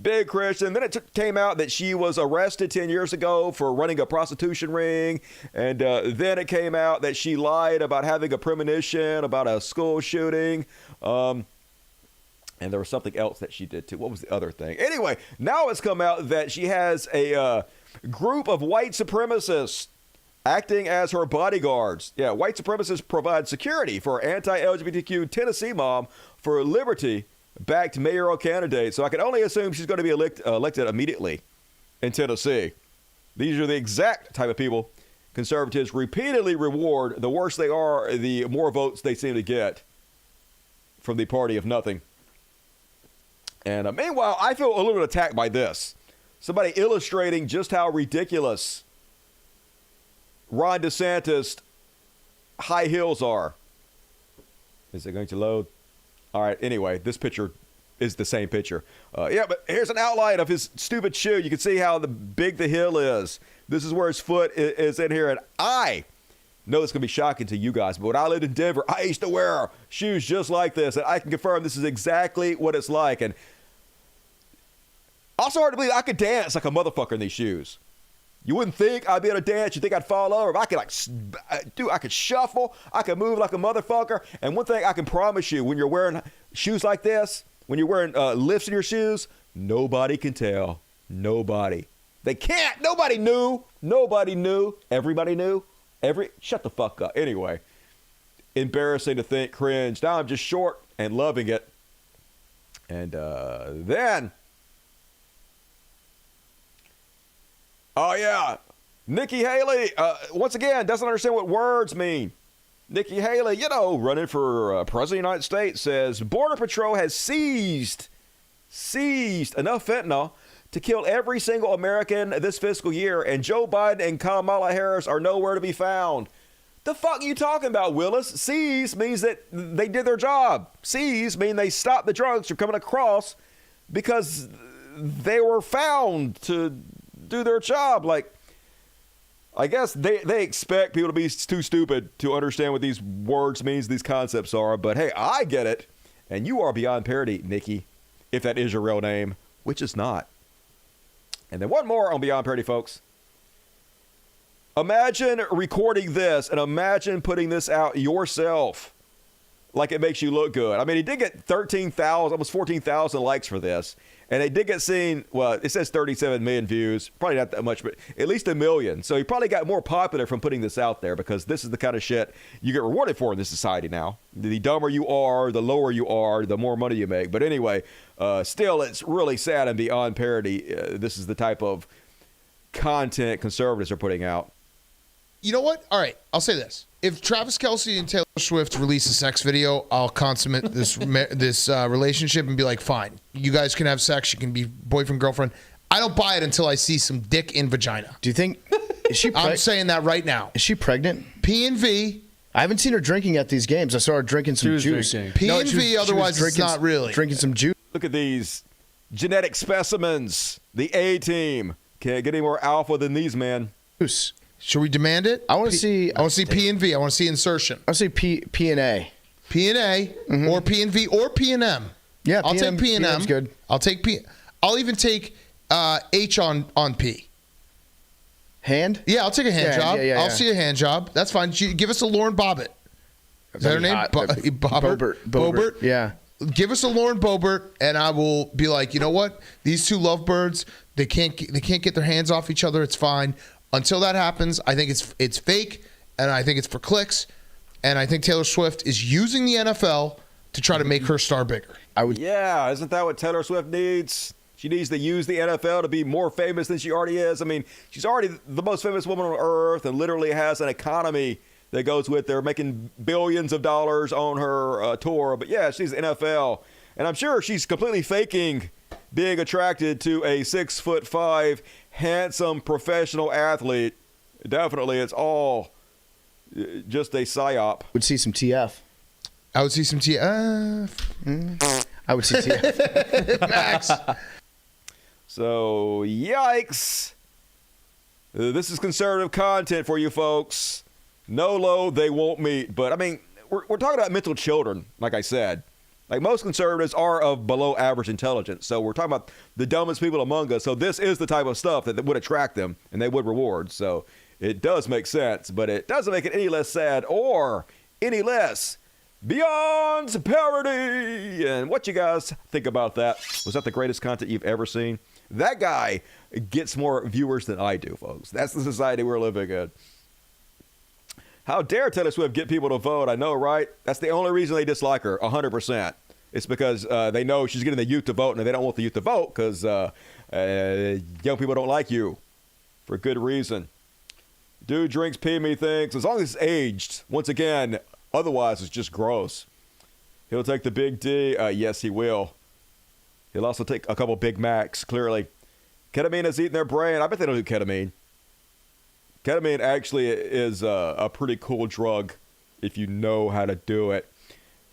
Big Christian. Then it came out that she was arrested 10 years ago for running a prostitution ring. And then it came out that she lied about having a premonition about a school shooting. And there was something else that she did too. What was the other thing? Anyway, now it's come out that she has a group of white supremacists acting as her bodyguards. Yeah, white supremacists provide security for anti-LGBTQ Tennessee mom for liberty-backed mayoral candidate. So I can only assume she's going to be elected immediately in Tennessee. These are the exact type of people conservatives repeatedly reward. The worse they are, the more votes they seem to get from the party of nothing. And meanwhile, I feel a little bit attacked by this. Somebody illustrating just how ridiculous Ron DeSantis' high heels are. Is it going to load? All right, anyway, this picture is the same picture. Yeah, but here's an outline of his stupid shoe. You can see how big the heel is. This is where his foot is in here. And I know it's going to be shocking to you guys, but when I lived in Denver, I used to wear shoes just like this. And I can confirm this is exactly what it's like. And also hard to believe I could dance like a motherfucker in these shoes. You wouldn't think I'd be able to dance. You think I'd fall over. But I could I could shuffle. I could move like a motherfucker. And one thing I can promise you, when you're wearing shoes like this, when you're wearing lifts in your shoes, nobody can tell. Nobody. They can't. Nobody knew. Nobody knew. Everybody knew. Shut the fuck up. Anyway, embarrassing to think, cringe. Now I'm just short and loving it. And then, oh yeah, Nikki Haley, once again, doesn't understand what words mean. Nikki Haley, running for president of the United States, says Border Patrol has seized enough fentanyl to kill every single American this fiscal year, and Joe Biden and Kamala Harris are nowhere to be found. The fuck are you talking about, Willis? Seize means that they did their job. Seize mean they stopped the drugs from coming across because they were found to do their job. Like, I guess they expect people to be too stupid to understand what these words means, these concepts are. But hey, I get it. And you are beyond parody, Nikki, if that is your real name, which is not. And then one more on Beyond Parody, folks. Imagine recording this and imagine putting this out yourself like it makes you look good. I mean, he did get 13,000, almost 14,000 likes for this. And it did get seen, well, it says 37 million views. Probably not that much, but at least 1 million. So he probably got more popular from putting this out there because this is the kind of shit you get rewarded for in this society now. The dumber you are, the lower you are, the more money you make. But anyway, still, it's really sad and beyond parody. This is the type of content conservatives are putting out. You know what? All right, I'll say this. If Travis Kelce and Taylor Swift release a sex video, I'll consummate this relationship and be like, fine, you guys can have sex. You can be boyfriend, girlfriend. I don't buy it until I see some dick in vagina. Do you think, is she I'm saying that right now. Is she pregnant? P&V. I haven't seen her drinking at these games. I saw her drinking some juice. P&V, otherwise it's not really. Drinking some juice. Look at these genetic specimens. The A-team. Can't get any more alpha than these, man. Juice. Should we demand it? I want to see. I want to see P&V. I want to see insertion. I want to see P&A. P&A or P&V or P&M. Yeah, I'll take P&M. P&M's good. I'll take P. I'll even take H on P. Hand? Yeah, I'll take a hand job. Yeah. I'll see a hand job. That's fine. Give us a Lauren Bobbitt. Is that her name? Boebert. Yeah. Give us a Lauren Boebert, and I will be like, you know what? These two lovebirds, they can't get their hands off each other. It's fine. Until that happens, I think it's fake, and I think it's for clicks, and I think Taylor Swift is using the NFL to try to make her star bigger. Yeah, isn't that what Taylor Swift needs? She needs to use the NFL to be more famous than she already is. I mean, she's already the most famous woman on earth and literally has an economy that goes with her, making billions of dollars on her tour. But yeah, she's NFL, and I'm sure she's completely faking being attracted to a 6'5" handsome professional athlete. Definitely, it's all just a psyop. Would see some TF. I would see some TF. I would see TF. Max. So, yikes. This is conservative content for you folks. No low, they won't meet. But, I mean, we're talking about mental children, like I said. Like, most conservatives are of below average intelligence. So we're talking about the dumbest people among us. So this is the type of stuff that would attract them and they would reward. So it does make sense, but it doesn't make it any less sad or any less beyond parody. And what you guys think about that? Was that the greatest content you've ever seen? That guy gets more viewers than I do, folks. That's the society we're living in. How dare Taylor Swift get people to vote? I know, right? That's the only reason they dislike her, 100%. It's because they know she's getting the youth to vote, and they don't want the youth to vote because young people don't like you for good reason. Dude drinks pee me things. As long as it's aged, once again, otherwise it's just gross. He'll take the big D. Yes, he will. He'll also take a couple Big Macs, clearly. Ketamine is eating their brain. I bet they don't do ketamine. Ketamine actually is a pretty cool drug if you know how to do it.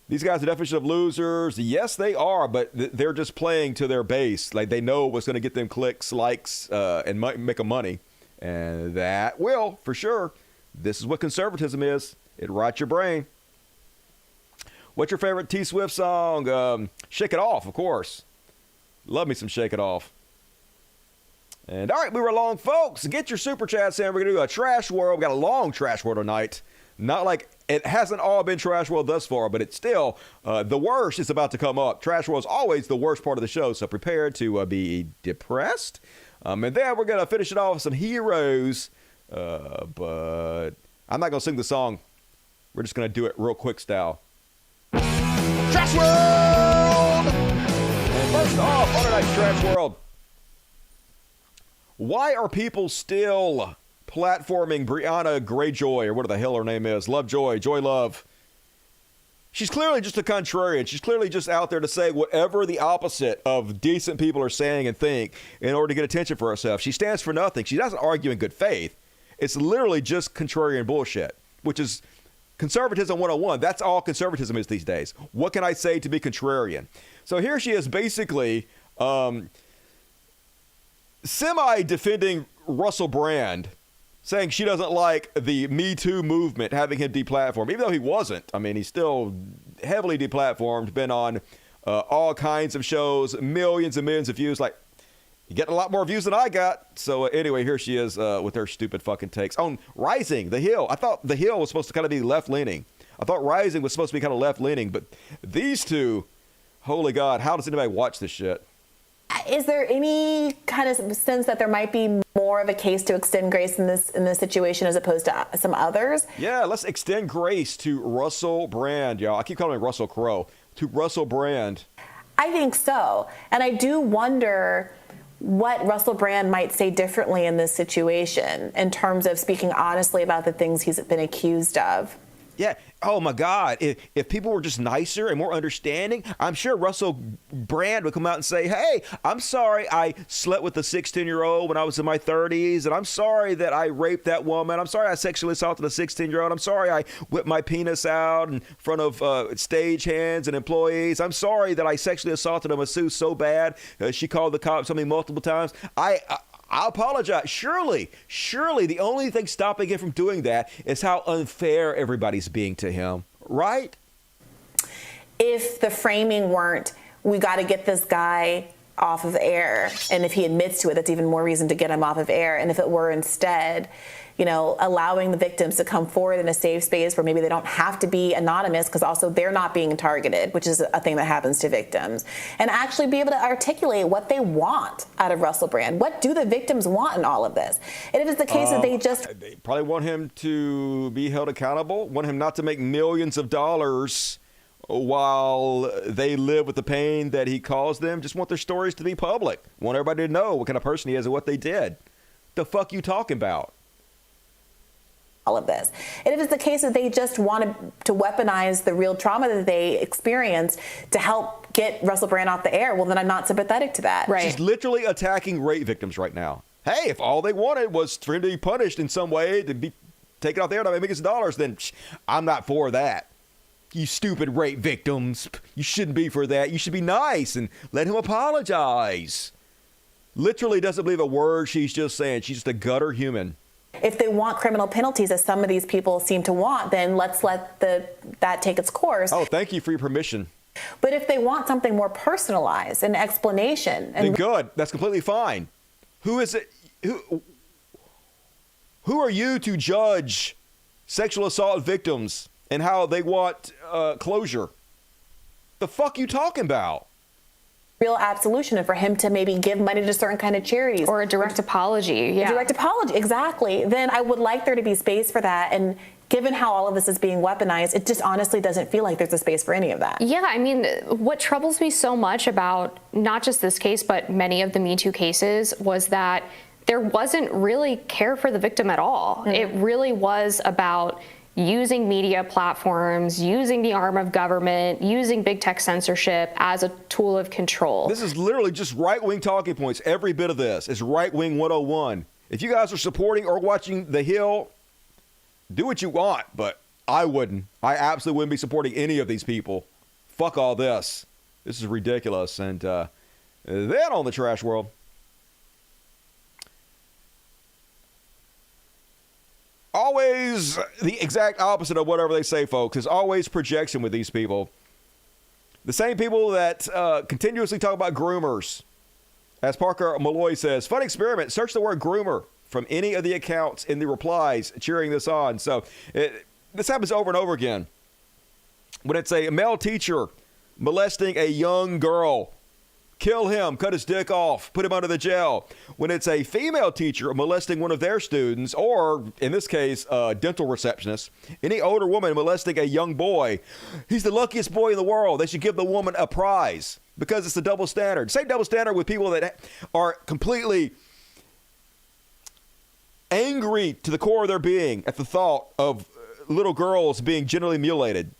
These guys are the definition of losers. Yes, they are, but they're just playing to their base. Like, they know what's going to get them clicks, likes, and make them money. And that will, for sure. This is what conservatism is. It rots your brain. What's your favorite T Swift song? Shake It Off, of course. Love me some Shake It Off. And all right, we were long, folks. Get your super chats in. We're going to do a trash world. We got a long trash world tonight. Not like it hasn't all been trash world thus far, but it's still the worst is about to come up. Trash world is always the worst part of the show, so prepare to be depressed. And then we're going to finish it off with some heroes. But I'm not going to sing the song. We're just going to do it real quick style. Trash world! And first off, on tonight's trash world. Why are people still platforming Brianna Greyjoy, or what the hell her name is, Lovejoy, Joy Love. She's clearly just a contrarian. She's clearly just out there to say whatever the opposite of decent people are saying and think in order to get attention for herself. She stands for nothing. She doesn't argue in good faith. It's literally just contrarian bullshit, which is conservatism 101. That's all conservatism is these days. What can I say to be contrarian? So here she is basically semi-defending Russell Brand, saying she doesn't like the Me Too movement, having him deplatformed, even though he wasn't. I mean, he's still heavily deplatformed, been on all kinds of shows, millions and millions of views. Like, you get a lot more views than I got. So anyway, here she is with her stupid fucking takes. On Rising, The Hill. I thought The Hill was supposed to kind of be left-leaning. I thought Rising was supposed to be kind of left-leaning. But these two, holy God, how does anybody watch this shit? Is there any kind of sense that there might be more of a case to extend grace in this situation as opposed to some others? Yeah, let's extend grace to Russell Brand, y'all. I keep calling him Russell Crowe. To Russell Brand. I think so. And I do wonder what Russell Brand might say differently in this situation in terms of speaking honestly about the things he's been accused of. Yeah. Oh, my God. If people were just nicer and more understanding, I'm sure Russell Brand would come out and say, hey, I'm sorry I slept with a 16-year-old when I was in my 30s, and I'm sorry that I raped that woman. I'm sorry I sexually assaulted a 16-year-old. I'm sorry I whipped my penis out in front of stagehands and employees. I'm sorry that I sexually assaulted a masseuse so bad she called the cops on me multiple times. I apologize. Surely the only thing stopping him from doing that is how unfair everybody's being to him, right? If the framing weren't, we got to get this guy off of air, and if he admits to it, that's even more reason to get him off of air. And if it were instead, allowing the victims to come forward in a safe space where maybe they don't have to be anonymous because also they're not being targeted, which is a thing that happens to victims, and actually be able to articulate what they want out of Russell Brand. What do the victims want in all of this? And if it's the case that they probably want him to be held accountable, want him not to make millions of dollars while they live with the pain that he caused them, just want their stories to be public, want everybody to know what kind of person he is and what they did. The fuck you talking about? All of this. And if it's the case that they just wanted to weaponize the real trauma that they experienced to help get Russell Brand off the air, well, then I'm not sympathetic to that. Right. She's literally attacking rape victims right now. Hey, if all they wanted was for him to be punished in some way, to be taken off the air to make his dollars, then I'm not for that. You stupid rape victims. You shouldn't be for that. You should be nice and let him apologize. Literally doesn't believe a word she's just saying. She's just a gutter human. If they want criminal penalties, as some of these people seem to want, then let's let that take its course. Oh, thank you for your permission. But if they want something more personalized, an explanation, then good. That's completely fine. Who is it? Who are you to judge sexual assault victims and how they want closure? The fuck you talking about? Real absolution, and for him to maybe give money to certain kind of charities. Or a direct apology. Yeah. A direct apology, exactly. Then I would like there to be space for that. And given how all of this is being weaponized, it just honestly doesn't feel like there's a space for any of that. Yeah, I mean, what troubles me so much about not just this case, but many of the Me Too cases was that there wasn't really care for the victim at all. It really was about using media platforms, using the arm of government, using big tech censorship as a tool of control. This is literally just right-wing talking points. Every bit of this is right-wing 101. If you guys are supporting or watching The Hill, do what you want, but I wouldn't. I absolutely wouldn't be supporting any of these people. Fuck all this. This is ridiculous. And then on the trash world, always the exact opposite of whatever they say, folks. There's always projection with these people. The same people that continuously talk about groomers. As Parker Malloy says, fun experiment. Search the word groomer from any of the accounts in the replies cheering this on. So this happens over and over again. When it's a male teacher molesting a young girl, kill him, cut his dick off, put him under the jail. When it's a female teacher molesting one of their students, or in this case, a dental receptionist, any older woman molesting a young boy, he's the luckiest boy in the world. They should give the woman a prize because it's a double standard. Same double standard with people that are completely angry to the core of their being at the thought of little girls being genitally mutilated,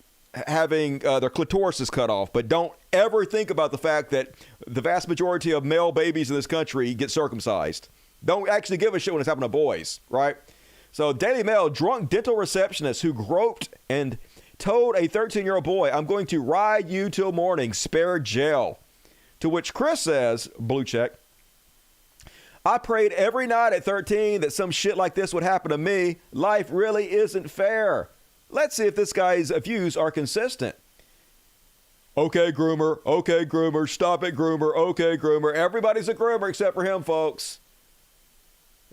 having their clitorises cut off, but don't ever think about the fact that the vast majority of male babies in this country get circumcised. Don't actually give a shit when it's happening to boys, right? So Daily Mail, drunk dental receptionist who groped and told a 13-year-old boy, "I'm going to ride you till morning, spare jail." To which Chris says, blue check, "I prayed every night at 13 that some shit like this would happen to me. Life really isn't fair." Let's see if this guy's views are consistent. Okay, groomer, stop it, groomer, okay, groomer. Everybody's a groomer except for him, folks.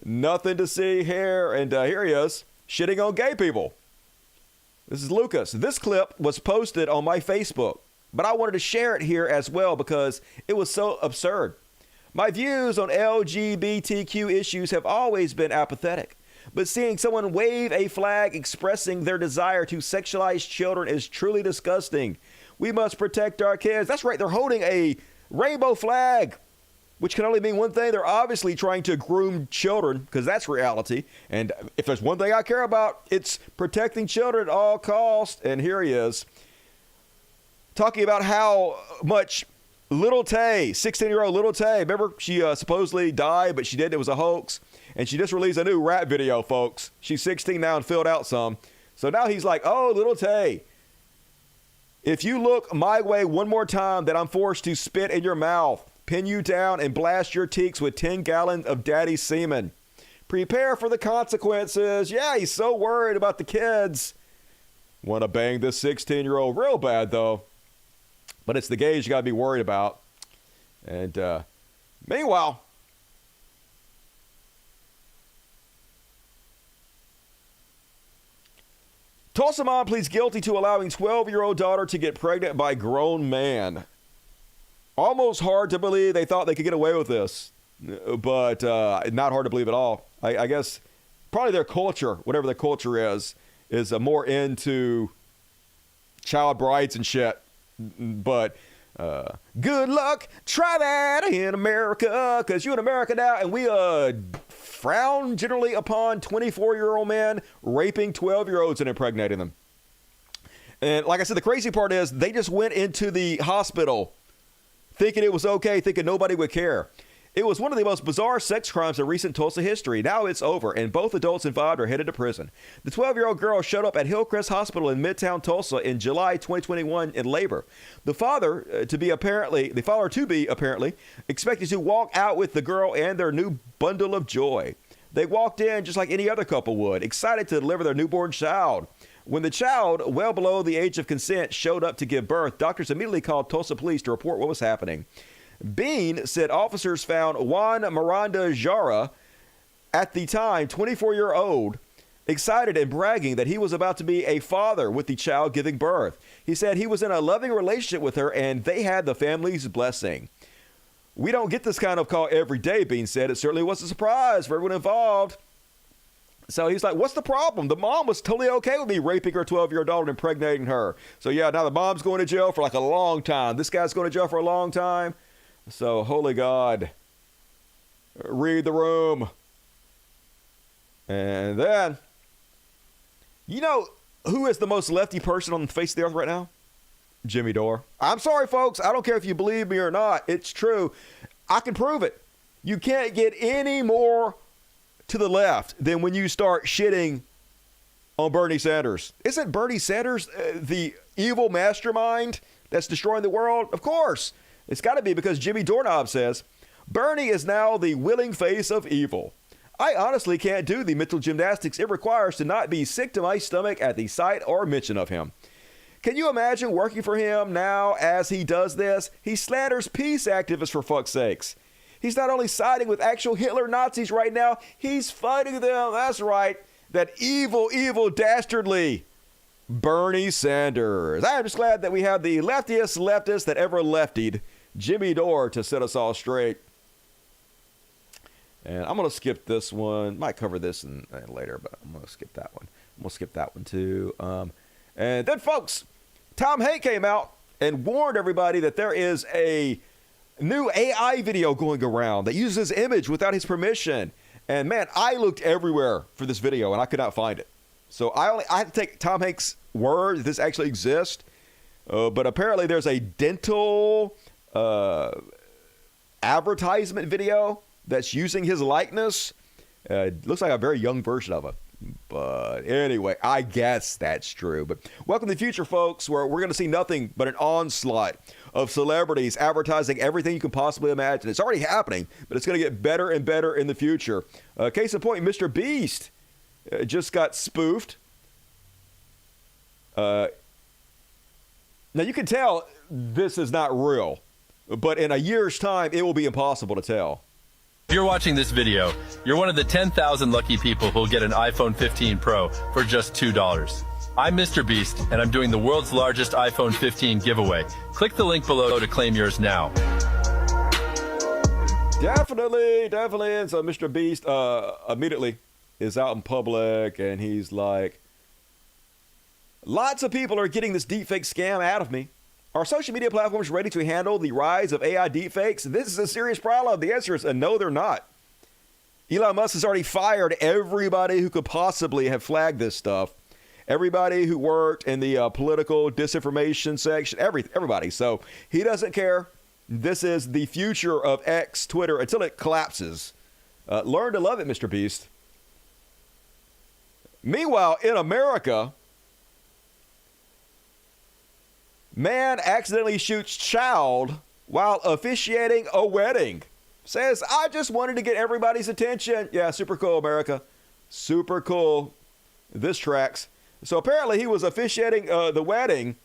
Nothing to see here. And here he is, shitting on gay people. This is Lucas. This clip was posted on my Facebook, but I wanted to share it here as well because it was so absurd. My views on LGBTQ issues have always been apathetic, but seeing someone wave a flag expressing their desire to sexualize children is truly disgusting. We must protect our kids. That's right, they're holding a rainbow flag, which can only mean one thing. They're obviously trying to groom children, because that's reality. And if there's one thing I care about, it's protecting children at all costs. And here he is, talking about how much Little Tay, 16-year-old Little Tay, remember she supposedly died, but she didn't. It was a hoax. And she just released a new rap video, folks. She's 16 now and filled out some. So now he's like, "Oh, Little Tay, if you look my way one more time, then I'm forced to spit in your mouth, pin you down, and blast your cheeks with 10 gallons of daddy's semen. Prepare for the consequences." Yeah, he's so worried about the kids. Want to bang this 16-year-old real bad, though. But it's the gays you got to be worried about. And meanwhile, Tulsa mom pleads guilty to allowing 12-year-old daughter to get pregnant by grown man. Almost hard to believe they thought they could get away with this, but not hard to believe at all. I guess probably their culture, whatever their culture is more into child brides and shit. But good luck, try that in America, because you're in America now, and we frown generally upon 24-year-old men raping 12-year-olds and impregnating them. And like I said, the crazy part is they just went into the hospital thinking it was okay, thinking nobody would care. It was one of the most bizarre sex crimes in recent Tulsa history. Now it's over, and both adults involved are headed to prison. The 12-year-old girl showed up at Hillcrest Hospital in Midtown Tulsa in July 2021 in labor. The father to be apparently expected to walk out with the girl and their new bundle of joy. They walked in just like any other couple would, excited to deliver their newborn child. When the child, well below the age of consent, showed up to give birth, doctors immediately called Tulsa police to report what was happening. Bean said officers found Juan Miranda Jara, at the time 24-year-old, excited and bragging that he was about to be a father with the child giving birth. He said he was in a loving relationship with her and they had the family's blessing. "We don't get this kind of call every day," Bean said. "It certainly was a surprise for everyone involved." So he's like, what's the problem? The mom was totally okay with me raping her 12-year-old daughter and impregnating her. So yeah, now the mom's going to jail for like a long time. This guy's going to jail for a long time. So, holy God, read the room. And then, you know who is the most lefty person on the face of the earth right now? Jimmy Dore. I'm sorry, folks. I don't care if you believe me or not. It's true. I can prove it. You can't get any more to the left than when you start shitting on Bernie Sanders. Isn't Bernie Sanders the evil mastermind that's destroying the world? Of course. It's got to be, because Jimmy Doorknob says, "Bernie is now the willing face of evil. I honestly can't do the mental gymnastics it requires to not be sick to my stomach at the sight or mention of him." Can you imagine working for him now as he does this? He slanders peace activists, for fuck's sakes. He's not only siding with actual Hitler Nazis right now, he's fighting them. That's right. That evil, evil, dastardly Bernie Sanders. I'm just glad that we have the leftiest leftist that ever leftied, Jimmy Dore, to set us all straight. And I'm going to skip this one. Might cover this later, but I'm going to skip that one. I'm going to skip that one too. And then, folks, Tom Hanks came out and warned everybody that there is a new AI video going around that uses his image without his permission. And man, I looked everywhere for this video and I could not find it. So I had to take Tom Hanks' word that this actually exists. But apparently there's a dental advertisement video that's using his likeness. Looks like a very young version of it. But anyway, I guess that's true. But welcome to the future, folks, where we're going to see nothing but an onslaught of celebrities advertising everything you can possibly imagine. It's already happening, but it's going to get better and better in the future. Case in point, Mr. Beast just got spoofed. Now, you can tell this is not real, but in a year's time, it will be impossible to tell. If you're watching this video, you're one of the 10,000 lucky people who'll get an iPhone 15 Pro for just $2. I'm Mr. Beast, and I'm doing the world's largest iPhone 15 giveaway. Click the link below to claim yours now. Definitely. And so Mr. Beast immediately is out in public, and he's like, lots of people are getting this deepfake scam out of me. Are social media platforms ready to handle the rise of AI deepfakes? This is a serious problem. The answer is no, they're not. Elon Musk has already fired everybody who could possibly have flagged this stuff. Everybody who worked in the political disinformation section, everybody. So he doesn't care. This is the future of X, Twitter, until it collapses. Learn to love it, Mr. Beast. Meanwhile, in America, man accidentally shoots child while officiating a wedding. Says, I just wanted to get everybody's attention. Yeah, super cool, America. Super cool. This tracks. So apparently he was officiating the wedding,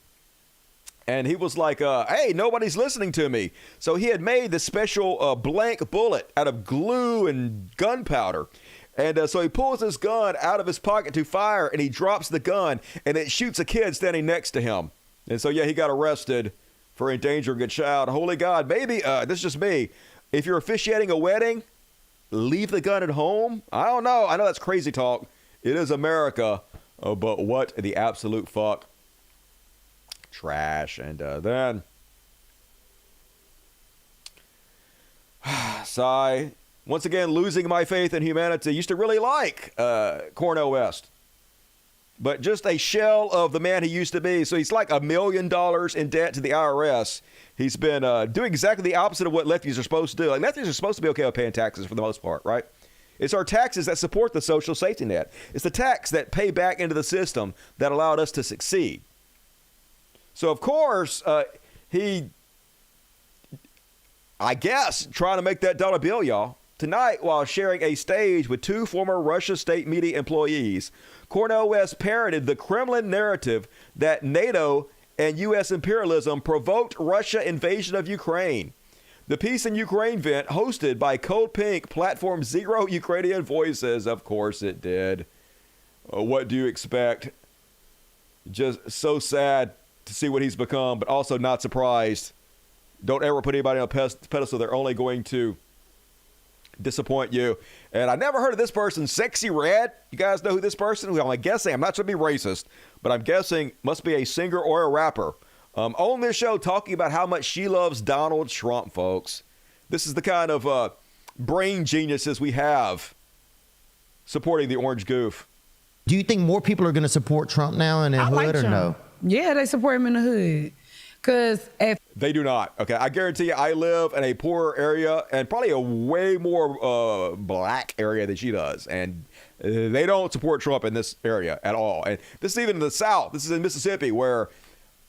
and he was like, hey, nobody's listening to me. So he had made this special blank bullet out of glue and gunpowder. And so he pulls his gun out of his pocket to fire, and he drops the gun, and it shoots a kid standing next to him. And so, yeah, he got arrested for endangering a child. Holy God, maybe, this is just me. If you're officiating a wedding, leave the gun at home? I don't know. I know that's crazy talk. It is America. But what the absolute fuck? Trash. And then, sigh. Once again, losing my faith in humanity. Used to really like Cornel West. But just a shell of the man he used to be. So he's like $1 million in debt to the IRS. He's been doing exactly the opposite of what lefties are supposed to do. Like, lefties are supposed to be okay with paying taxes for the most part, right? It's our taxes that support the social safety net. It's the tax that pay back into the system that allowed us to succeed. So, of course, he, I guess, trying to make that dollar bill, y'all. Tonight, while sharing a stage with two former Russia state media employees, Cornel West parroted the Kremlin narrative that NATO and U.S. imperialism provoked Russia invasion of Ukraine. The Peace in Ukraine event, hosted by Code Pink platform Zero Ukrainian Voices. Of course it did. What do you expect? Just so sad to see what he's become, but also not surprised. Don't ever put anybody on a pedestal. They're only going to disappoint you. And I never heard of this person, Sexy Red. You guys know who this person is? Well, I'm guessing, I'm not trying to be racist, but I'm guessing must be a singer or a rapper. On this show, talking about how much she loves Donald Trump, folks. This is the kind of brain geniuses we have supporting the Orange Goof. Do you think more people are going to support Trump now in the hood or no? Yeah, they support him in the hood. Because if they do not, okay, I guarantee you, I live in a poorer area and probably a way more black area than she does, and they don't support Trump in this area at all. And this is even in the South. This is in Mississippi, where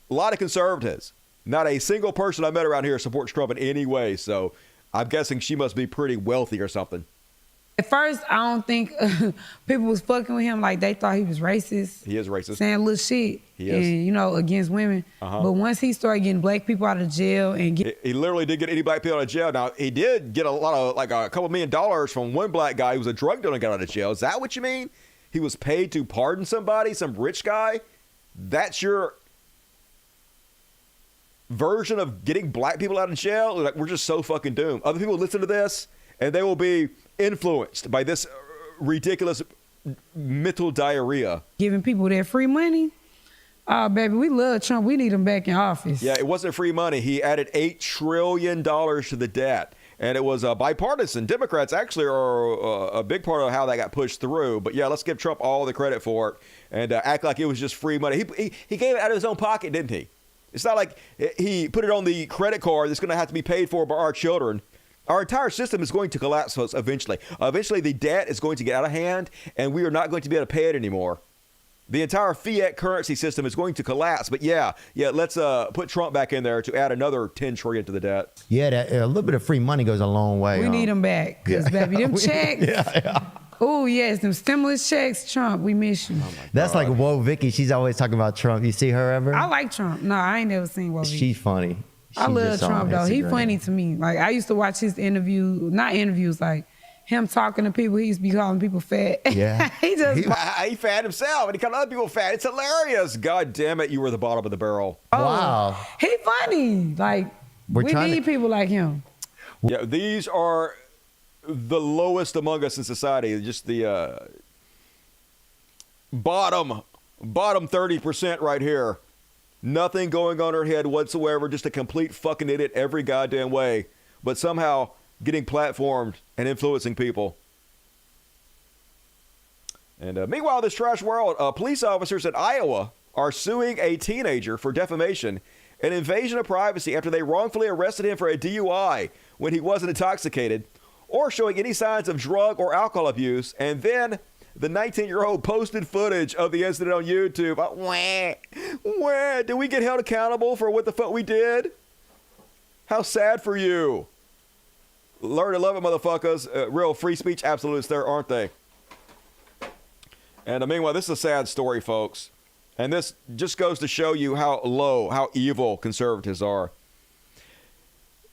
a lot of conservatives, not a single person I met around here supports Trump in any way. So I'm guessing she must be pretty wealthy or something. At first, I don't think people was fucking with him like they thought he was racist. He is racist. Saying little shit. He is. And, you know, against women. But once he started getting black people out of jail and he literally did get any black people out of jail. Now, he did get a lot of, like a couple $1 million from one black guy who was a drug dealer and got out of jail. Is that what you mean? He was paid to pardon somebody, some rich guy? That's your version of getting black people out of jail? Like, we're just so fucking doomed. Other people listen to this and they will be influenced by this ridiculous mental diarrhea. Giving people their free money. Oh, baby, we love Trump. We need him back in office. Yeah, it wasn't free money. He added $8 trillion to the debt. And it was bipartisan. Democrats actually are a big part of how that got pushed through. But yeah, let's give Trump all the credit for it and act like it was just free money. He gave it out of his own pocket, didn't he? It's not like he put it on the credit card that's going to have to be paid for by our children. Our entire system is going to collapse, folks, eventually. Eventually, the debt is going to get out of hand, and we are not going to be able to pay it anymore. The entire fiat currency system is going to collapse. But yeah, let's put Trump back in there to add another $10 trillion to the debt. Yeah, a little bit of free money goes a long way. We need them back, because, baby, them checks. Oh, yes, them stimulus checks, Trump, we miss you. That's like Whoa Vicky. She's always talking about Trump. You see her ever? I like Trump. No, I ain't never seen Whoa Vicky. She's funny. I love Trump, though. He funny to me. Like, I used to watch his not interviews, like him talking to people. He used to be calling people fat. Yeah. he fat himself, and he called other people fat. It's hilarious. God damn it, you were the bottom of the barrel. Oh, wow. He funny. Like, we need people like him. Yeah, these are the lowest among us in society. Just the bottom 30% right here. Nothing going on her head whatsoever. Just a complete fucking idiot every goddamn way. But somehow getting platformed and influencing people. And meanwhile, this trash world, police officers in Iowa are suing a teenager for defamation and invasion of privacy after they wrongfully arrested him for a DUI when he wasn't intoxicated or showing any signs of drug or alcohol abuse. And then the 19-year-old posted footage of the incident on YouTube. Did we get held accountable for what the fuck we did? How sad for you. Learn to love it, motherfuckers. Real free speech absolutes there, aren't they? And meanwhile, this is a sad story, folks. And this just goes to show you how low, how evil conservatives are.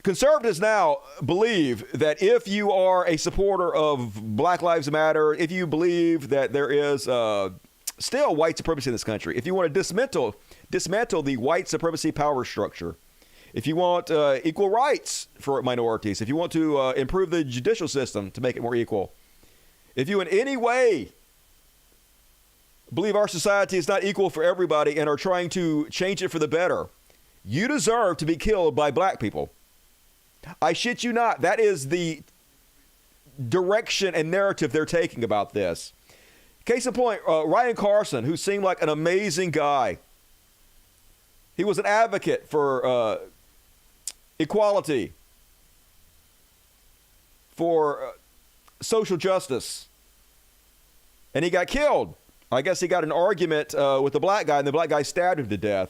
Conservatives now believe that if you are a supporter of Black Lives Matter, if you believe that there is still white supremacy in this country, if you want to dismantle the white supremacy power structure, if you want equal rights for minorities, if you want to improve the judicial system to make it more equal, if you in any way believe our society is not equal for everybody and are trying to change it for the better, you deserve to be killed by black people. I shit you not. That is the direction and narrative they're taking about this. Case in point, Ryan Carson, who seemed like an amazing guy. He was an advocate for equality, for social justice. And he got killed. I guess he got an argument with the black guy, and the black guy stabbed him to death.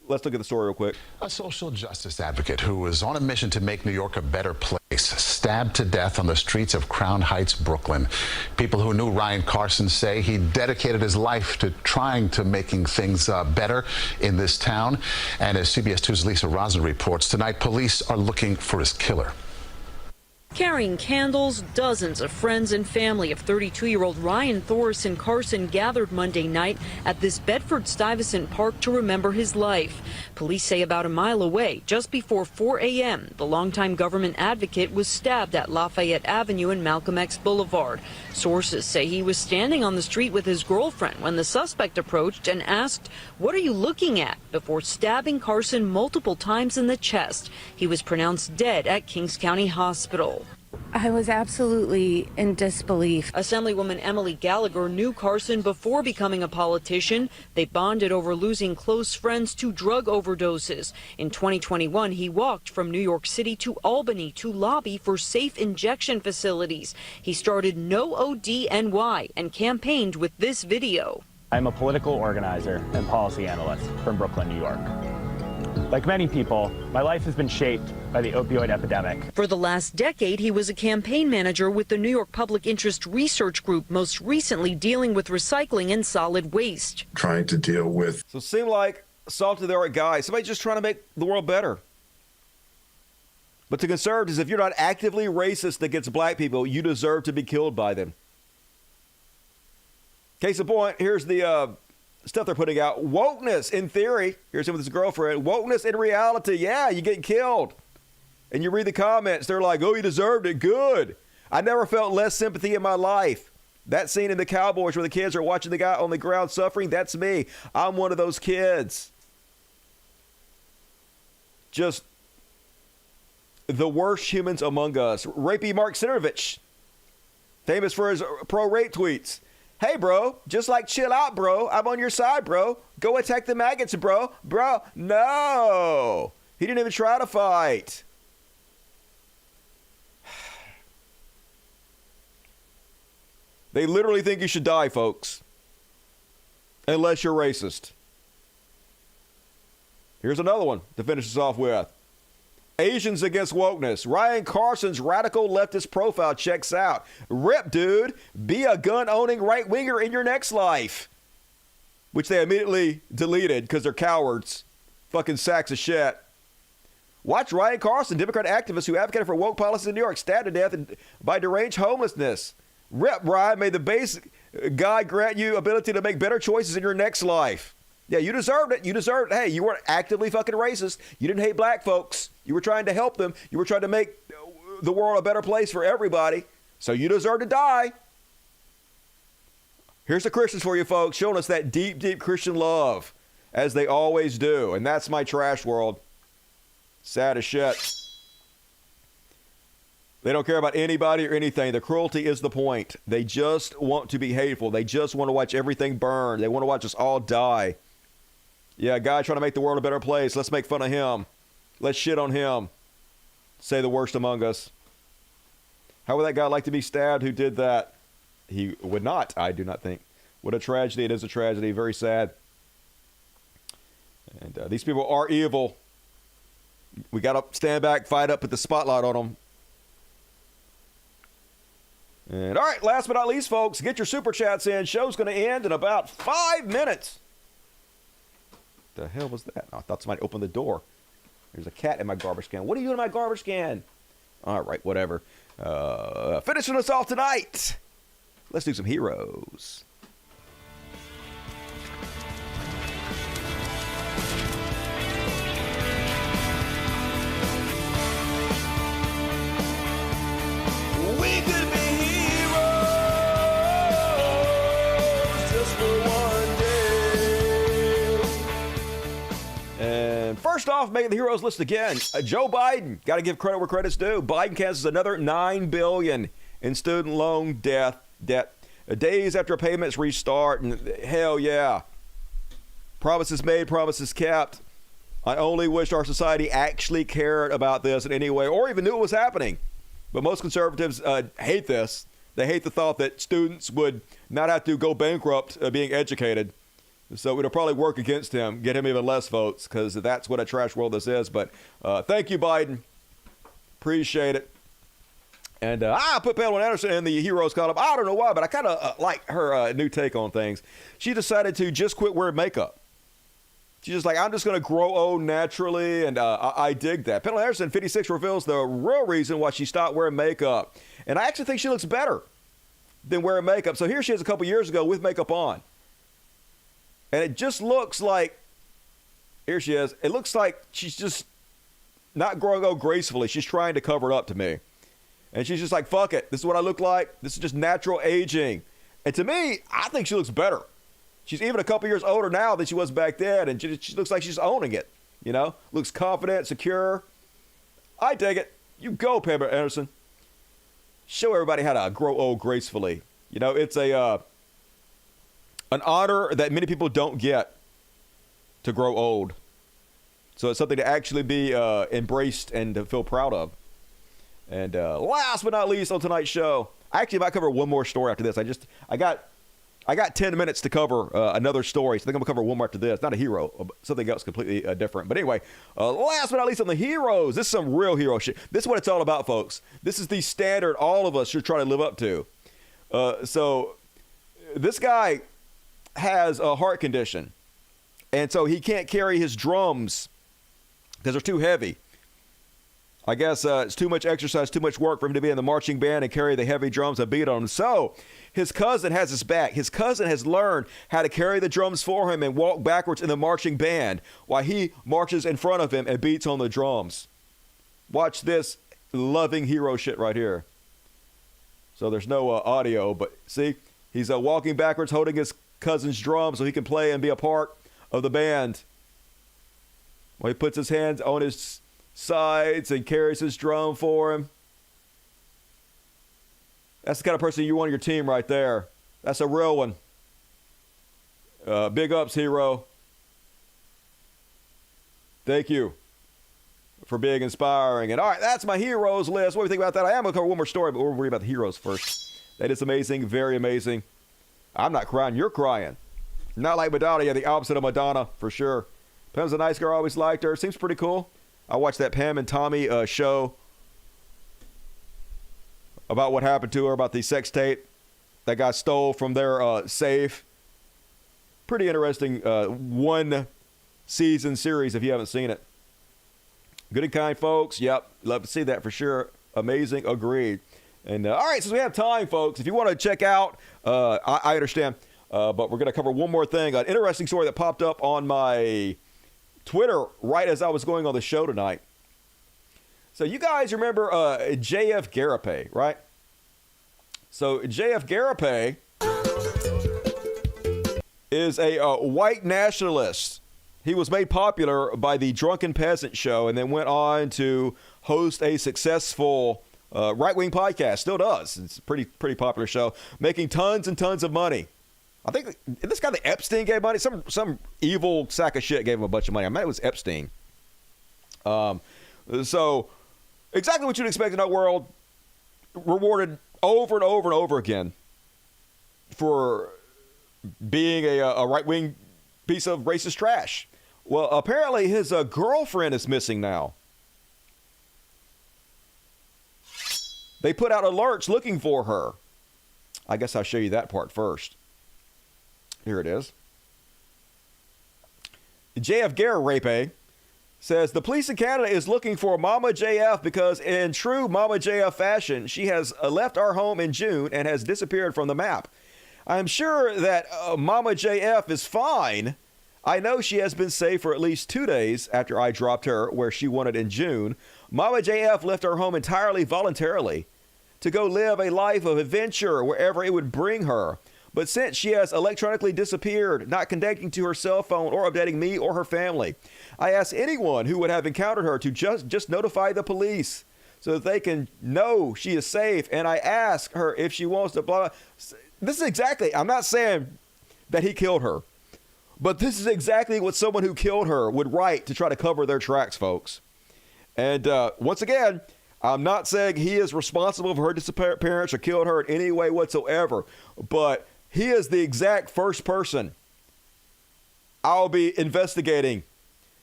Let's look at the story real quick. A social justice advocate who was on a mission to make New York a better place, stabbed to death on the streets of Crown Heights, Brooklyn. People who knew Ryan Carson say he dedicated his life to trying to making things better in this town. And as CBS 2's Lisa Rosen reports, tonight police are looking for his killer. Carrying candles, dozens of friends and family of 32-year-old Ryan Thorson Carson gathered Monday night at this Bedford-Stuyvesant park to remember his life. Police say about a mile away, just before 4 a.m., the longtime government advocate was stabbed at Lafayette Avenue and Malcolm X Boulevard. Sources say he was standing on the street with his girlfriend when the suspect approached and asked, "What are you looking at?" before stabbing Carson multiple times in the chest. He was pronounced dead at Kings County Hospital. I was absolutely in disbelief. Assemblywoman Emily Gallagher knew Carson before becoming a politician. They bonded over losing close friends to drug overdoses. In 2021, he walked from New York City to Albany to lobby for safe injection facilities. He started No ODNY and campaigned with this video. I'm a political organizer and policy analyst from Brooklyn, New York. Like many people, my life has been shaped by the opioid epidemic. For the last decade, he was a campaign manager with the New York Public Interest Research Group, most recently dealing with recycling and solid waste. Trying to deal with. So it seemed like salt of the art guy, somebody just trying to make the world better. But to conservatives, if you're not actively racist against black people, you deserve to be killed by them. Case in point, here's the stuff they're putting out. Wokeness in theory. Here's him with his girlfriend. Wokeness in reality. Yeah, you get killed. And you read the comments. They're like, oh, you deserved it. Good. I never felt less sympathy in my life. That scene in The Cowboys where the kids are watching the guy on the ground suffering, that's me. I'm one of those kids. Just the worst humans among us. Rapey Mark Sinovich, famous for his pro-rape tweets. Hey, bro, just like chill out, bro. I'm on your side, bro. Go attack the maggots, bro. Bro, no. He didn't even try to fight. They literally think you should die, folks. Unless you're racist. Here's another one to finish us off with. Asians against wokeness. Ryan Carson's radical leftist profile checks out. Rip, dude. Be a gun-owning right-winger in your next life. Which they immediately deleted because they're cowards. Fucking sacks of shit. Watch Ryan Carson, Democrat activist who advocated for woke policies in New York, stabbed to death by deranged homelessness. Rip, Ryan. May the base God grant you ability to make better choices in your next life. Yeah, you deserved it. You deserved it. Hey, you weren't actively fucking racist. You didn't hate black folks. You were trying to help them. You were trying to make the world a better place for everybody. So you deserve to die. Here's the Christians for you folks, showing us that deep, deep Christian love, as they always do. And that's my trash world. Sad as shit. They don't care about anybody or anything. The cruelty is the point. They just want to be hateful. They just want to watch everything burn. They want to watch us all die. Yeah, guy trying to make the world a better place. Let's make fun of him. Let's shit on him. Say the worst among us. How would that guy like to be stabbed who did that? He would not, I do not think. What a tragedy. It is a tragedy. Very sad. And these people are evil. We got to stand back, fight up, put the spotlight on them. And all right, last but not least, folks, get your super chats in. Show's going to end in about 5 minutes. The hell was that? I thought somebody opened the door. There's a cat in my garbage can. What are you doing in my garbage can? All right, whatever. Finishing us off tonight. Let's do some heroes. We could be heroes just for one day. And first off, making the heroes list again, Joe Biden. Got to give credit where credit's due. Biden cancels another $9 billion in student loan debt. Days after payments restart, and hell yeah. Promises made, promises kept. I only wish our society actually cared about this in any way, or even knew it was happening. But most conservatives hate this. They hate the thought that students would not have to go bankrupt being educated. So it'll probably work against him, get him even less votes, because that's what a trash world this is. But thank you, Biden. Appreciate it. And I put Pamela Anderson in the heroes column. I don't know why, but I kind of like her new take on things. She decided to just quit wearing makeup. She's just like, I'm just going to grow old naturally, and I dig that. Pamela Anderson, 56, reveals the real reason why she stopped wearing makeup. And I actually think she looks better than wearing makeup. So here she is a couple years ago with makeup on. And it just looks like, here she is, it looks like she's just not growing old gracefully. She's trying to cover it up to me. And she's just like, fuck it. This is what I look like. This is just natural aging. And to me, I think she looks better. She's even a couple years older now than she was back then. And she looks like she's owning it. You know? Looks confident, secure. I dig it. You go, Pamela Anderson. Show everybody how to grow old gracefully. You know, it's an honor that many people don't get to grow old. So it's something to actually be embraced and to feel proud of. And last but not least on tonight's show, I actually might cover one more story after this. I got 10 minutes to cover another story, so I think I'm gonna cover one more after this. Not a hero, something else completely different. But anyway, last but not least on the heroes, this is some real hero shit. This is what it's all about, folks. This is the standard all of us should try to live up to. So this guy has a heart condition, and so he can't carry his drums because they're too heavy. I guess it's too much exercise, too much work for him to be in the marching band and carry the heavy drums and beat on them. So his cousin has his back. His cousin has learned how to carry the drums for him and walk backwards in the marching band while he marches in front of him and beats on the drums. Watch this loving hero shit right here. So there's no audio, but see, he's walking backwards holding his cousin's drum so he can play and be a part of the band. While he puts his hands on his sides and carries his drum for him. That's the kind of person you want on your team right there. That's a real one. Big ups, hero. Thank you for being inspiring. And all right, that's my heroes list. What do you think about that? I am going to cover one more story, but we'll worry about the heroes first. That is amazing, very amazing. I'm not crying, you're crying. Not like Madonna, yeah, the opposite of Madonna, for sure. Pam's a nice girl, always liked her. Seems pretty cool. I watched that Pam and Tommy show about what happened to her, about the sex tape that got stole from their safe. Pretty interesting one season series if you haven't seen it. Good and kind folks. Yep. Love to see that for sure. Amazing. Agreed. And all right, since we have time, folks, if you want to check out, I understand, but we're going to cover one more thing. An interesting story that popped up on my Twitter right as I was going on the show tonight. So you guys remember J.F. Garapay, right? So J.F. Garapay is a white nationalist. He was made popular by the Drunken Peasant show and then went on to host a successful right-wing podcast. Still does. It's a pretty popular show, making tons and tons of money. I think this guy, the Epstein, gave money. Some evil sack of shit gave him a bunch of money. I mean, it was Epstein. So exactly what you'd expect in our world, rewarded over and over and over again for being a right-wing piece of racist trash. Well, apparently his girlfriend is missing now. They put out alerts looking for her. I guess I'll show you that part first. Here it is. JF Garapay says the police in Canada is looking for Mama JF because in true Mama JF fashion, she has left our home in June and has disappeared from the map. I'm sure that Mama JF is fine. I know she has been safe for at least 2 days after I dropped her where she wanted in June. Mama JF left her home entirely voluntarily to go live a life of adventure wherever it would bring her. But since she has electronically disappeared, not connecting to her cell phone or updating me or her family, I ask anyone who would have encountered her to just notify the police so that they can know she is safe. And I ask her if she wants to blah, blah. This is exactly, I'm not saying that he killed her, but this is exactly what someone who killed her would write to try to cover their tracks, folks. And once again, I'm not saying he is responsible for her disappearance or killed her in any way whatsoever, but he is the exact first person I'll be investigating.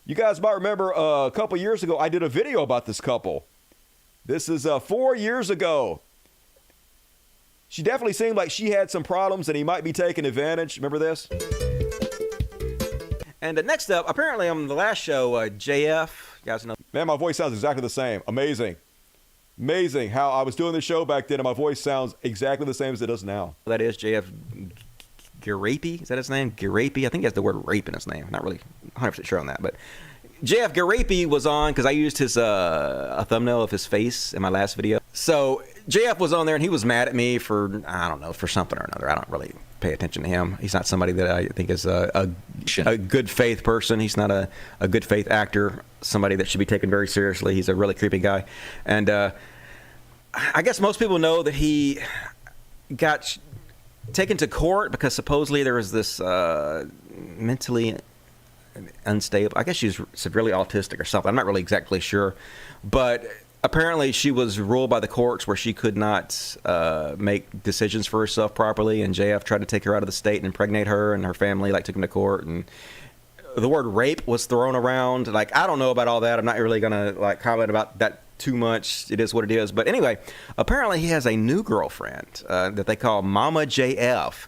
You guys might remember a couple years ago, I did a video about this couple. This is 4 years ago. She definitely seemed like she had some problems and he might be taking advantage. Remember this? And next up, apparently on the last show, JF, you guys know. Man, my voice sounds exactly the same. Amazing. Amazing how I was doing the show back then and my voice sounds exactly the same as it does now. That is JF Garapay. Is that his name? Garapay? I think he has the word rape in his name. I'm not really 100% sure on that. But JF Garapay was on because I used his a thumbnail of his face in my last video. So JF was on there and he was mad at me for, I don't know, for something or another. I don't really pay attention to him. He's not somebody that I think is a good faith person. He's not a good faith actor, somebody that should be taken very seriously. He's a really creepy guy. And I guess most people know that he got taken to court because supposedly there was this mentally unstable, I guess she's severely autistic or something. I'm not really exactly sure. But apparently she was ruled by the courts where she could not make decisions for herself properly, and JF tried to take her out of the state and impregnate her, and her family took him to court, and the word rape was thrown around. I don't know about all that. I'm not really gonna comment about that too much. It is what it is. But anyway, apparently he has a new girlfriend that they call Mama JF.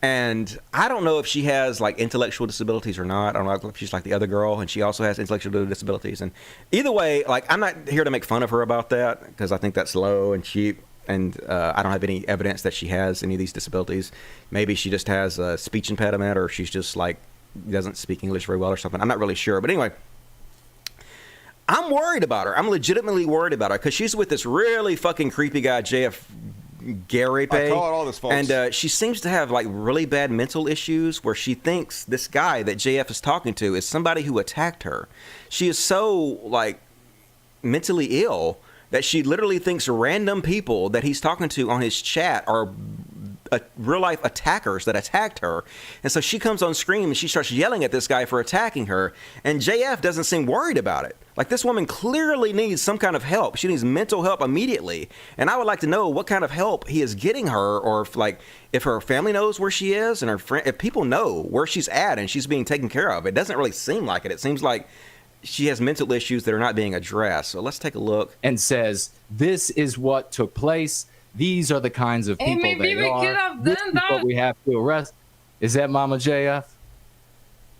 And I don't know if she has intellectual disabilities or not. I don't know if she's like the other girl, and she also has intellectual disabilities. And either way, I'm not here to make fun of her about that because I think that's low and cheap. And I don't have any evidence that she has any of these disabilities. Maybe she just has a speech impediment, or she's just doesn't speak English very well or something. I'm not really sure. But anyway, I'm worried about her. I'm legitimately worried about her because she's with this really fucking creepy guy, JF Garapay. I call it all this, folks. And she seems to have really bad mental issues where she thinks this guy that JF is talking to is somebody who attacked her. She is so mentally ill that she literally thinks random people that he's talking to on his chat are real life attackers that attacked her. And so she comes on screen and she starts yelling at this guy for attacking her. And JF doesn't seem worried about it. Like, this woman clearly needs some kind of help. She needs mental help immediately. And I would like to know what kind of help he is getting her, or if her family knows where she is and if people know where she's at and she's being taken care of. It doesn't really seem like it. It seems like she has mental issues that are not being addressed. So let's take a look. And says, this is what took place. These are the kinds of people they are. This is what we have to arrest. Is that Mama JF?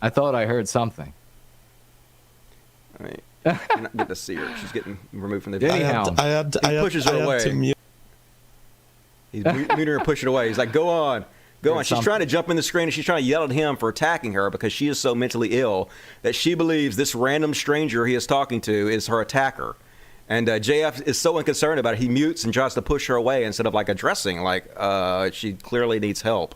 I thought I heard something. All right. You're not getting to see her. She's getting removed from the video. Anyhow, he pushes her away. He's muting her and pushing her away. He's like, go on. Go on. She's trying to jump in the screen and she's trying to yell at him for attacking her because she is so mentally ill that she believes this random stranger he is talking to is her attacker. And JF is so unconcerned about it, he mutes and tries to push her away instead of addressing, she clearly needs help.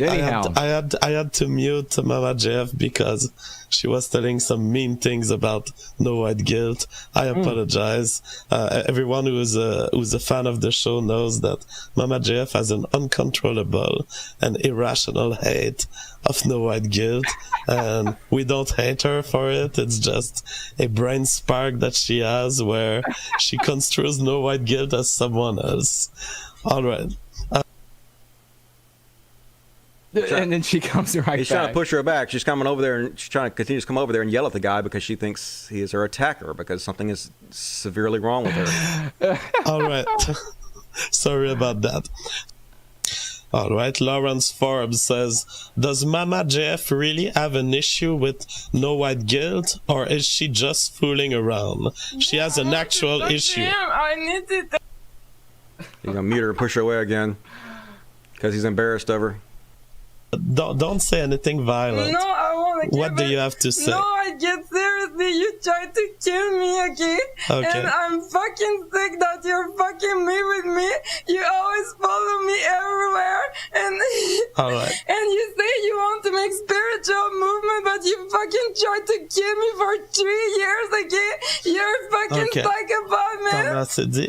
Anyhow, I had to mute Mama JF because she was telling some mean things about no white guilt. I apologize. Everyone who is a fan of the show knows that Mama JF has an uncontrollable and irrational hate of no white guilt, and we don't hate her for it. It's just a brain spark that she has where she construes no white guilt as someone else. All right. And then she comes right back. He's trying to push her back. She's coming over there, and she's trying to continue to come over there and yell at the guy because she thinks he is her attacker because something is severely wrong with her. All right. Sorry about that. All right. Lawrence Forbes says, does Mama JF really have an issue with no white guilt, or is she just fooling around? She has an actual issue. I need to. He's going to mute her and push her away again because he's embarrassed of her. Don't say anything violent. No, I won't. What do you have to say? No, I get seriously. You tried to kill me, okay? And I'm fucking sick that you're fucking me with me. You always follow me everywhere. And all right. And you say you want to make spiritual movement, but you fucking tried to kill me for 3 years, okay? You're a fucking psychopath,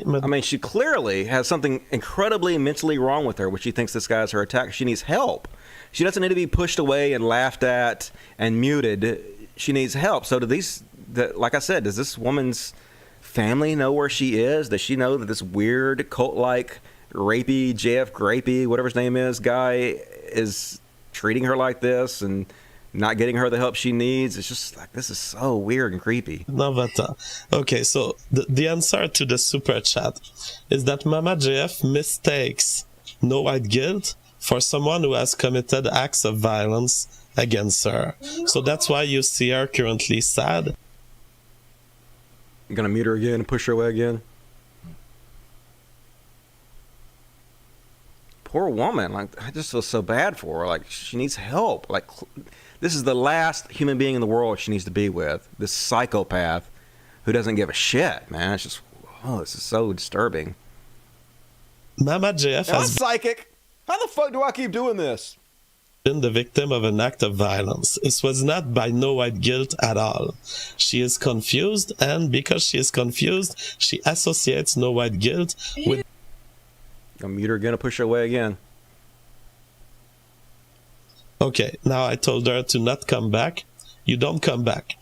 man. I mean, she clearly has something incredibly mentally wrong with her, which she thinks this guy is her attacker. She needs help. She doesn't need to be pushed away and laughed at and muted. She needs help. So like I said, does this woman's family know where she is? Does she know that this weird cult-like rapey, JF Grapey, whatever his name is, guy is treating her like this and not getting her the help she needs? It's just like, this is so weird and creepy. No, but okay, so the answer to the super chat is that Mama JF mistakes no white guilt for someone who has committed acts of violence against her. So that's why you see her currently sad. You're gonna mute her again and push her away again? Poor woman. I just feel so bad for her. She needs help. This is the last human being in the world she needs to be with. This psychopath who doesn't give a shit, man. It's just, this is so disturbing. Mama JF has... psychic. How the fuck do I keep doing this? Been the victim of an act of violence. It was not by no white guilt at all. She is confused, and because she is confused, she associates no white guilt with... I'll mute her again and push her away again. Okay, now I told her to not come back. You don't come back.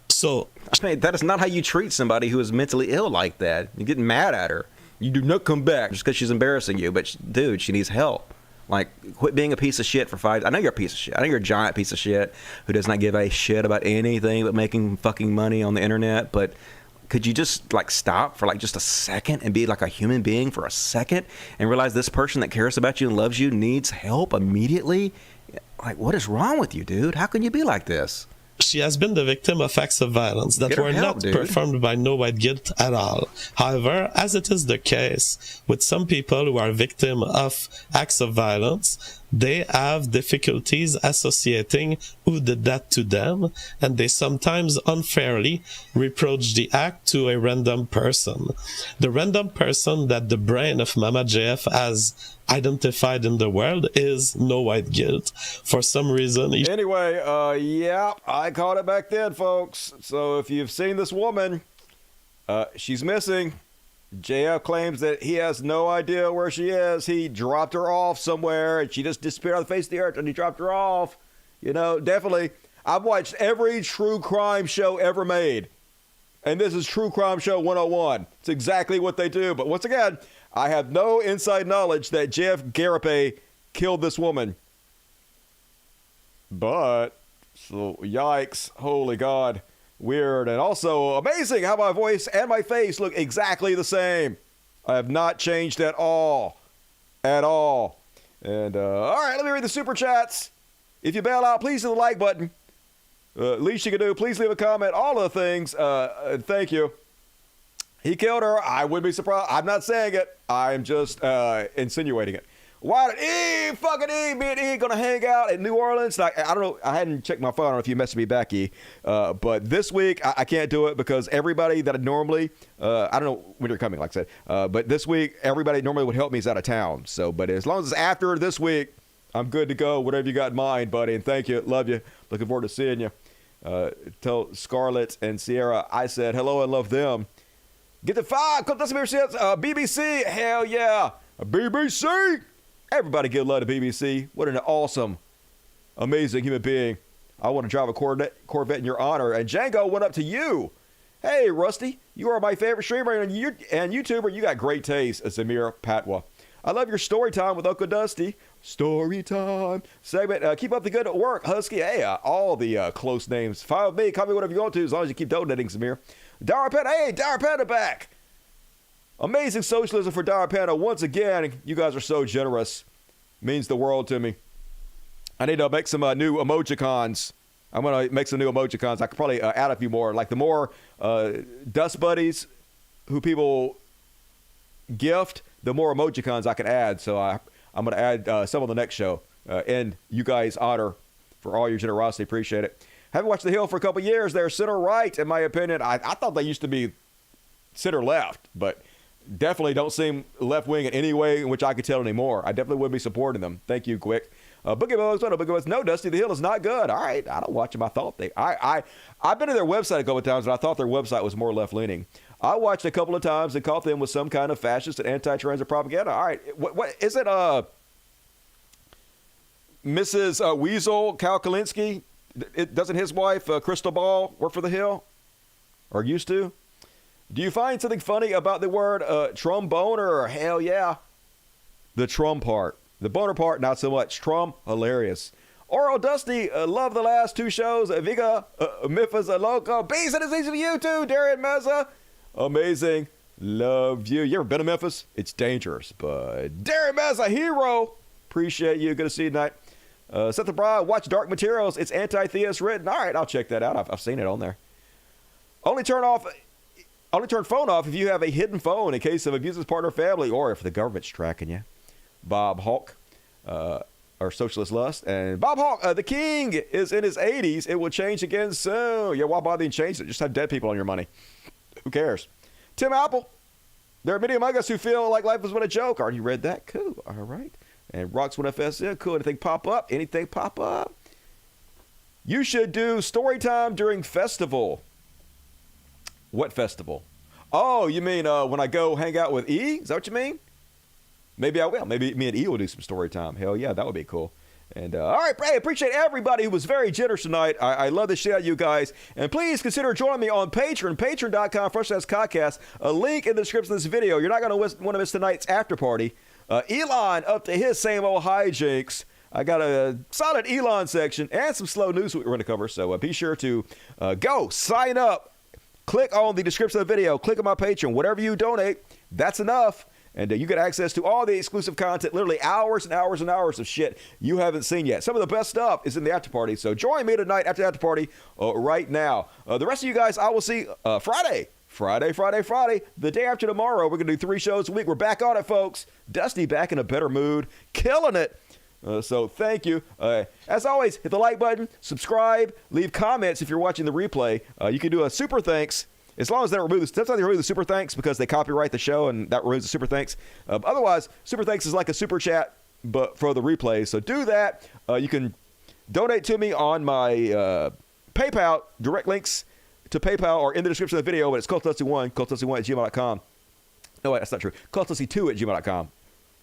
So... I mean, that is not how you treat somebody who is mentally ill like that. You get mad at her. You do not come back just because she's embarrassing you. But, dude, she needs help. Quit being a piece of shit for 5... I know you're a piece of shit. I know you're a giant piece of shit who does not give a shit about anything but making fucking money on the internet. But could you just, stop for, just a second and be, a human being for a second and realize this person that cares about you and loves you needs help immediately? What is wrong with you, dude? How can you be like this? She has been the victim of acts of violence that were not performed by no white guilt at all. However, as it is the case with some people who are victims of acts of violence, they have difficulties associating who did that to them, and they sometimes unfairly reproach the act to a random person. The random person that the brain of Mama JF has identified in the world is no white guilt. For some reason... Anyway, yeah, I caught it back then, folks. So if you've seen this woman, she's missing. JF claims that he has no idea where she is. He dropped her off somewhere, and she just disappeared on the face of the earth, and he dropped her off. You know, definitely. I've watched every true crime show ever made, and this is True Crime Show 101. It's exactly what they do. But once again, I have no inside knowledge that Jeff Garape killed this woman. But, so, yikes, holy God. Weird, and also amazing how my voice and my face look exactly the same. I have not changed at all. At all. And, all right, let me read the super chats. If you bail out, please hit the like button. Least you can do, please leave a comment. All of the things. Thank you. He killed her. I wouldn't be surprised. I'm not saying it. I'm just insinuating it. Why did me and E gonna hang out in New Orleans? I don't know. I hadn't checked my phone. I don't know if you messaged me back, E. But this week, I can't do it because everybody that I normally, I don't know when you're coming, like I said. But this week, everybody normally would help me is out of town. So, but as long as it's after this week, I'm good to go. Whatever you got in mind, buddy. And thank you. Love you. Looking forward to seeing you. Tell Scarlett and Sierra I said hello and love them. Get the 5. BBC. Hell yeah. BBC. Everybody give love to BBC. What an awesome, amazing human being. I want to drive a Corvette in your honor. And Django went up to you. Hey, Rusty, you are my favorite streamer and YouTuber. You got great taste, Zamir Patwa. I love your story time with Uncle Dusty. Story time segment. Keep up the good work, Husky. Hey, all the close names. Follow me. Call me whatever you want to, as long as you keep donating, Zamir. Darapeta. Hey, Darapeta back. Amazing socialism for Darapeta. Once again, you guys are so generous. Means the world to me. I need to make some new emojicons. I'm going to make some new emojicons. I could probably add a few more. Like the more Dust Buddies who people gift, the more emojicons I can add. So I'm going to add some on the next show. And you guys honor for all your generosity. Appreciate it. Haven't watched The Hill for a couple years. They're center right, in my opinion. I thought they used to be center left, but definitely don't seem left wing in any way in which I could tell anymore. I definitely would be supporting them. Thank you, Quick. Boogie Bones, no, Dusty, The Hill is not good. All right, I don't watch them. I thought I've been to their website a couple of times, and I thought their website was more left leaning. I watched a couple of times and caught them with some kind of fascist and anti-transit propaganda. All right, what is it? Mrs. Weasel Kalkalinsky? Doesn't his wife Crystal Ball work for The Hill, or used to? Do you find something funny about the word tromboner or hell yeah? The trum part. The boner part, not so much. Trum, hilarious. Oral Dusty, love the last 2 shows. Viga, Memphis, Loco. Bees, it is easy for you too. Darian Meza, amazing. Love you. You ever been to Memphis? It's dangerous, but Darian Meza, hero. Appreciate you. Good to see you tonight. Seth the Bride, watch Dark Materials. It's anti-theist written. All right, I'll check that out. I've seen it on there. Only turn phone off if you have a hidden phone in case of abuses, partner, family, or if the government's tracking you. Bob Hawk, or Socialist Lust. And Bob Hawk, the king is in his 80s. It will change again soon. Yeah, why bother and change it? Just have dead people on your money. Who cares? Tim Apple. There are many among us who feel like life is but a joke. Already read that? Cool. All right. And Rocks 1FS. Yeah, cool. Anything pop up? Anything pop up? You should do story time during festival. What festival? Oh, you mean when I go hang out with E? Is that what you mean? Maybe I will. Maybe me and E will do some story time. Hell yeah, that would be cool. And all right, hey, appreciate everybody who was very generous tonight. I love the shit out of you guys. And please consider joining me on Patreon, patreon.com/podcast. A link in the description of this video. You're not going to want to miss tonight's after party. Elon up to his same old hijinks. I got a solid Elon section and some slow news we're going to cover. So be sure to go sign up. Click on the description of the video. Click on my Patreon. Whatever you donate, that's enough. And you get access to all the exclusive content, literally hours and hours and hours of shit you haven't seen yet. Some of the best stuff is in the after party. So join me tonight after the after party right now. The rest of you guys, I will see Friday. The day after tomorrow, we're going to do 3 shows a week. We're back on it, folks. Dusty back in a better mood. Killing it. So thank you. As always, hit the like button, subscribe, leave comments if you're watching the replay. You can do a super thanks. As long as they don't remove sometimes they remove the super thanks because they copyright the show and that removes the super thanks. Otherwise, super thanks is like a super chat, but for the replay. So do that. You can donate to me on my PayPal. Direct links to PayPal are in the description of the video, but it's cultdusty1 at gmail.com. No, wait, that's not true. cultdusty2 at gmail.com.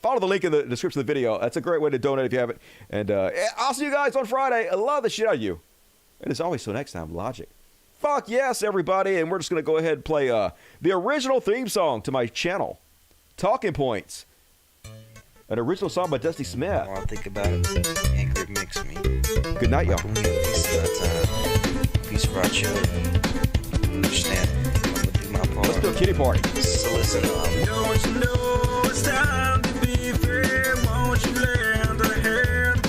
Follow the link in the description of the video. That's a great way to donate if you haven't. And I'll see you guys on Friday. I love the shit out of you. And as always, till next time, Logic. Fuck yes, everybody. And we're just going to go ahead and play the original theme song to my channel, Talking Points. An original song by Dusty Smith. While I think about it, anger makes me. Good night, y'all. Peace for our children. Understand? I'm going to do my part. Let's do a kitty party. So listen up. Don't you know it's time to be fair? Won't you lend a hand?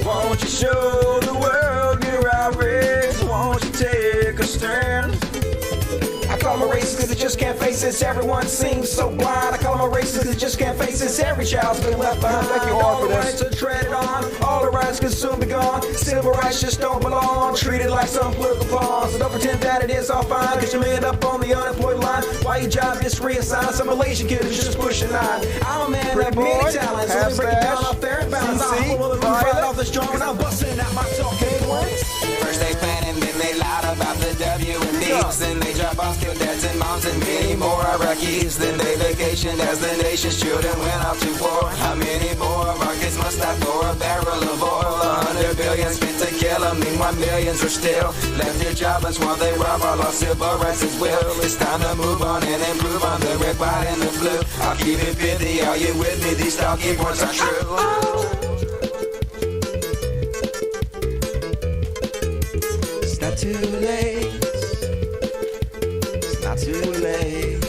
Won't you show the world your outrage? Won't you take a stand? I call them a racist because they just can't face this. Everyone seems so blind. I call them a racist because they just can't face this. Every child's been left behind. Thank you all All for the this. rights are treaded on. All the rights can soon be gone. Civil rights just don't belong. Treated like some political pawn. So don't pretend that it is all fine, because you may end up on the unemployed line. Why your job gets reassigned? Some Malaysian kid is just pushing 9. I'm a man of many talents. So let me break it down off there and balance. I'm pulling the roof right off the strong and I'm busting out my talking points. First they plan and then they lied about the W and D's. Then they drop off, kill dads and moms and many more Iraqis. Then they vacationed as the nation's children went off to war. How many more of our kids must die for a barrel of oil? 100 billion spent to kill them. Meanwhile millions are still left here jobless while they rob our lost civil rights as well. It's time to move on and improve on the red, white, and the blue. I'll keep it pithy, are you with me? These talking points are true. It's not too late. It's not too late.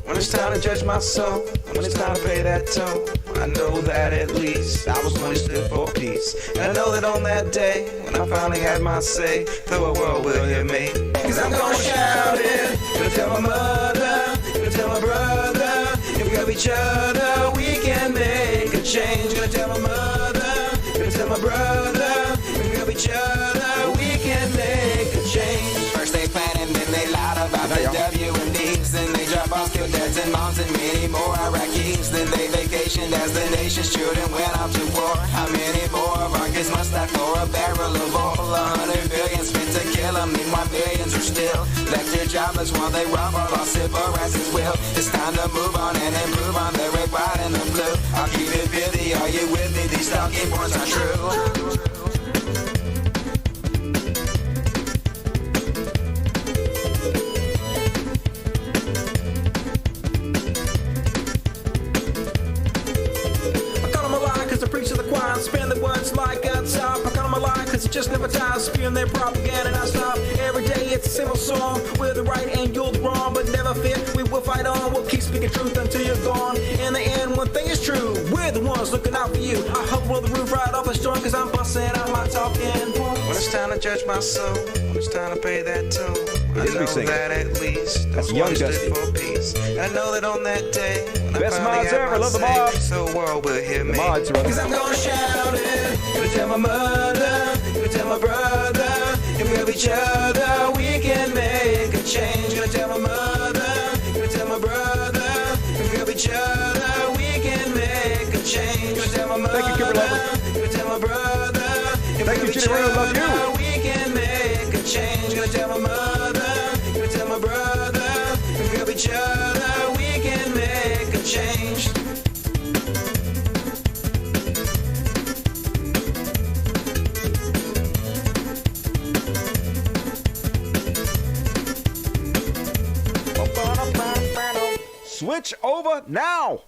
When it's time to judge my soul, when it's time to pay that toll, I know that at least I was one who stood for peace. And I know that on that day, when I finally had my say, the whole world will hear me. Cause I'm gonna shout it, gonna tell my mother, gonna tell my brother, if we love each other, we can make a change. Gonna tell my mother, gonna tell my brother, if we love each other, we can make a change. First they planned and then they lied about the W and D's. Then they drop off, kill dads and moms and many more Iraqis. Then they vacationed as the nation's children went off to war. How many more of our kids must die for a barrel of oil? 100 billion spent to kill them. Meanwhile millions are still left here jobless while they rob our lost civil rights as well. It's time to move on and improve on the red, white, and the blue. I'll keep it pithy, are you with me? These talking points are true. Spin the words like a top. I call them a lie cause it just never ties. Spewing their propaganda non-stop. Every day it's a simple song. We're the right and you're the wrong, but never fear, we will fight on. We'll keep speaking truth until you're gone. In the end, one thing is true, we're the ones looking out for you. I hope we'll the roof right off the storm, cause I'm busting out my talking points. When it's time to judge my soul, when it's time to pay that toll, I know that at least that's young Dusty. For peace. I know that on that day, best mods ever, love the mods. The world will hear me. The mods, cause I'm gonna shout it, gonna tell my mother, gonna tell my brother, if we love each other, we can make a change. Gonna tell my mother, gonna tell my brother, if we love each other, we can make a change. Gonna tell my mother, gonna tell my brother, if we love each other, we can make a change. Gonna tell my mother, gonna tell my brother, if we love each other, we can make a change. Switch over now.